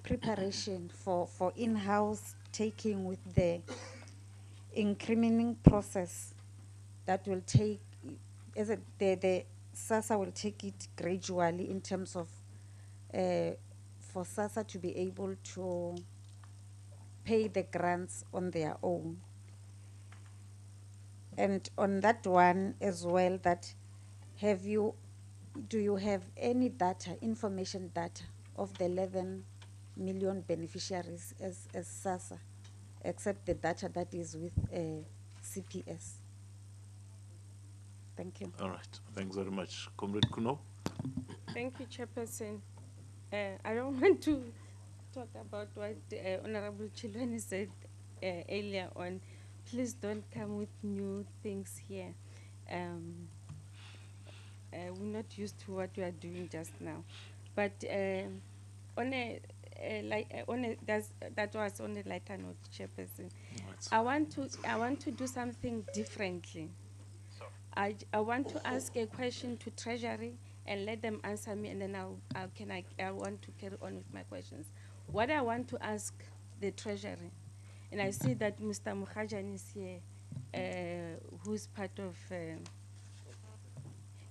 preparation for in-house taking with the incriminating process that will take, as the SASSA will take it gradually in terms of for SASSA to be able to pay the grants on their own. And on that one as well, that do you have any data, information data of the 11 million beneficiaries as SASSA, except the data that is with CPS? Thank you. All right. Thanks very much. Comrade Kuno. Thank you, Chairperson. I don't want to talk about what Honorable Chilwane said earlier on. Please don't come with new things here. We're not used to what we are doing just now. But that was on a lighter note, Chairperson. I want to do something differently. I want to ask a question to Treasury and let them answer me, and then I want to carry on with my questions. What I want to ask the Treasury, and I see that Mr. Mukhajan is here, who's part of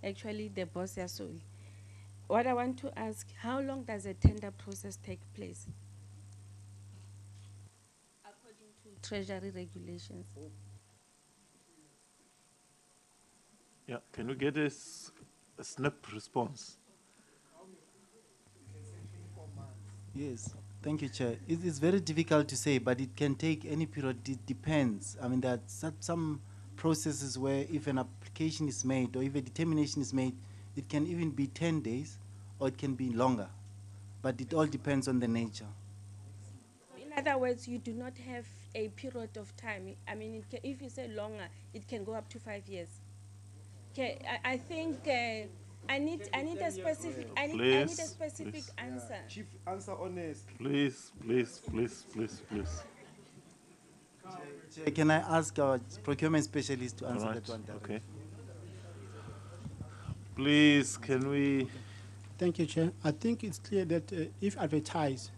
actually the boss Yasoi. What I want to ask, how long does a tender process take place according to Treasury regulations? Yeah, can we get a snap response? Yes, thank you, Chair. It is very difficult to say, but it can take any period. It depends. I mean, there are some processes where if an application is made or if a determination is made, it can even be 10 days or it can be longer. But it all depends on the nature. In other words, you do not have a period of time. I mean, if you say longer, it can go up to 5 years. Okay, I think I need a specific, I need a specific answer. Chief, answer honest. Please, please, please, please, please. Chair, can I ask our procurement specialist to answer that one? Okay. Please, can we? Thank you, Chair. I think it's clear that if advertised,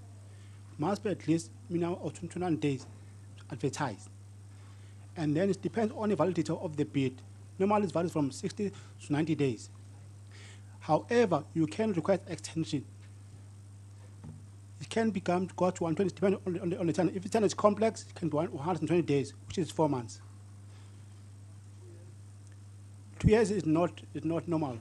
must be at least minimum of 21 days advertised. And then it depends on the validity of the bid. Normally it's valid from 60 to 90 days. However, you can request extension. It can go to 120, depending on the tender. If the tender is complex, it can be 120 days, which is 4 months. 2 years is not normal.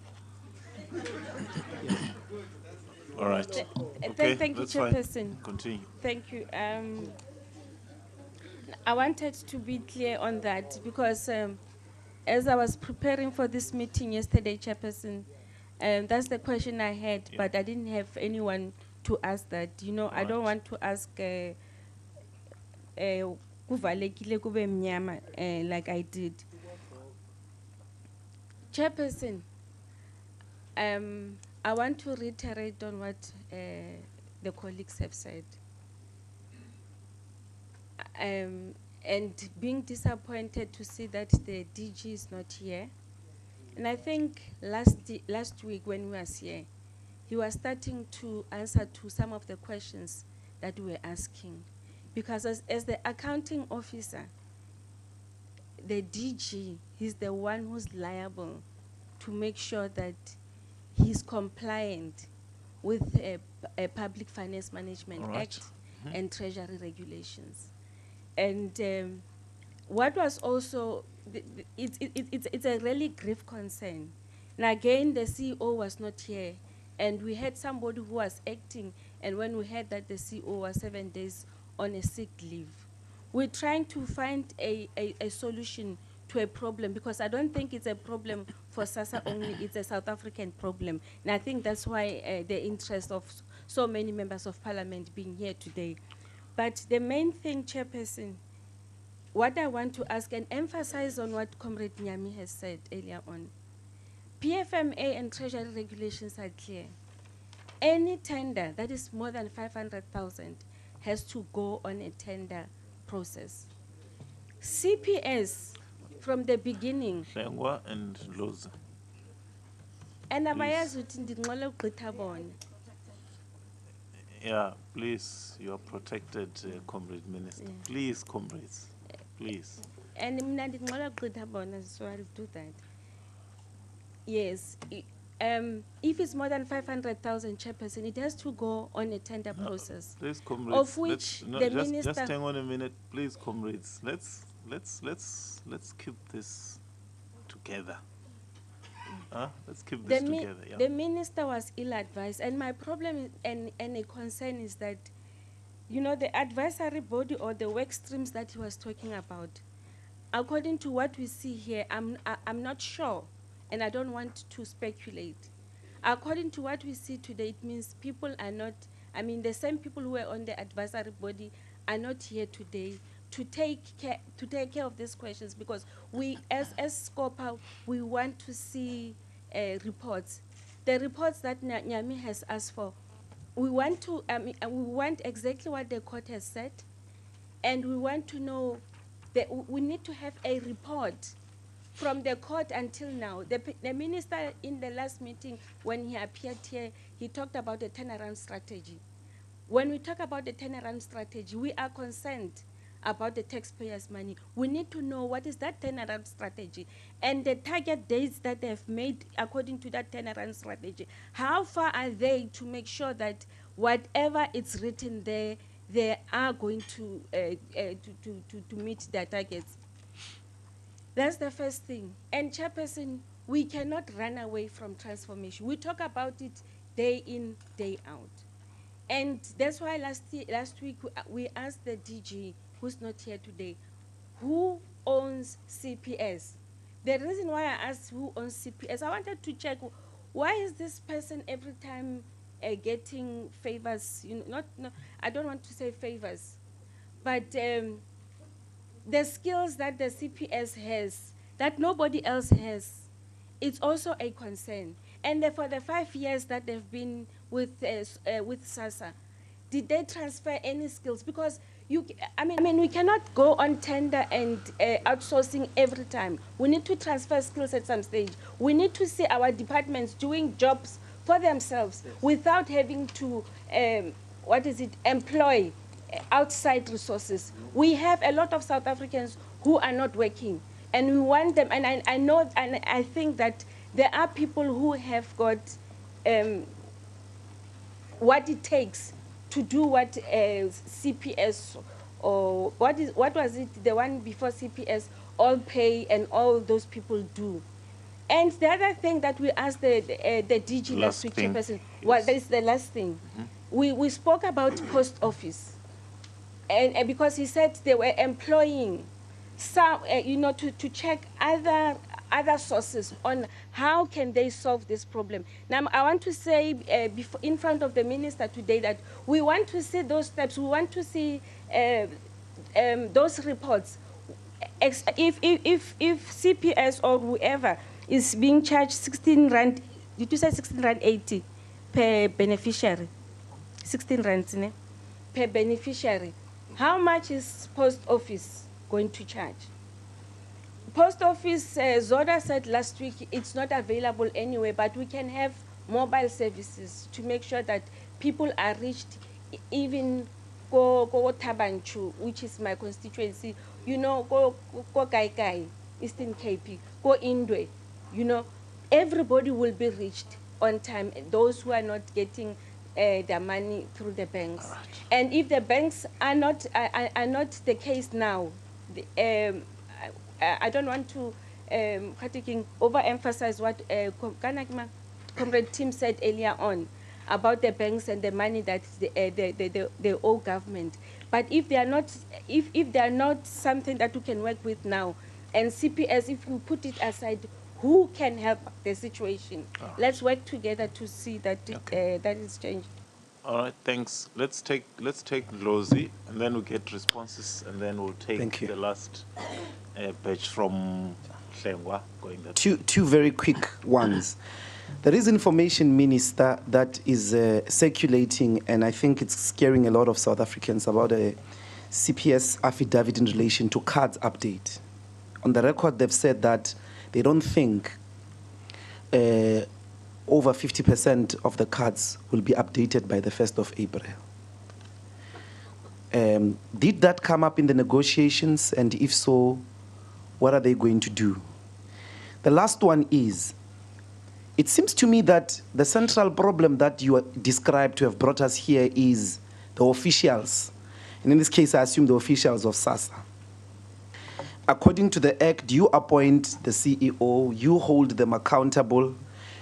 All right. Okay, thank you, Chairperson. Continue. Thank you. I wanted to be clear on that because as I was preparing for this meeting yesterday, Chairperson, that's the question I had, but I didn't have anyone to ask that. You know, I don't want to ask like I did. Chairperson, I want to reiterate on what the colleagues have said. And being disappointed to see that the DG is not here. And I think last week when we was here, he was starting to answer to some of the questions that we were asking. Because as the accounting officer, the DG, he's the one who's liable to make sure that he's compliant with a Public Finance Management Act and Treasury regulations. And what was also, it's a really grave concern. And again, the CEO was not here, and we had somebody who was acting, and when we heard that the CEO was 7 days on a sick leave, we're trying to find a solution to a problem, because I don't think it's a problem for SASSA only, it's a South African problem. And I think that's why the interest of so many members of parliament being here today. But the main thing, Chairperson, what I want to ask and emphasize on what Comrade Nyami has said earlier on, PFMA and Treasury regulations are clear. Any tender that is more than 500,000 has to go on a tender process. CPS, from the beginning, Lengwa and Loza. and abayazi ukuthi ndinqola ugqitha bona. Yeah, please, you are protected, Comrade Minister. Please, comrades, please. And mina ndinqola ugqitha bona, so I'll do that. Yes, if it's more than 500,000, Chairperson, it has to go on a tender process. Please, comrades. Of which the minister. Just hang on a minute, please, comrades. Let's keep this together. Let's keep this together. Yeah. The minister was ill-advised, and my problem and a concern is that, you know, the advisory body or the work streams that he was talking about, according to what we see here, I'm not sure, and I don't want to speculate. According to what we see today, it means people are not, I mean, the same people who were on the advisory body are not here today to take care of these questions, because we, as SCOPA, we want to see reports. The reports that Nyami has asked for, we want to, we want exactly what the court has said, and we want to know that we need to have a report from the court until now. The minister in the last meeting, when he appeared here, he talked about the turnaround strategy. When we talk about the turnaround strategy, we are concerned about the taxpayers' money. We need to know what is that turnaround strategy and the target dates that they have made according to that turnaround strategy. How far are they to make sure that whatever is written there, they are going to meet their targets? That's the first thing. And Chairperson, we cannot run away from transformation. We talk about it day in, day out. And that's why last week we asked the DG, who's not here today, who owns CPS? The reason why I asked who owns CPS, I wanted to check, why is this person every time getting favors? You know, I don't want to say favors, but the skills that the CPS has, that nobody else has, it's also a concern. And for the 5 years that they've been with SASSA, did they transfer any skills? Because I mean, we cannot go on tender and outsourcing every time. We need to transfer skills at some stage. We need to see our departments doing jobs for themselves without having to, employ outside resources. We have a lot of South Africans who are not working, and we want them, and I know, and I think that there are people who have got what it takes to do what CPS, or what was it, the one before CPS, All Pay and all those people do. And the other thing that we asked the DG last week, Chairperson, well, that is the last thing. We spoke about post office, and because he said they were employing some, to check other sources on how can they solve this problem. Now, I want to say in front of the minister today that we want to see those steps. We want to see those reports. If CPS or whoever is being charged 16 rand, did you say 16 rand 80 per beneficiary? 16 rands per beneficiary. How much is post office going to charge? Post office, Zoda said last week, it's not available anyway, but we can have mobile services to make sure that people are reached, even go Tabanchu, which is my constituency, go Kaikai, Eastern Cape, go Indwe, everybody will be reached on time, those who are not getting their money through the banks. Right. And if the banks are not the case now, I don't want to overemphasize what Comrade Tim said earlier on about the banks and the money that they owe government. But if they are not, if they are not something that we can work with now, and CPS, if we put it aside, who can help the situation? Oh. Let's work together to see that that is changed. All right, thanks. Let's take Lozi, and then we'll get responses, and then we'll take the last batch from Hlengwa going that way. Two very quick ones. There is information, Minister, that is circulating, and I think it's scaring a lot of South Africans about a CPS affidavit in relation to cards update. On the record, they've said that they don't think over 50% of the cards will be updated by the 1st of April. Did that come up in the negotiations? And if so, what are they going to do? The last one is, it seems to me that the central problem that you described to have brought us here is the officials. And in this case, I assume the officials of SASSA. According to the Act, you appoint the CEO, you hold them accountable.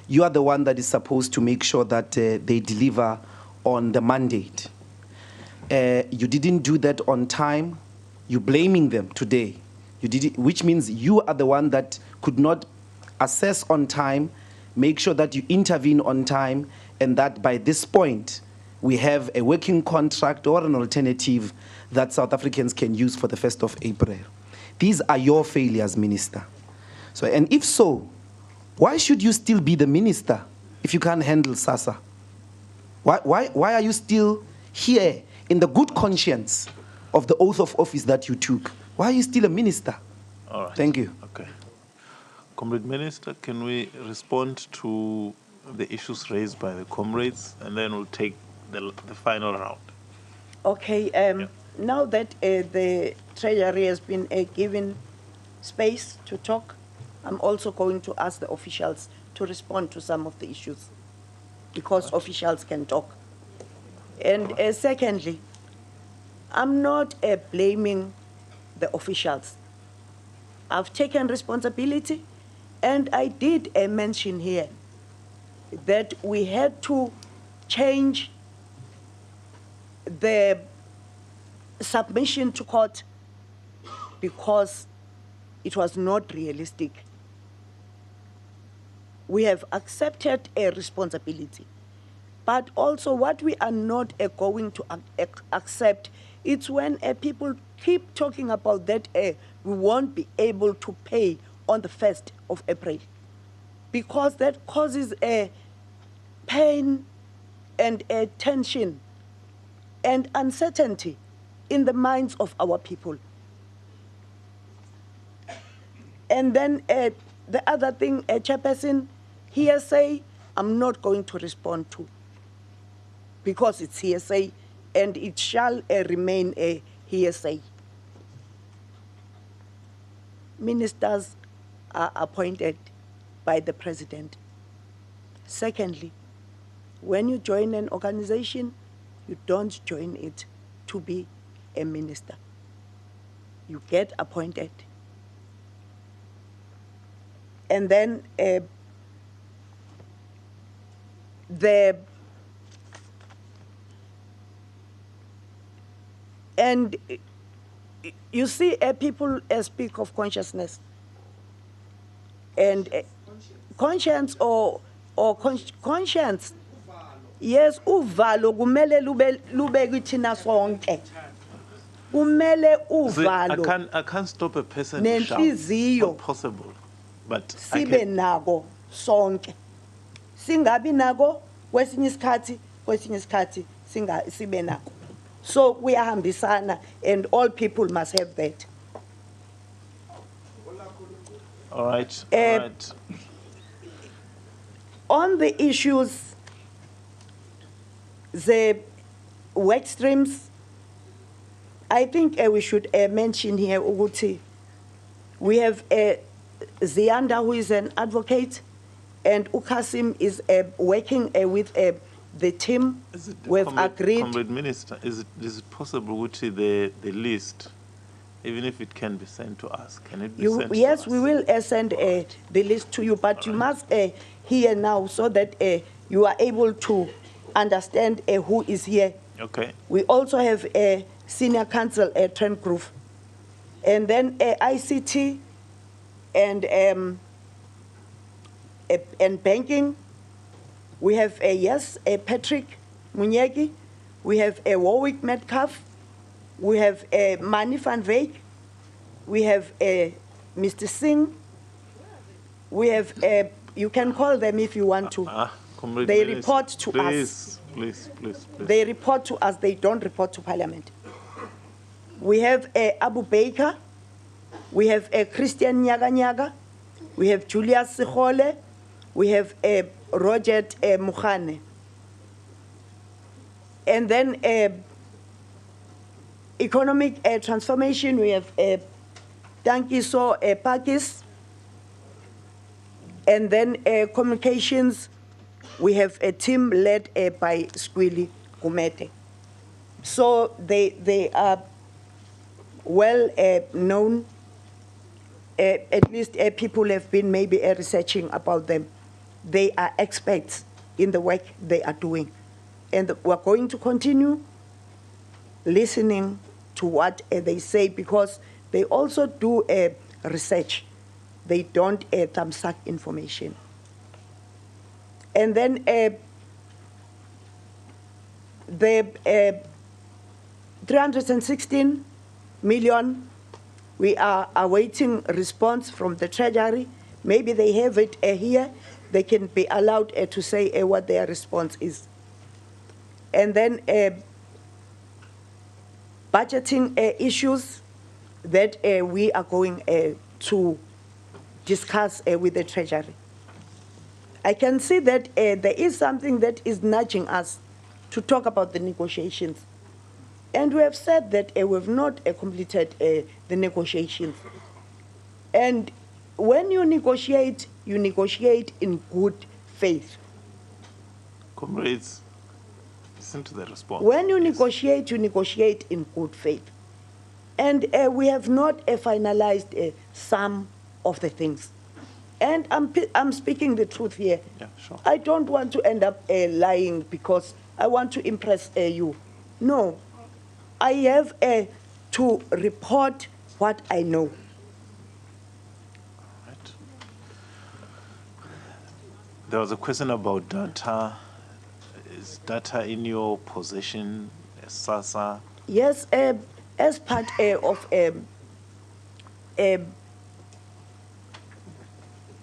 You are the one that is supposed to make sure that they deliver on the mandate. You didn't do that on time. You're blaming them today. You did it, which means you are the one that could not assess on time, make sure that you intervene on time, and that by this point, we have a working contract or an alternative that South Africans can use for the 1st of April. These are your failures, Minister. So, and if so, why should you still be the minister if you can't handle SASSA? Why are you still here in the good conscience of the oath of office that you took? Why are you still a minister? All right. Thank you. Okay. Comrade Minister, can we respond to the issues raised by the comrades, and then we'll take the final round? Okay. Now that the Treasury has been given space to talk, I'm also going to ask the officials to respond to some of the issues, because officials can talk. And secondly, I'm not blaming the officials. I've taken responsibility, and I did mention here that we had to change the submission to court because it was not realistic. We have accepted a responsibility, but also what we are not going to accept, it's when people keep talking about that we won't be able to pay on the 1st of April. because that causes a pain and a tension and uncertainty in the minds of our people. And then the other thing, Chairperson, hearsay, I'm not going to respond to because it's hearsay and it shall remain a hearsay. Ministers are appointed by the President. Secondly, when you join an organization, you don't join it to be a minister. You get appointed. And then you see people speak of consciousness and conscience or conscience. Yes, uvalo kumele lube kuthina sonke. Kumele See, uvalo. I can't stop a person to shout. It's not possible. But sibe nako sonke. Singabi nako kwesinye isikhathi sibe nako. So kuyahambisana and all people must have that. All right. All right. On the issues, the work streams, I think we should mention here, Uguti, we have Zianda, who is an advocate, and Ukasim is working with the team. We've agreed. Comrade Minister, is it possible, Uguti, the list, even if it can be sent to us, can it be sent Yes, to us? we will send the list to you, but you must hear now so that you are able to understand who is here. Okay. We also have a senior council, Trent Groove, and then ICT and banking. We have Patrick Munyegi. We have Warwick Metcalf. We have Mani van Veek. We have Mr. Singh. We have, you can call them if you want to. They report to us. Please. They report to us, they don't report to Parliament. We have Abu Baker. We have Christian Nyaga. We have Julius Sikhole. We have Roger Mukhane. And then economic transformation, we have Tankiso Pakis. And then communications, we have a team led by Squilly Kumete. So they are well known. At least people have been maybe researching about them. They are experts in the work they are doing. And we're going to continue listening to what they say because they also do research. They don't thumbsuck information. And then the 316 million, we are awaiting response from the Treasury. Maybe they have it here. They can be allowed to say what their response is. And then budgeting issues that we are going to discuss with the Treasury. I can see that there is something that is nudging us to talk about the negotiations. And we have said that we have not completed the negotiations. And when you negotiate in good faith. Comrades, listen to the response. When you negotiate in good faith. And we have not finalized some of the things. And I'm speaking the truth here. Yeah, sure. I don't want to end up lying because I want to impress you. No, I have to report what I know. Right. There was a question about data. Is data in your possession, SASA? Yes, as part of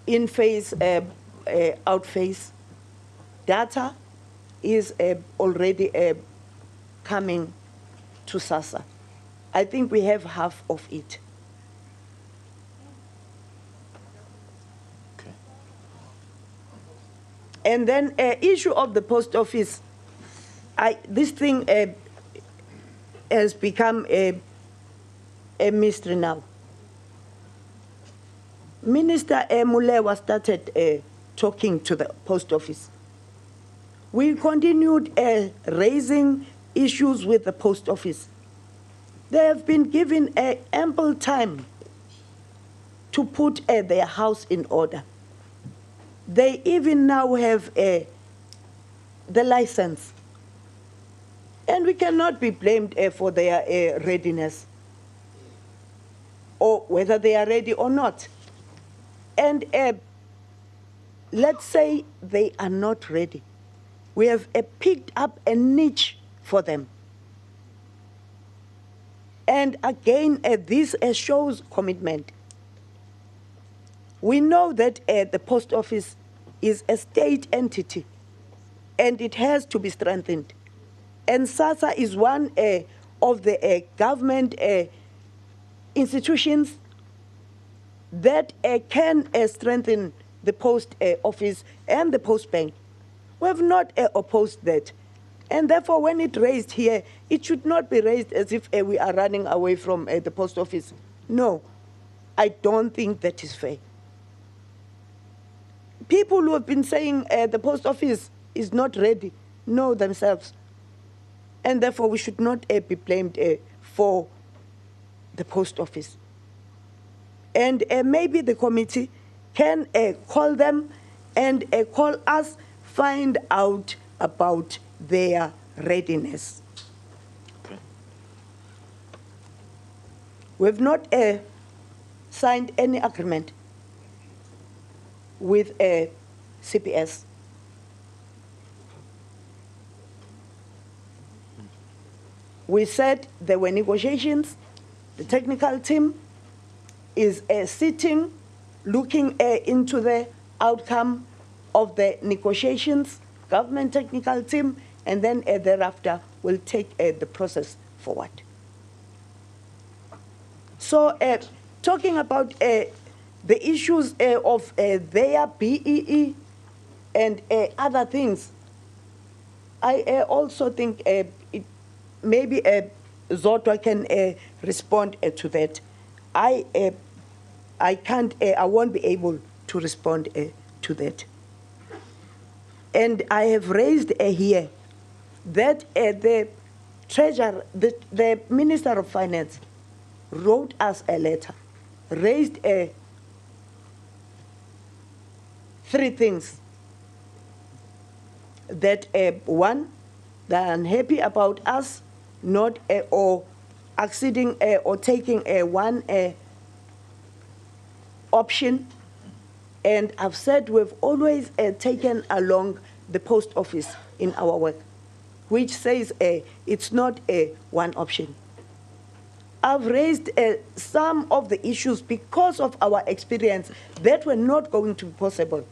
in-phase outface. Data is already coming to SASSA. I think we have half of it. Okay. And then issue of the post office, this thing has become a mystery now. Minister Mulewa started talking to the post office. We continued raising issues with the post office. They have been given ample time to put their house in order. They even now have the license. And we cannot be blamed for their readiness, or whether they are ready or not. And let's say they are not ready. We have picked up a niche for them. And again, this shows commitment. We know that the post office is a state entity, and it has to be strengthened. And SASSA is one of the government institutions that can strengthen the post office and the post bank. We have not opposed that. And therefore, when it raised here, it should not be raised as if we are running away from the post office. No, I don't think that is fair. People who have been saying the post office is not ready know themselves. And therefore, we should not be blamed for the post office. And maybe the committee can call them and call us, find out about their readiness. Okay. We've not signed any agreement with CPS. We said there were negotiations. The technical team is sitting, looking into the outcome of the negotiations, government technical team, and then thereafter will take the process forward. So talking about the issues of their BEE and other things, I also think maybe Zodwa can respond to that. I can't, I won't be able to respond to that. And I have raised here that the treasurer, the Minister of Finance wrote us a letter, raised 3 things. That one, they're unhappy about us not or acceding or taking one option. And I've said we've always taken along the post office in our work, which says it's not one option. I've raised some of the issues because of our experience that were not going to be possible.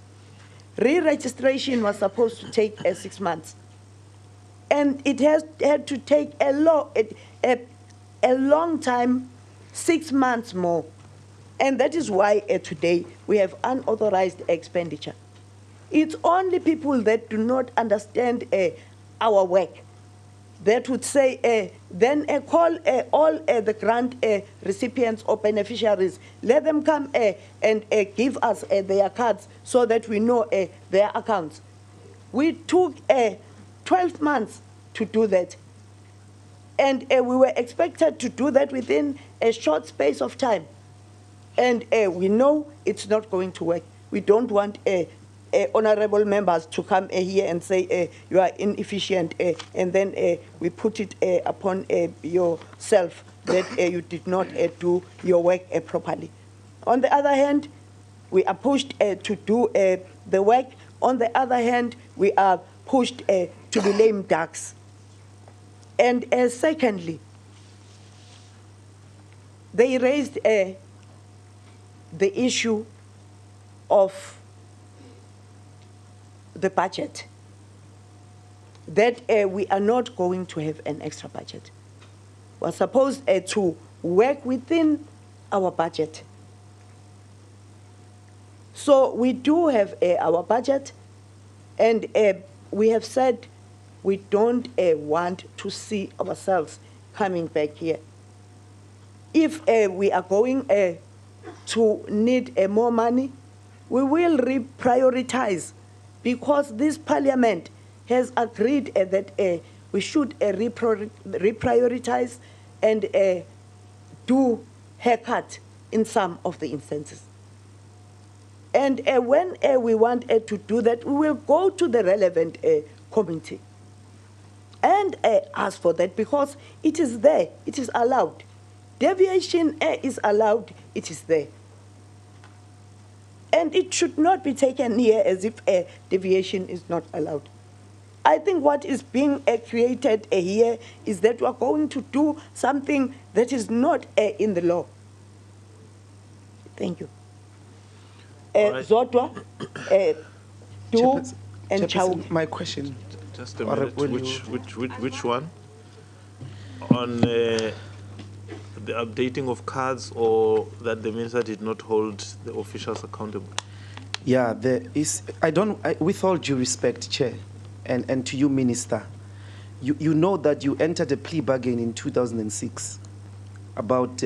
Re-registration was supposed to take 6 months. And it has had to take a long time, 6 months more. And that is why today we have unauthorized expenditure. It's only people that do not understand our work that would say, then call all the grant recipients or beneficiaries, let them come and give us their cards so that we know their accounts. We took 12 months to do that. And we were expected to do that within a short space of time. And we know it's not going to work. We don't want honorable members to come here and say you are inefficient, and then we put it upon yourself that you did not do your work properly. On the other hand, we are pushed to do the work. On the other hand, we are pushed to be lame ducks. And secondly, they raised the issue of the budget, that we are not going to have an extra budget. We're supposed to work within our budget. So we do have our budget, and we have said we don't want to see ourselves coming back here. If we are going to need more money, we will reprioritize, because this parliament has agreed that we should reprioritize and do haircut in some of the instances. And when we want to do that, we will go to the relevant committee and ask for that, because it is there, it is allowed. Deviation is allowed, it is there. And it should not be taken here as if deviation is not allowed. I think what is being created here is that we are going to do something that is not in the law. Thank you. Zodwa, Do, and Chau. My question. Just a minute. Which one? On the updating of cards, or that the minister did not hold the officials accountable? Yeah, there is. With all due respect, Chair, and to you, Minister, you know that you entered a plea bargain in 2006 about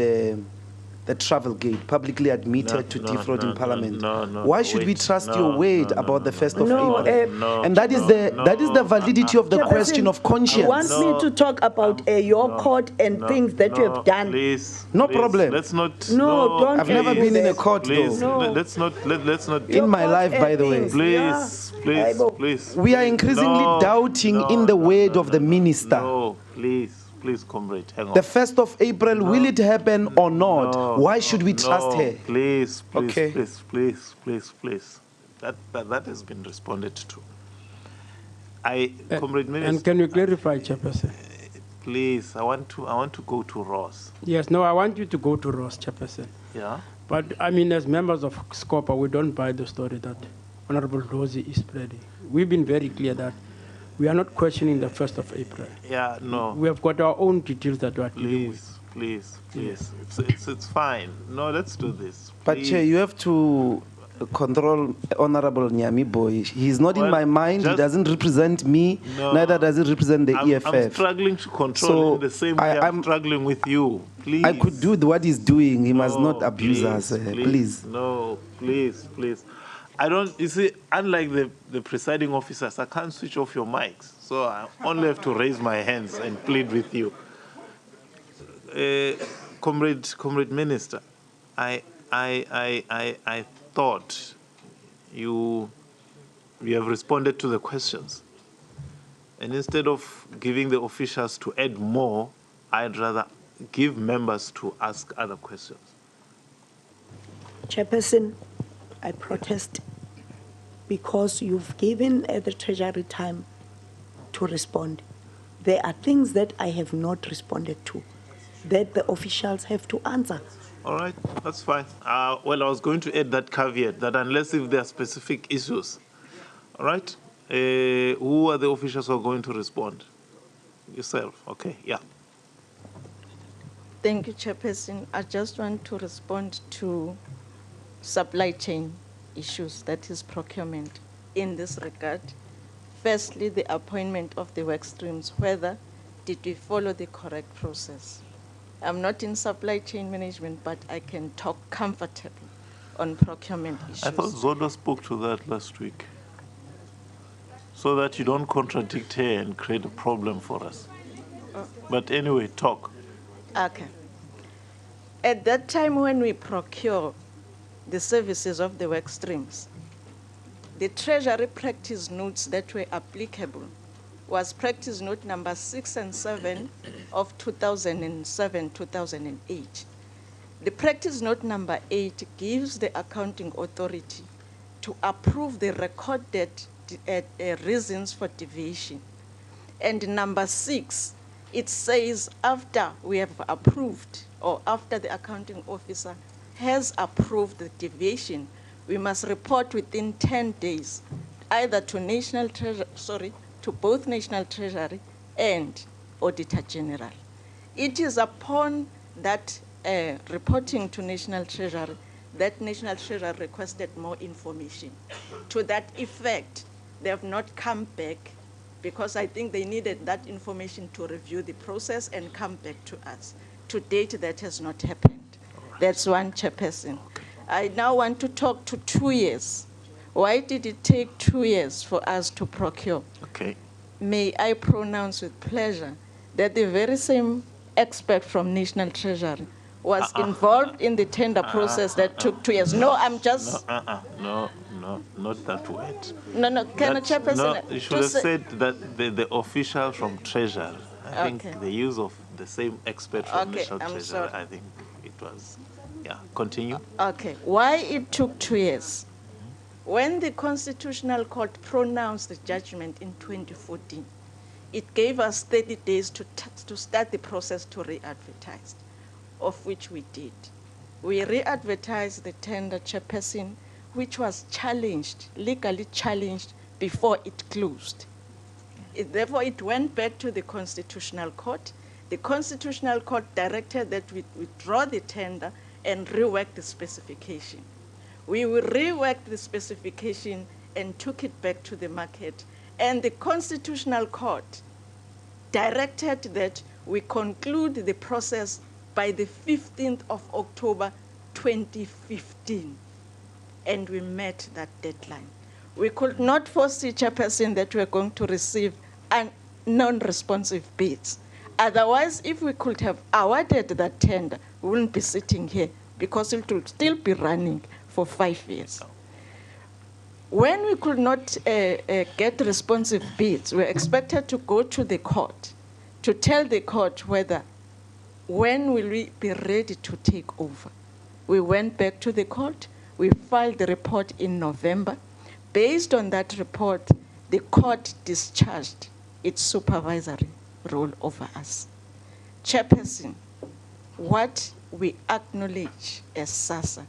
the travel gate, publicly admitted to defraud in Parliament. Why should we trust your word about the 1st of April? And that is the validity of the question of conscience. You want me to talk about your court and things that you have done? Please, no problem. Let's not. No, don't. I've never been in a court, please, though. No. Let's not. In my life, by the way. Please. We are increasingly doubting in the word of the minister. No, please, comrade, hang on. The 1st of April, will it happen or not? Why should we trust her? Please, Okay. please. That has been responded to. Comrade Minister. And can you clarify, Chairperson? Please, I want to go to Ross. Yes, no, I want you to go to Ross, Chairperson. Yeah. But I mean, as members of SCOPA, we don't buy the story that Honorable Rosie is spreading. We've been very clear that we are not questioning the 1st of April. Yeah, no. We have got our own details that we are dealing with. Please. It's fine. No, let's do this. But Chair, you have to control Honorable Nyami Boy. He's not in my mind. He doesn't represent me. No. Neither does he represent the EFF. I'm struggling to control him the same way I'm struggling with you. Please. I could do what he's doing. He must not abuse us. Please. No, please. I don't, you see, unlike the presiding officers, I can't switch off your mics. So I only have to raise my hands and plead with you. Comrade Minister, I thought you have responded to the questions. And instead of giving the officials to add more, I'd rather give members to ask other questions. Chairperson, I protest because you've given the Treasury time to respond. There are things that I have not responded to, that the officials have to answer. All right, that's fine. Well, I was going to add that caveat, that unless if there are specific issues, all right, who are the officials who are going to respond? Yourself, okay, yeah. Thank you, Chairperson. I just want to respond to supply chain issues, that is procurement. In this regard, firstly, the appointment of the work streams, whether did we follow the correct process? I'm not in supply chain management, but I can talk comfortably on procurement issues. I thought Zoda spoke to that last week, so that you don't contradict her and create a problem for us. But anyway, talk. Okay. At that time when we procure the services of the work streams, the Treasury practice notes that were applicable was practice note number 6 and 7 of 2007-2008. The practice note number 8 gives the accounting authority to approve the recorded reasons for deviation. And number 6, it says after we have approved, or after the accounting officer has approved the deviation, we must report within 10 days either to National Treasury, to both National Treasury and Auditor General. It is upon that reporting to National Treasury that National Treasury requested more information. To that effect, they have not come back because I think they needed that information to review the process and come back to us. To date, that has not happened. Right. That's one, Chairperson. Okay. I now want to talk to 2 years. Why did it take 2 years for us to procure? Okay. May I pronounce with pleasure that the very same expert from National Treasury was involved in the tender process that took 2 years. No, I'm just... No, not that word. No, can a chairperson... No, you should have said that the official from Treasury, I think the use of the same expert from National Treasury, sorry. I think it was... Yeah, continue. Okay, why it took 2 years? When the Constitutional Court pronounced the judgment in 2014, it gave us 30 days to start the process to re-advertise, of which we did. We re-advertised the tender, Chairperson, which was challenged, legally challenged, before it closed. Therefore, it went back to the Constitutional Court. The Constitutional Court directed that we withdraw the tender and rework the specification. We will rework the specification and took it back to the market. And the Constitutional Court directed that we conclude the process by the 15th of October 2015. And we met that deadline. We could not foresee, Chairperson, that we were going to receive non-responsive bids. Otherwise, if we could have awarded that tender, we wouldn't be sitting here because it will still be running for 5 years. When we could not get responsive bids, we were expected to go to the court to tell the court when will we be ready to take over. We went back to the court. We filed the report in November. Based on that report, the court discharged its supervisory role over us. Chairperson, what we acknowledge as SASSA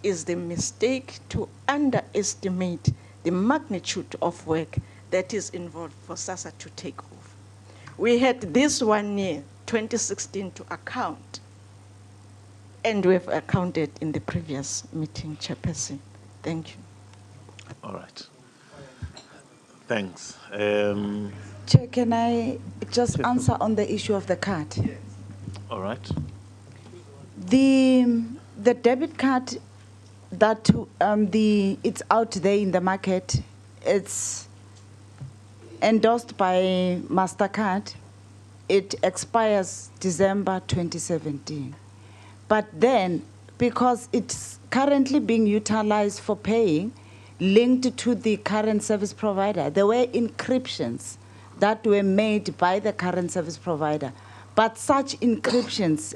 is the mistake to underestimate the magnitude of work that is involved for SASSA to take over. We had this 1 year, 2016, to account, and we have accounted in the previous meeting, Chairperson. Thank you. All right. Thanks. Chair, can I just answer on the issue of the card? All right. The debit card that it's out there in the market, it's endorsed by MasterCard. It expires December 2017. But then, because it's currently being utilized for paying, linked to the current service provider, there were encryptions that were made by the current service provider. But such encryptions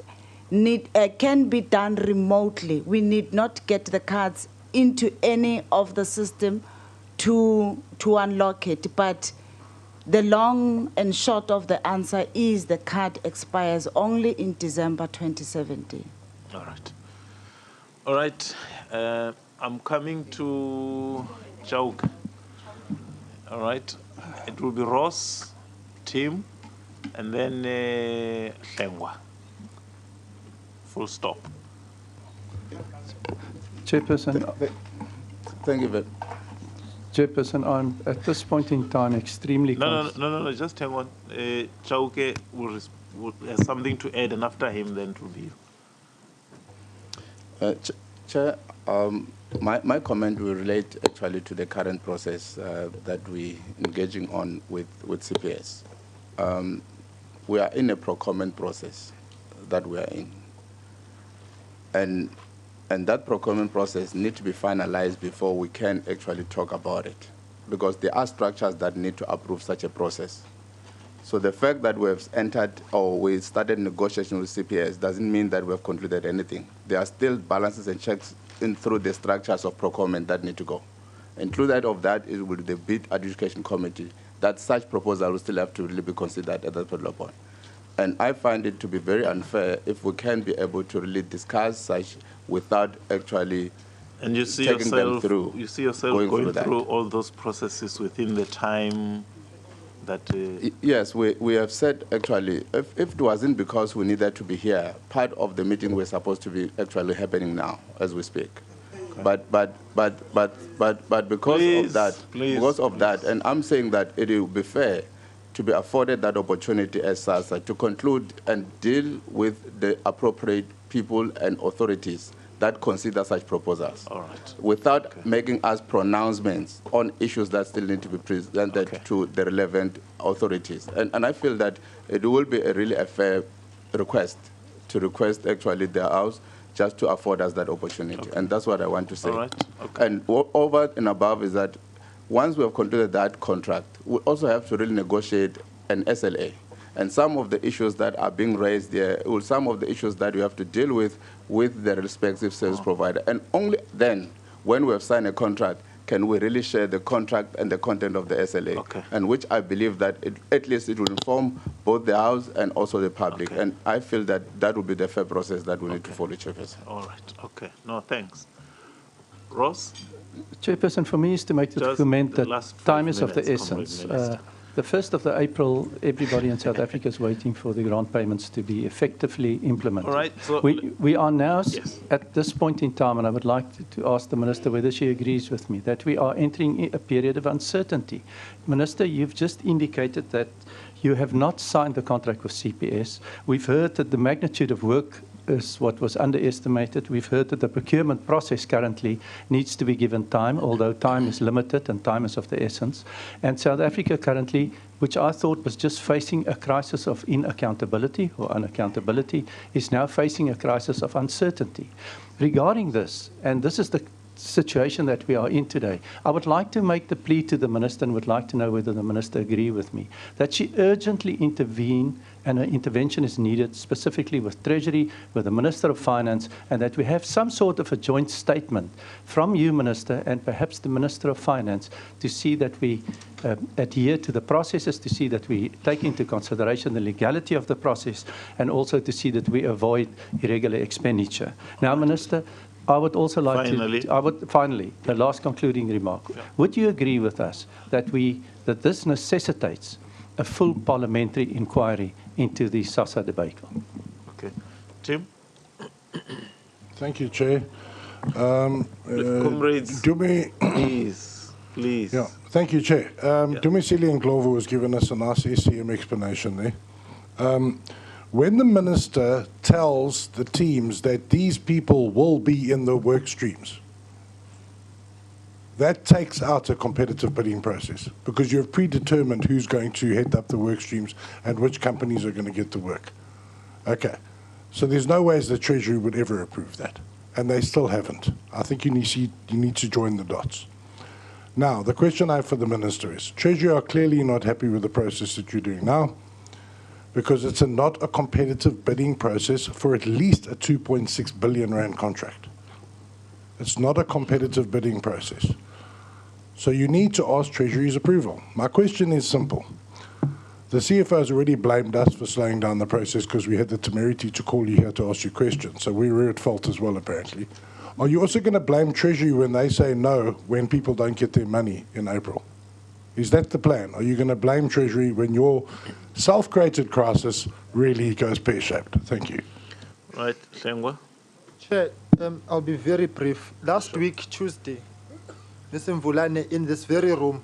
can be done remotely. We need not get the cards into any of the system to unlock it. But the long and short of the answer is the card expires only in December 2017. All right. All right. I'm coming to Chauk. All right. It will be Ross, Tim, and then Hlengwa. Full stop. Chairperson. Thank you very much. Chairperson, I'm at this point in time extremely... No, just hang on. Chauke has something to add, and after him, then it will be you. Chair, my comment will relate actually to the current process that we're engaging on with CPS. We are in a procurement process that we are in. And that procurement process needs to be finalized before we can actually talk about it, because there are structures that need to approve such a process. So the fact that we have entered or we started negotiation with CPS doesn't mean that we have concluded anything. There are still balances and checks through the structures of procurement that need to go. Included of that is with the bid adjudication committee, that such proposal will still have to really be considered at that particular point. And I find it to be very unfair if we can be able to really discuss such without actually And you see taking them yourself, through. you see yourself going through all those processes within the time that. Yes, we have said actually, if it wasn't because we needed to be here, part of the meeting was supposed to be actually happening now as we speak. Okay. But because of that, and I'm saying that it will be fair to be afforded that opportunity as SASA to conclude and deal with the appropriate people and authorities that consider such proposals. All right. Without making us pronouncements on issues that still need to be presented to the relevant authorities. And I feel that it will be really a fair request to request actually the House just to afford us that opportunity. And that's what I want to say. All right. Okay. And over and above is that once we have concluded that contract, we also have to really negotiate an SLA. And some of the issues that are being raised there, some of the issues that we have to deal with the respective service provider. And only then, when we have signed a contract, can we really share the contract and the content of the SLA. Okay. And which I believe that at least it will inform both the House and also the public. Okay. And I feel that that will be the fair process that we need to follow, Chairperson. All right. Okay. No, thanks. Ross? Chairperson, for me is to make the comment that time is of the essence. The 1st of April, everybody in South Africa is waiting for the grant payments to be effectively implemented. All right. So we are now at this point in time, and I would like to ask the Minister whether she agrees with me, that we are entering a period of uncertainty. Minister, you've just indicated that you have not signed the contract with CPS. We've heard that the magnitude of work is what was underestimated. We've heard that the procurement process currently needs to be given time, although time is limited and time is of the essence. And South Africa currently, which I thought was just facing a crisis of inaccountability or unaccountability, is now facing a crisis of uncertainty. Regarding this, and this is the situation that we are in today, I would like to make the plea to the Minister and would like to know whether the Minister agrees with me, that she urgently intervene, and an intervention is needed specifically with Treasury, with the Minister of Finance, and that we have some sort of a joint statement from you, Minister, and perhaps the Minister of Finance, to see that we adhere to the processes, to see that we take into consideration the legality of the process, and also to see that we avoid irregular expenditure. Now, Minister, I would also like finally, the last concluding remark. Yeah. Would you agree with us that this necessitates a full parliamentary inquiry into the SASA debacle? Okay. Tim? Thank you, Chair. Comrades, please. Yeah, thank you, Chair. Dumisili and Glover has given us a nice SCM explanation there. When the Minister tells the teams that these people will be in the work streams, that takes out a competitive bidding process because you have predetermined who's going to head up the work streams and which companies are going to get the work. Okay, so there's no ways the Treasury would ever approve that, and they still haven't. I think you need to join the dots. Now, the question I have for the Minister is, Treasury are clearly not happy with the process that you're doing now, because it's not a competitive bidding process for at least a 2.6 billion rand contract. It's not a competitive bidding process. So you need to ask Treasury's approval. My question is simple. The CFO has already blamed us for slowing down the process because we had the temerity to call you here to ask you questions. So we were at fault as well, apparently. Are you also going to blame Treasury when they say no when people don't get their money in April? Is that the plan? Are you going to blame Treasury when your self-created crisis really goes pear-shaped? Thank you. Right, Hlengwa. Chair, I'll be very brief. Last week, Tuesday, Ms. Mvulane in this very room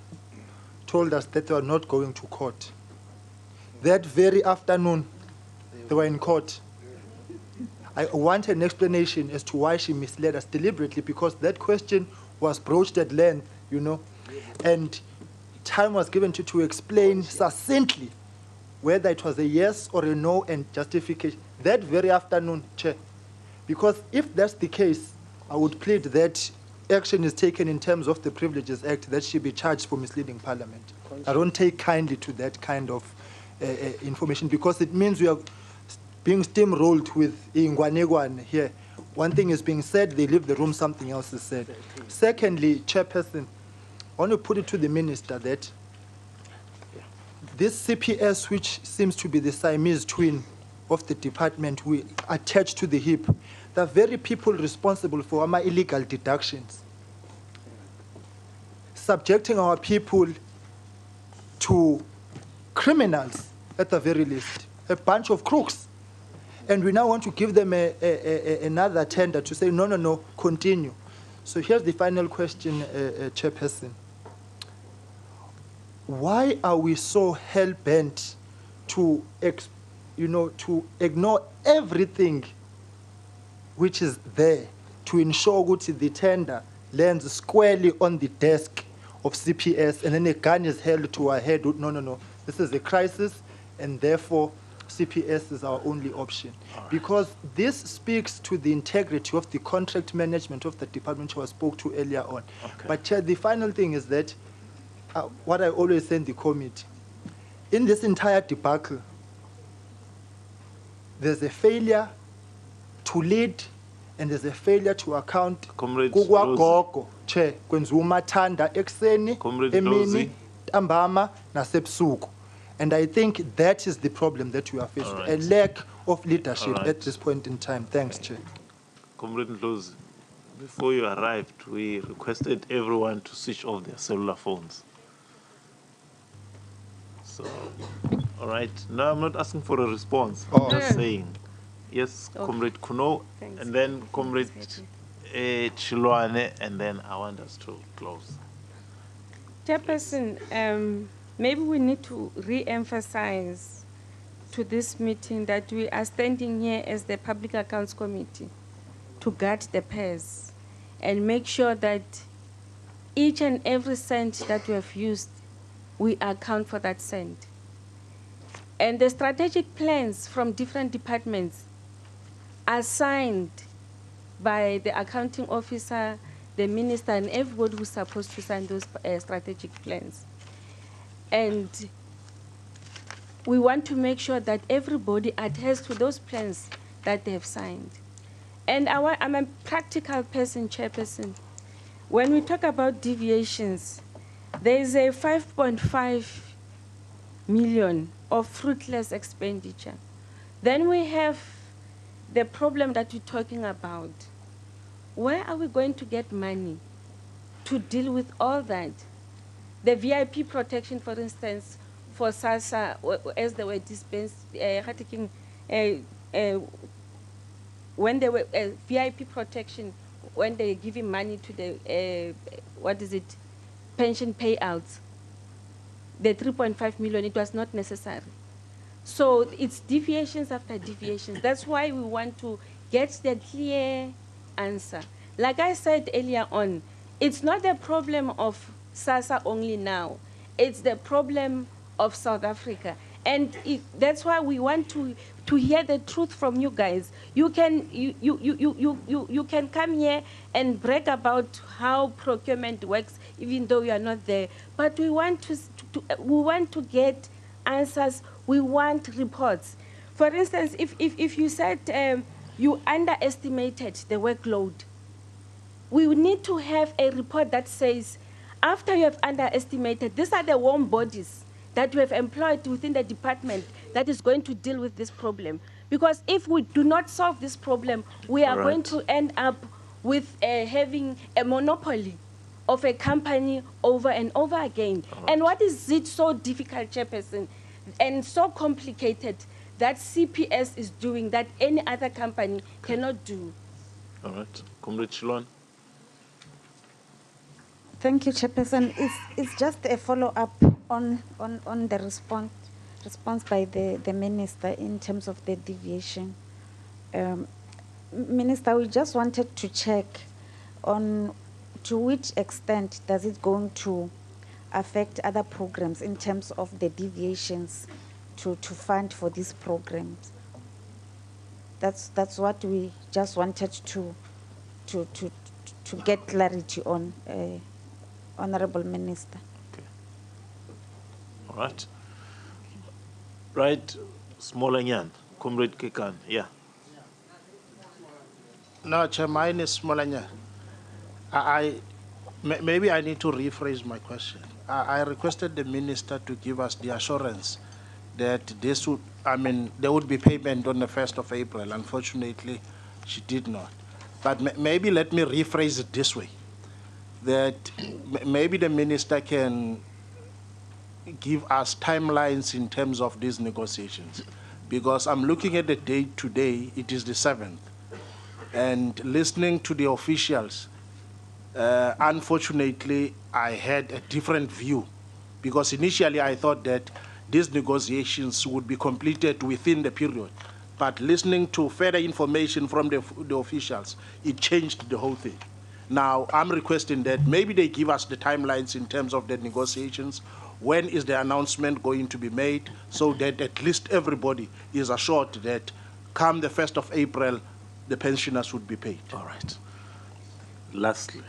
told us that they were not going to court. That very afternoon, they were in court. I want an explanation as to why she misled us deliberately, because that question was broached at length, you know, and time was given to explain succinctly whether it was a yes or a no and justification. That very afternoon, Chair. Because if that's the case, I would plead that action is taken in terms of the Privileges Act, that she be charged for misleading Parliament. I don't take kindly to that kind of information, because it means we are being steamrolled with Ingwanegwan here. One thing is being said, they leave the room, something else is said. Secondly, Chairperson, I want to put it to the Minister that this CPS, which seems to be the Siamese twin of the department we attach to the hip, the very people responsible for our illegal deductions, subjecting our people to criminals at the very least, a bunch of crooks. And we now want to give them another tender to say, no, continue. So here's the final question, Chairperson. Why are we so hell-bent to ignore everything which is there to ensure that the tender lands squarely on the desk of CPS, and then a gun is held to our head? No, this is a crisis, and therefore CPS is our only option. Because this speaks to the integrity of the contract management of the department I spoke to earlier on. Okay. But Chair, the final thing is that what I always say in the committee, in this entire debacle, there's a failure to lead and there's a failure to account. Comrade Gogo, Chair, kwenziwa umathanda ekseni, emini, ntambama, nasebusuku. And I think that is the problem that we are facing, a lack of leadership at this point in time. Thanks, Chair. Comrade Ndlozi, before you arrived, we requested everyone to switch off their cellular phones. So, all right. No, I'm not asking for a response. I'm just saying. Yes, Comrade Kuno, and then Comrade Chilwane, and then I want us to close. Chairperson, maybe we need to re-emphasize to this meeting that we are standing here as the Public Accounts Committee to guard the purse and make sure that each and every cent that we have used, we account for that cent. And the strategic plans from different departments are signed by the accounting officer, the minister, and everybody who's supposed to sign those strategic plans. And we want to make sure that everybody adheres to those plans that they have signed. And I'm a practical person, Chairperson. When we talk about deviations, there is a 5.5 million of fruitless expenditure. Then we have the problem that we're talking about. Where are we going to get money to deal with all that? The VIP protection, for instance, for SASA, as they were dispensed, when they were VIP protection, when they were giving money to the, pension payouts, the 3.5 million, it was not necessary. So it's deviations after deviations. That's why we want to get the clear answer. Like I said earlier on, it's not the problem of SASA only now. It's the problem of South Africa. And that's why we want to hear the truth from you guys. You can come here and brag about how procurement works, even though you are not there. But we want to get answers. We want reports. For instance, if you said you underestimated the workload, we need to have a report that says, after you have underestimated, these are the warm bodies that we have employed within the department that is going to deal with this problem. Because if we do not solve this problem, we are going to end up with having a monopoly of a company over and over again. And what is it so difficult, Chairperson, and so complicated that CPS is doing that any other company cannot do? All right. Comrade Chilwane. Thank you, Chairperson. It's just a follow-up on the response by the minister in terms of the deviation. Minister, we just wanted to check on to which extent does it going to affect other programs in terms of the deviations to fund for these programs. That's what we just wanted to get clarity on, Honorable Minister. Okay. All right. Right, Smolanyan, Comrade Kekan, yeah. No, Chair, mine is Smolanya. Maybe I need to rephrase my question. I requested the minister to give us the assurance that this would, I mean, there would be payment on the 1st of April. Unfortunately, she did not. But maybe let me rephrase it this way, that maybe the minister can give us timelines in terms of these negotiations. Because I'm looking at the date today, it is the 7th. And listening to the officials, unfortunately, I had a different view. Because initially I thought that these negotiations would be completed within the period. But listening to further information from the officials, it changed the whole thing. Now, I'm requesting that maybe they give us the timelines in terms of the negotiations. When is the announcement going to be made, so that at least everybody is assured that come the 1st of April, the pensioners would be paid. All right. Lastly,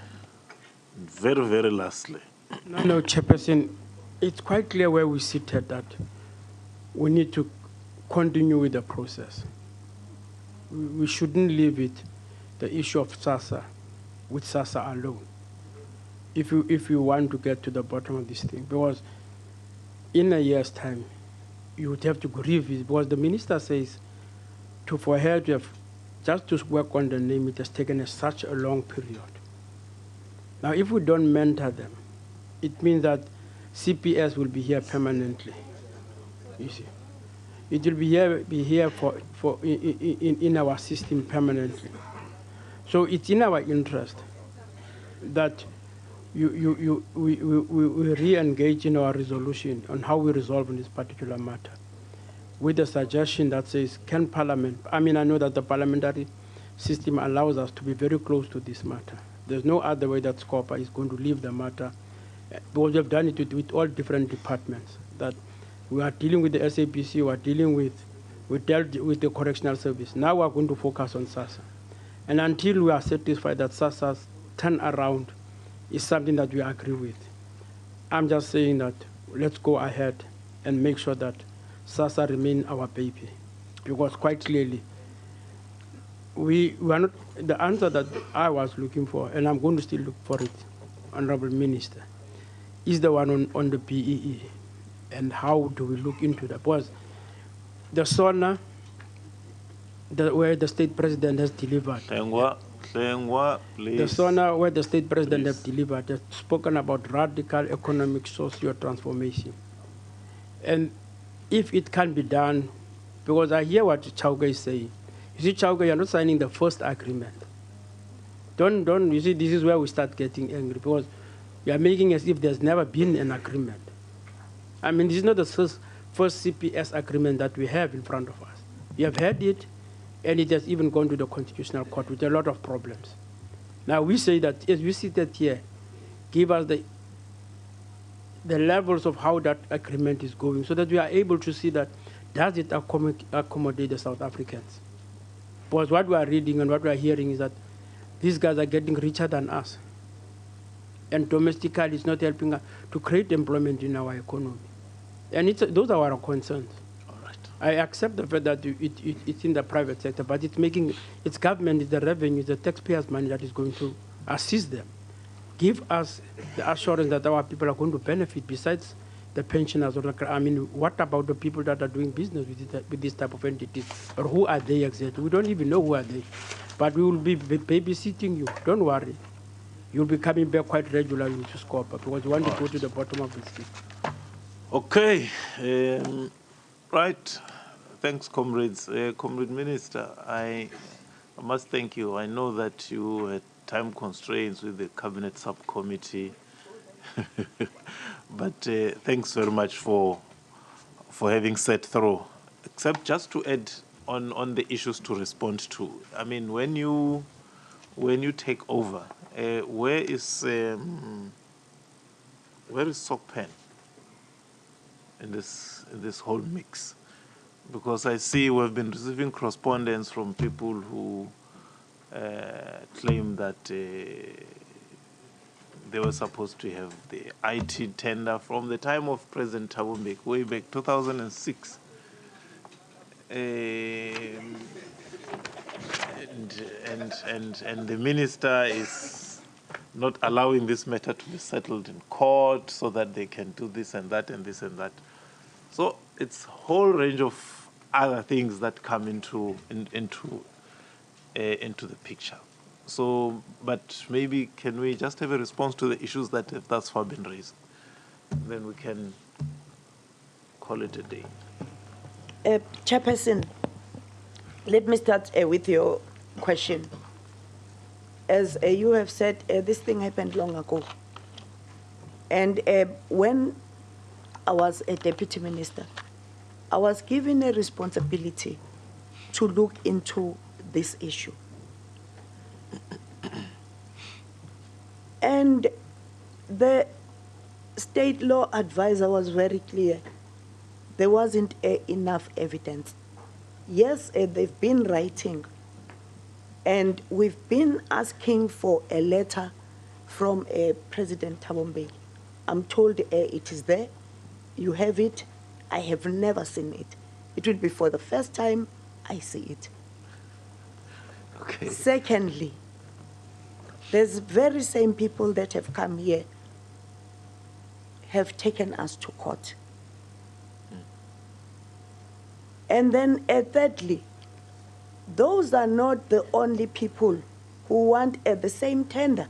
very, very lastly. No, Chairperson, it's quite clear where we sit at that. We need to continue with the process. We shouldn't leave it, the issue of SASSA, with SASSA alone, if you want to get to the bottom of this thing. Because in a year's time, you would have to revisit, because the minister says for her to have, just to work on the name, it has taken such a long period. Now, if we don't mentor them, it means that CPS will be here permanently. You see, it will be here in our system permanently. So it's in our interest that we re-engage in our resolution on how we resolve in this particular matter, with a suggestion that says, can Parliament, I mean, I know that the parliamentary system allows us to be very close to this matter. There's no other way that SCOPA is going to leave the matter, because we've done it with all different departments, that we are dealing with the SABC, we dealt with the correctional service. Now we're going to focus on SASSA. And until we are satisfied that SASSA's turnaround is something that we agree with, I'm just saying that let's go ahead and make sure that SASSA remain our baby. Because quite clearly, we are not, the answer that I was looking for, and I'm going to still look for it, Honorable Minister, is the one on the BEE. And how do we look into that? Because the SONA, where the state president has delivered. The SONA, where the state president has delivered, has spoken about radical economic socio transformation. And if it can be done, because I hear what Chauga is saying. You see, Chauga, you're not signing the first agreement. You see, this is where we start getting angry, because we are making as if there's never been an agreement. I mean, this is not the first CPS agreement that we have in front of us. We have had it, and it has even gone to the Constitutional Court with a lot of problems. Now, we say that as we sit here, give us the levels of how that agreement is going, so that we are able to see that does it accommodate the South Africans? Because what we are reading and what we are hearing is that these guys are getting richer than us. And domestically, it's not helping us to create employment in our economy. And those are our concerns. All right. I accept the fact that it's in the private sector, but it's government, it's the revenue, it's the taxpayers' money that is going to assist them. Give us the assurance that our people are going to benefit besides the pensioners. I mean, what about the people that are doing business with this type of entities? Or who are they exactly? We don't even know who are they. But we will be babysitting you. Don't worry. You'll be coming back quite regularly to SCOPA, because we want to go to the bottom of this thing. Okay. Right. Thanks, comrades. Comrade Minister, I must thank you. I know that you had time constraints with the Cabinet Subcommittee. But thanks very much for having sat through. Except just to add on the issues to respond to. I mean, when you take over, where is SOCPEN in this whole mix? Because I see we've been receiving correspondence from people who claim that they were supposed to have the IT tender from the time of President Thabo Mbeki, way back 2006. And the minister is not allowing this matter to be settled in court so that they can do this and that and this and that. So it's a whole range of other things that come into the picture. So, but maybe can we just have a response to the issues that have thus far been raised? Then we can call it a day. Chairperson, let me start with your question. As you have said, this thing happened long ago. And when I was a deputy minister, I was given a responsibility to look into this issue. And the state law advisor was very clear. There wasn't enough evidence. Yes, they've been writing, and we've been asking for a letter from President Thabo Mbeki. I'm told it is there. You have it. I have never seen it. It will be for the first time I see it. Okay. Secondly, there's very same people that have come here have taken us to court. And then thirdly, those are not the only people who want the same tender.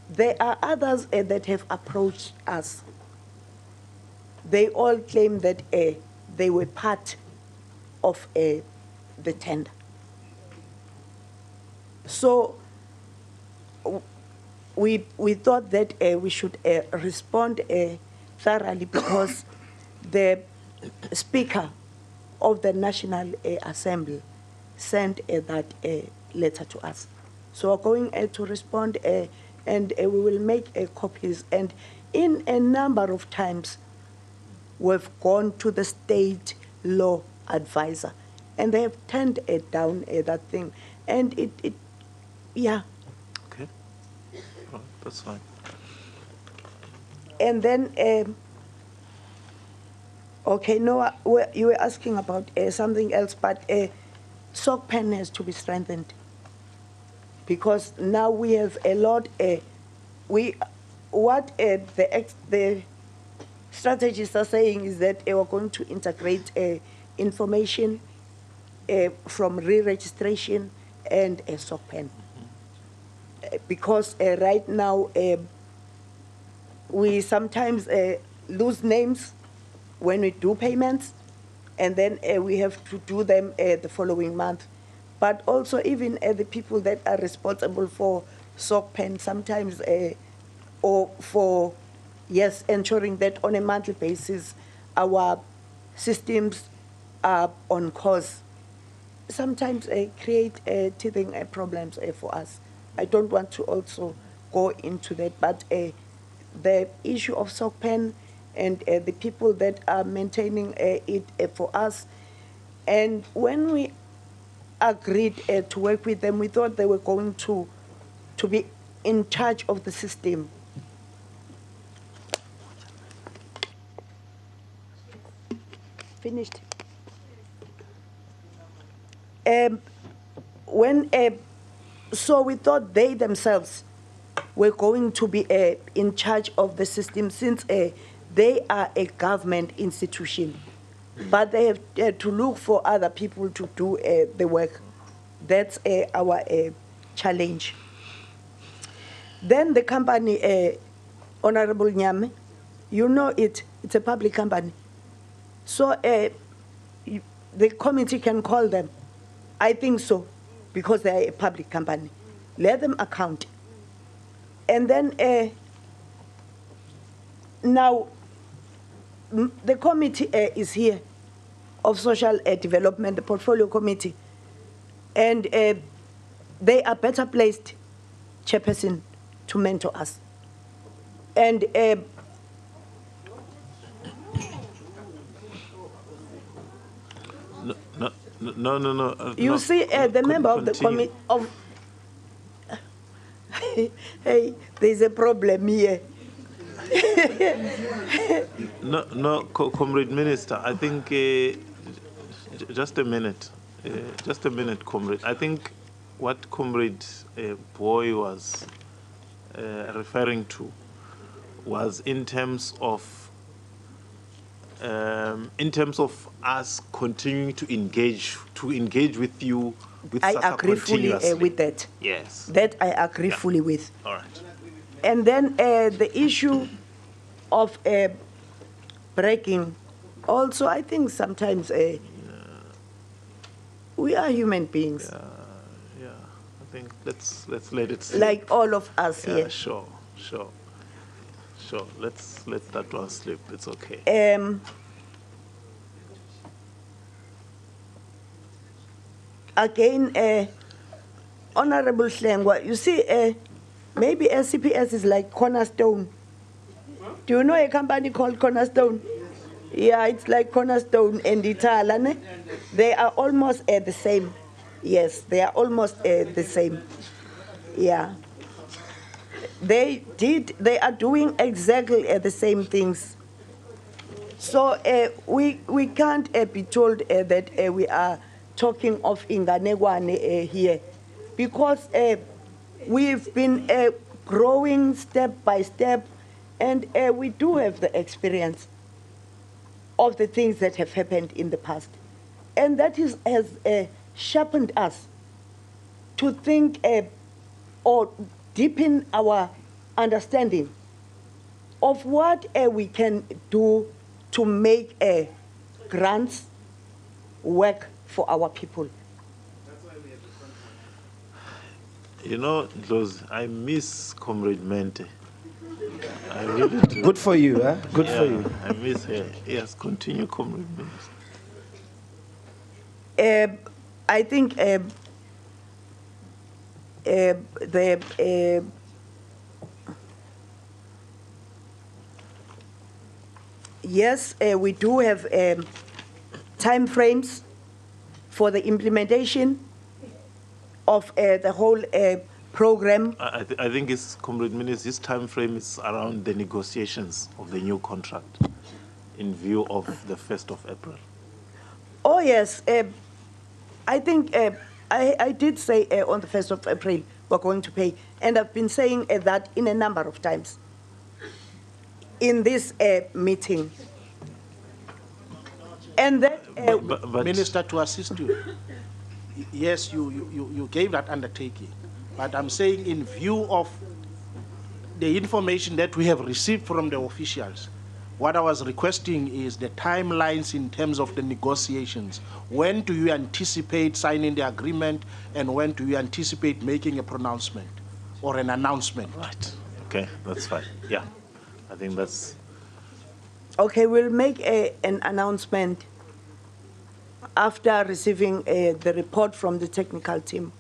There are others that have approached us. They all claim that they were part of the tender. So we thought that we should respond thoroughly, because the Speaker of the National Assembly sent that letter to us. So we're going to respond, and we will make copies. And in a number of times, we've gone to the state law advisor, and they have turned down that thing. And it yeah. Okay, well, that's fine. And then, okay, no, you were asking about something else, but SOCPEN has to be strengthened, because now we have a lot. What the strategists are saying is that we're going to integrate information from re-registration and SOCPEN, because right now we sometimes lose names when we do payments, and then we have to do them the following month. But also even the people that are responsible for SOCPEN sometimes, or for, yes, ensuring that on a monthly basis our systems are on course, sometimes create teething problems for us. I don't want to also go into that, but the issue of SOCPEN and the people that are maintaining it for us, and when we agreed to work with them, we thought they were going to be in charge of the system. Finished. So we thought they themselves were going to be in charge of the system, since they are a government institution, but they have to look for other people to do the work. That's our challenge. Then the company, Honorable Nyame, you know it's a public company. So the committee can call them. I think so, because they are a public company. Let them account. And then now the committee is here of social development, the portfolio committee, and they are better placed, Chairperson, to mentor us. And No. You see, the member of the committee of hey, there's a problem here. No, Comrade Minister, I think just a minute, Comrade. I think what Comrade Boy was referring to was in terms of in terms of us continuing to engage with you with I SASSA agree fully continuously. with that. Yes. That I agree fully with. All right. And then the issue of breaking, also I think sometimes we are human beings. Yeah. I think let's let it slip. Like all of us Yeah, here. sure. Let's let that one slip. It's okay. Again, Honorable Slengwa, you see, maybe SCPS is like Cornerstone. Do you know a company called Cornerstone? Yeah, it's like Cornerstone and Italane. They are almost the same. Yes, they are almost the same. Yeah. They are doing exactly the same things. So we can't be told that we are talking of Inganegwane here, because we've been growing step by step, and we do have the experience of the things that have happened in the past. And that has sharpened us to think or deepen our understanding of what we can do to make grants work for our people. You know, I miss Comrade Mente. I really do. Good for you, huh? Good for you. I miss her. Yes, continue, Comrade Mente. I think yes, we do have time frames for the implementation of the whole program. I think it's Comrade Minister, his time frame is around the negotiations of the new contract in view of the 1st of April. Oh, yes. I think I did say on the 1st of April we're going to pay, and I've been saying that in a number of times in this meeting. And that... but Minister, to assist you, yes, you gave that undertaking, but I'm saying in view of the information that we have received from the officials, what I was requesting is the timelines in terms of the negotiations. When do you anticipate signing the agreement, and when do you anticipate making a pronouncement or an announcement? Right. Okay, that's fine. Yeah, I think that's... Okay, we'll make an announcement after receiving the report from the technical team.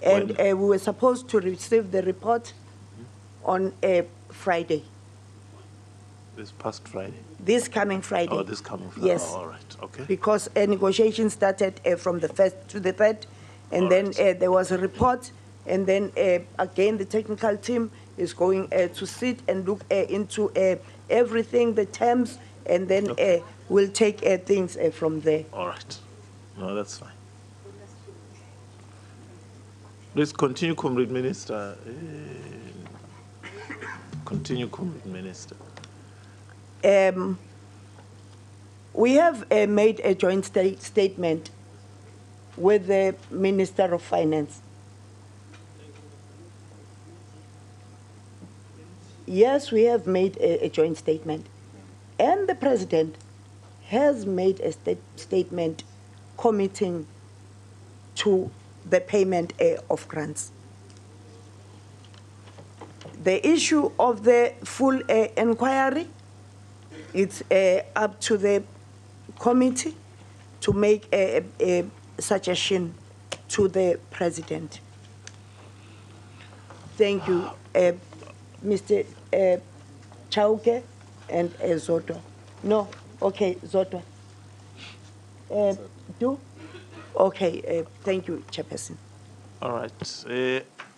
And we were supposed to receive the report on Friday. This past Friday? This coming Friday. Oh, this coming Friday. Yes. Oh, all right, okay. Because negotiations started from the 1st to the 3rd, and All then right. there was a report, and then again the technical team is going to sit and look into everything, the terms, and then we'll take things from there. All right. No, that's fine. Please continue, Comrade Minister. Continue, Comrade Minister. We have made a joint statement with the Minister of Finance. Yes, we have made a joint statement. And the President has made a statement committing to the payment of grants. The issue of the full inquiry, it's up to the committee to make a suggestion to the President. Thank you, Mr. Chauke and Zodwa. No, okay, Zodwa. Do? Okay, thank you, Chairperson. All right.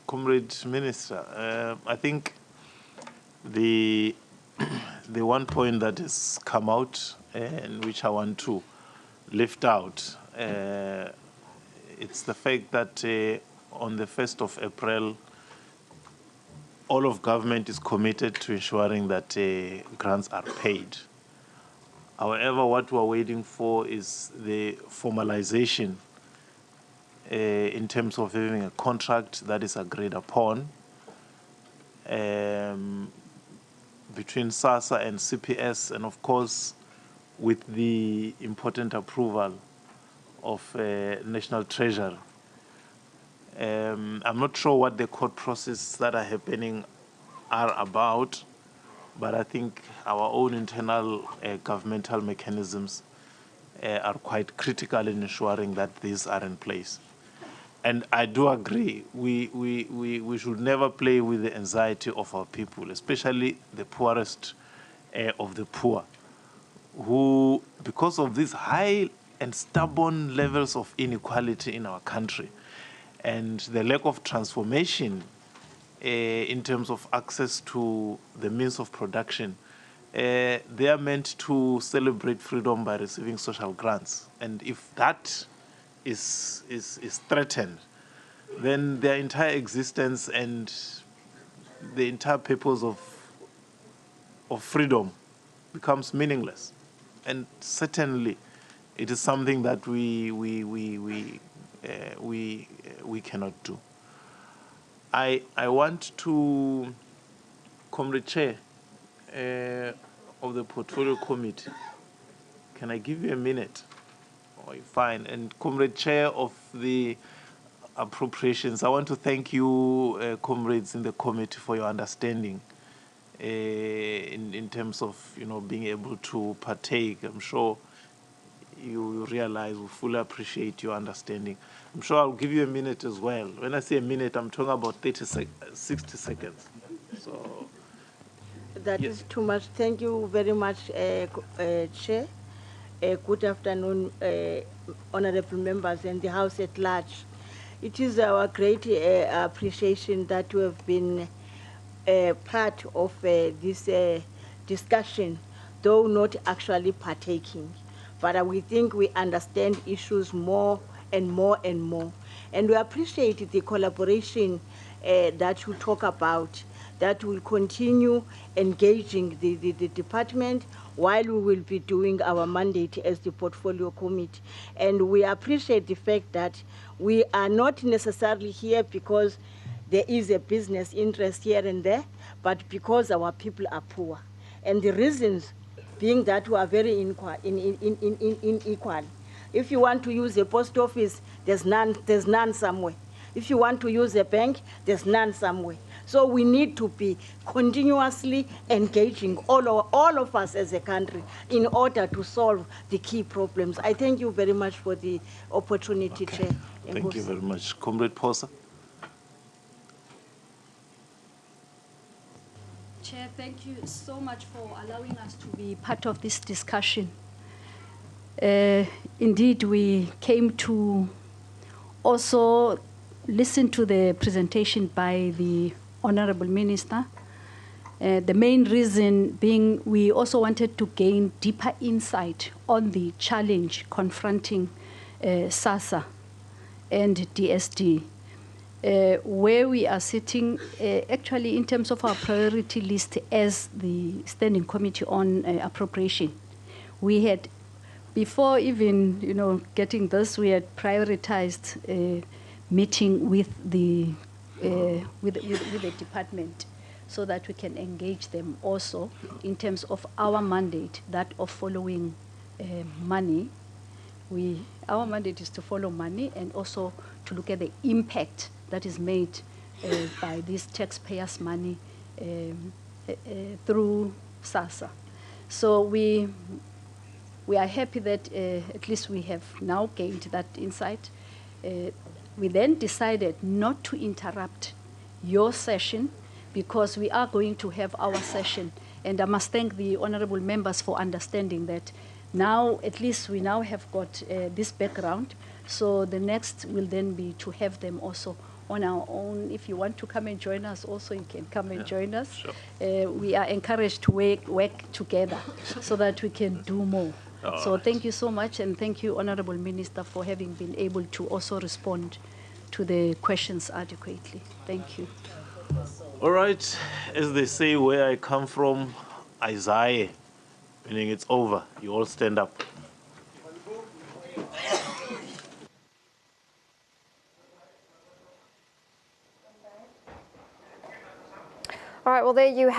Comrade Minister, I think the one point that has come out and which I want to lift out, it's the fact that on the 1st of April, all of government is committed to ensuring that grants are paid. However, what we're waiting for is the formalization in terms of having a contract that is agreed upon between SASSA and CPS, and of course with the important approval of National Treasury. I'm not sure what the court processes that are happening are about, but I think our own internal governmental mechanisms are quite critical in ensuring that these are in place. And I do agree, we should never play with the anxiety of our people, especially the poorest of the poor, who, because of these high and stubborn levels of inequality in our country and the lack of transformation in terms of access to the means of production, they are meant to celebrate freedom by receiving social grants. And if that is threatened, then their entire existence and the entire purpose of freedom becomes meaningless. And certainly, it is something that we cannot do. I want to, Comrade Chair of the Portfolio Committee, can I give you a minute? Oh, fine. And Comrade Chair of the Appropriations, I want to thank you, comrades in the committee, for your understanding in terms of being able to partake. I'm sure you realize we fully appreciate your understanding. I'm sure I'll give you a minute as well. When I say a minute, I'm talking about 60 seconds. So That is too much. Thank you very much, Chair. Good afternoon, honorable members and the House at large. It is our great appreciation that you have been part of this discussion, though not actually partaking. But we think we understand issues more and more and more. And we appreciate the collaboration that you talk about, that will continue engaging the department while we will be doing our mandate as the Portfolio Committee. And we appreciate the fact that we are not necessarily here because there is a business interest here and there, but because our people are poor. And the reasons being that we are very unequal. If you want to use a post office, there's none somewhere. If you want to use a bank, there's none somewhere. So we need to be continuously engaging all of us as a country in order to solve the key problems. I thank you very much for the opportunity, Chair. Thank you very much. Comrade Posa. Chair, thank you so much for allowing us to be part of this discussion. Indeed, we came to also listen to the presentation by the Honorable Minister. The main reason being we also wanted to gain deeper insight on the challenge confronting SASSA and DSD. Where we are sitting, actually in terms of our priority list as the Standing Committee on Appropriation, we had, before even getting this, we had prioritized a meeting with the department so that we can engage them also in terms of our mandate, that of following money. Our mandate is to follow money and also to look at the impact that is made by these taxpayers' money through SASSA. So we are happy that at least we have now gained that insight. We then decided not to interrupt your session because we are going to have our session. And I must thank the honorable members for understanding that now, at least we now have got this background. So the next will then be to have them also on our own. If you want to come and join us also, you can come and join us. Sure. We are encouraged to work together so that we can do more. So thank you so much, and thank you, Honorable Minister, for having been able to also respond to the questions adequately. Thank you. All right, as they say, where I come from, Isaiah Meaning it's over. You all stand up. All right, well, there you have